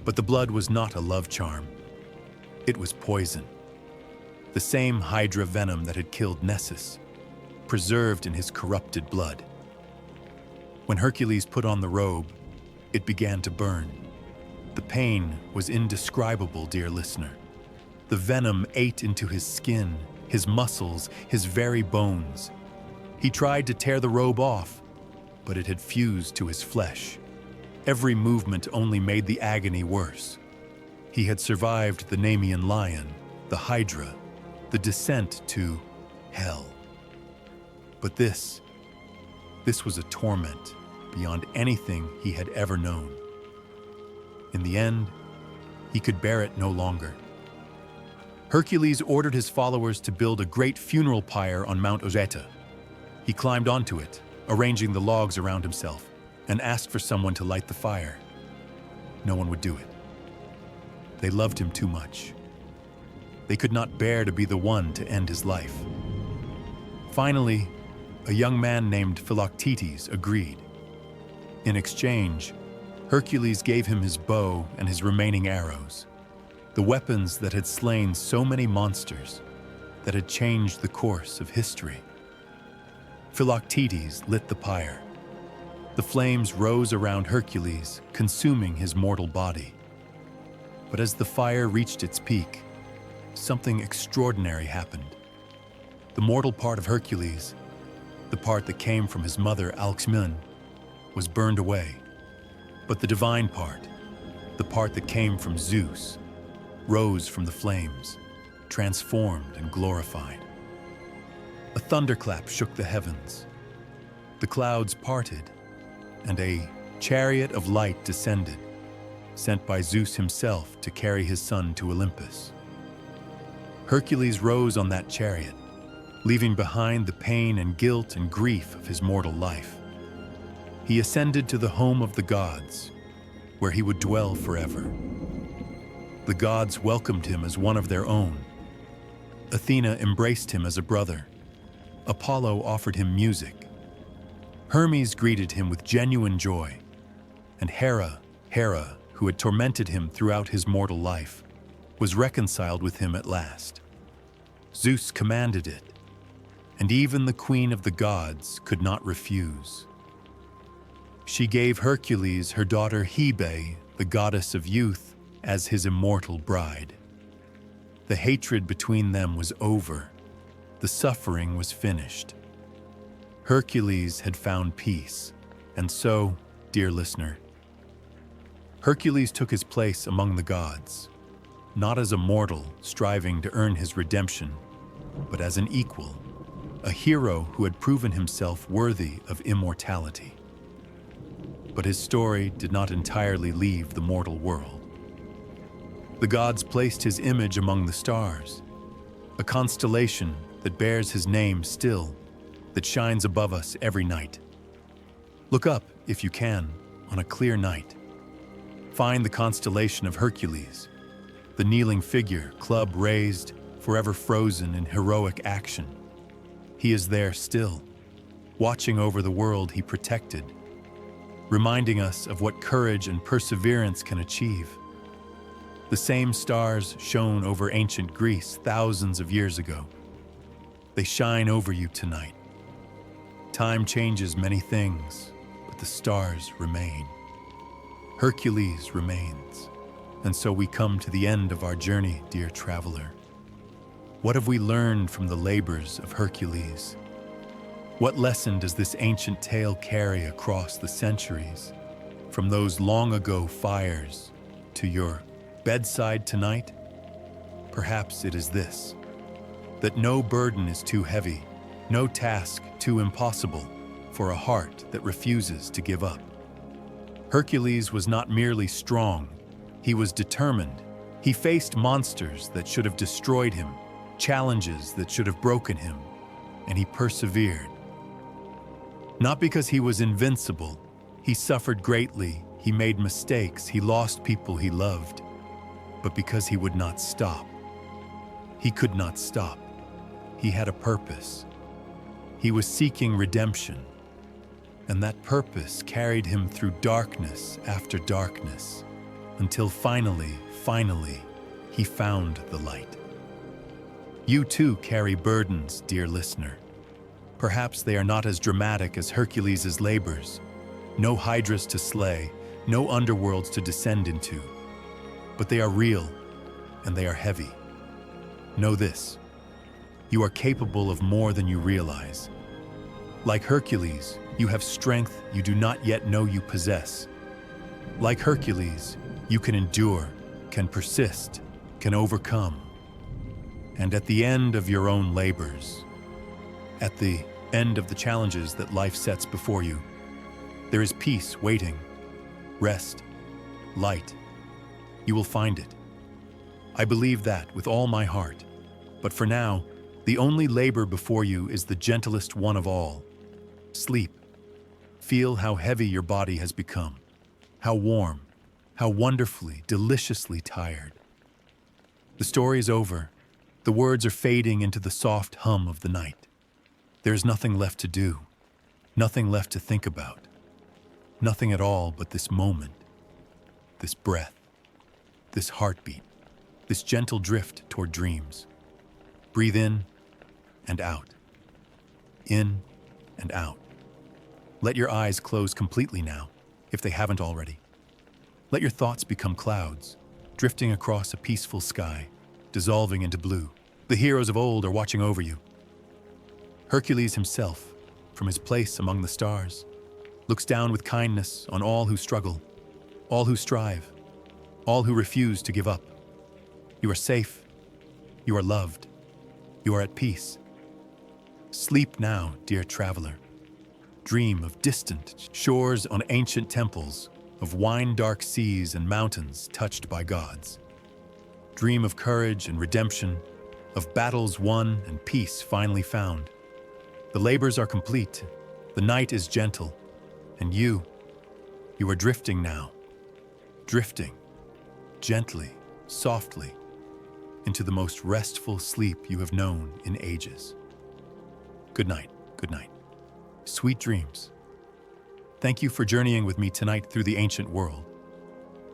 But the blood was not a love charm. It was poison. The same Hydra venom that had killed Nessus, preserved in his corrupted blood. When Hercules put on the robe, it began to burn. The pain was indescribable, dear listener. The venom ate into his skin, his muscles, his very bones. He tried to tear the robe off, but it had fused to his flesh. Every movement only made the agony worse. He had survived the Nemean lion, the Hydra, the descent to hell. But this was a torment beyond anything he had ever known. In the end, he could bear it no longer. Hercules ordered his followers to build a great funeral pyre on Mount Ozeta. He climbed onto it, arranging the logs around himself, and asked for someone to light the fire. No one would do it. They loved him too much. They could not bear to be the one to end his life. Finally, a young man named Philoctetes agreed. In exchange, Hercules gave him his bow and his remaining arrows, the weapons that had slain so many monsters, that had changed the course of history. Philoctetes lit the pyre. The flames rose around Hercules, consuming his mortal body. But as the fire reached its peak, something extraordinary happened. The mortal part of Hercules, the part that came from his mother Alcmene, was burned away. But the divine part, the part that came from Zeus, rose from the flames, transformed and glorified. A thunderclap shook the heavens. The clouds parted, and a chariot of light descended, sent by Zeus himself to carry his son to Olympus. Hercules rose on that chariot, leaving behind the pain and guilt and grief of his mortal life. He ascended to the home of the gods, where he would dwell forever. The gods welcomed him as one of their own. Athena embraced him as a brother. Apollo offered him music. Hermes greeted him with genuine joy. And Hera, who had tormented him throughout his mortal life, was reconciled with him at last. Zeus commanded it, and even the queen of the gods could not refuse. She gave Hercules her daughter Hebe, the goddess of youth, as his immortal bride. The hatred between them was over. The suffering was finished. Hercules had found peace, and so, dear listener, Hercules took his place among the gods, not as a mortal striving to earn his redemption, but as an equal, a hero who had proven himself worthy of immortality. But his story did not entirely leave the mortal world. The gods placed his image among the stars, a constellation that bears his name still, that shines above us every night. Look up, if you can, on a clear night. Find the constellation of Hercules, the kneeling figure, club raised, forever frozen in heroic action. He is there still, watching over the world he protected, reminding us of what courage and perseverance can achieve. The same stars shone over ancient Greece thousands of years ago. They shine over you tonight. Time changes many things, but the stars remain. Hercules remains. And so we come to the end of our journey, dear traveler. What have we learned from the labors of Hercules? What lesson does this ancient tale carry across the centuries, from those long ago fires to your bedside tonight? Perhaps it is this: that no burden is too heavy, no task too impossible for a heart that refuses to give up. Hercules was not merely strong, he was determined. He faced monsters that should have destroyed him, challenges that should have broken him, and he persevered. Not because he was invincible. He suffered greatly, he made mistakes, he lost people he loved, but because he would not stop. He could not stop. He had a purpose. He was seeking redemption, and that purpose carried him through darkness after darkness, until finally, he found the light. You too carry burdens, dear listener. Perhaps they are not as dramatic as Hercules' labors. No hydras to slay, no underworlds to descend into. But they are real, and they are heavy. Know this: you are capable of more than you realize. Like Hercules, you have strength you do not yet know you possess. Like Hercules, you can endure, can persist, can overcome. And at the end of your own labors, at the end of the challenges that life sets before you, there is peace waiting, rest, light. You will find it. I believe that with all my heart. But for now, the only labor before you is the gentlest one of all: sleep. Feel how heavy your body has become, how warm, how wonderfully, deliciously tired. The story is over. The words are fading into the soft hum of the night. There is nothing left to do, nothing left to think about, nothing at all but this moment, this breath, this heartbeat, this gentle drift toward dreams. Breathe in and out, in and out. Let your eyes close completely now, if they haven't already. Let your thoughts become clouds, drifting across a peaceful sky, dissolving into blue. The heroes of old are watching over you. Hercules himself, from his place among the stars, looks down with kindness on all who struggle, all who strive, all who refuse to give up. You are safe. You are loved. You are at peace. Sleep now, dear traveler. Dream of distant shores on ancient temples, of wine-dark seas and mountains touched by gods. Dream of courage and redemption, of battles won and peace finally found. The labors are complete, the night is gentle, and you are drifting now. Drifting, gently, softly, into the most restful sleep you have known in ages. Good night, good night. Sweet dreams. Thank you for journeying with me tonight through the ancient world,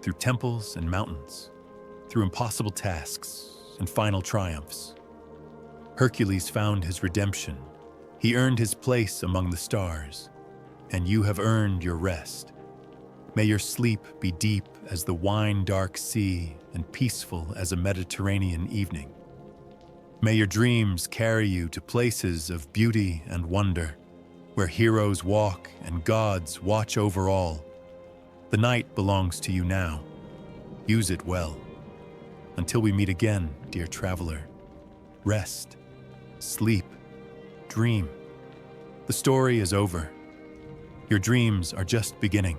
through temples and mountains, through impossible tasks and final triumphs. Hercules found his redemption. He earned his place among the stars, and you have earned your rest. May your sleep be deep as the wine-dark sea and peaceful as a Mediterranean evening. May your dreams carry you to places of beauty and wonder, where heroes walk and gods watch over all. The night belongs to you now. Use it well. Until we meet again, dear traveler, rest, sleep, dream. The story is over. Your dreams are just beginning.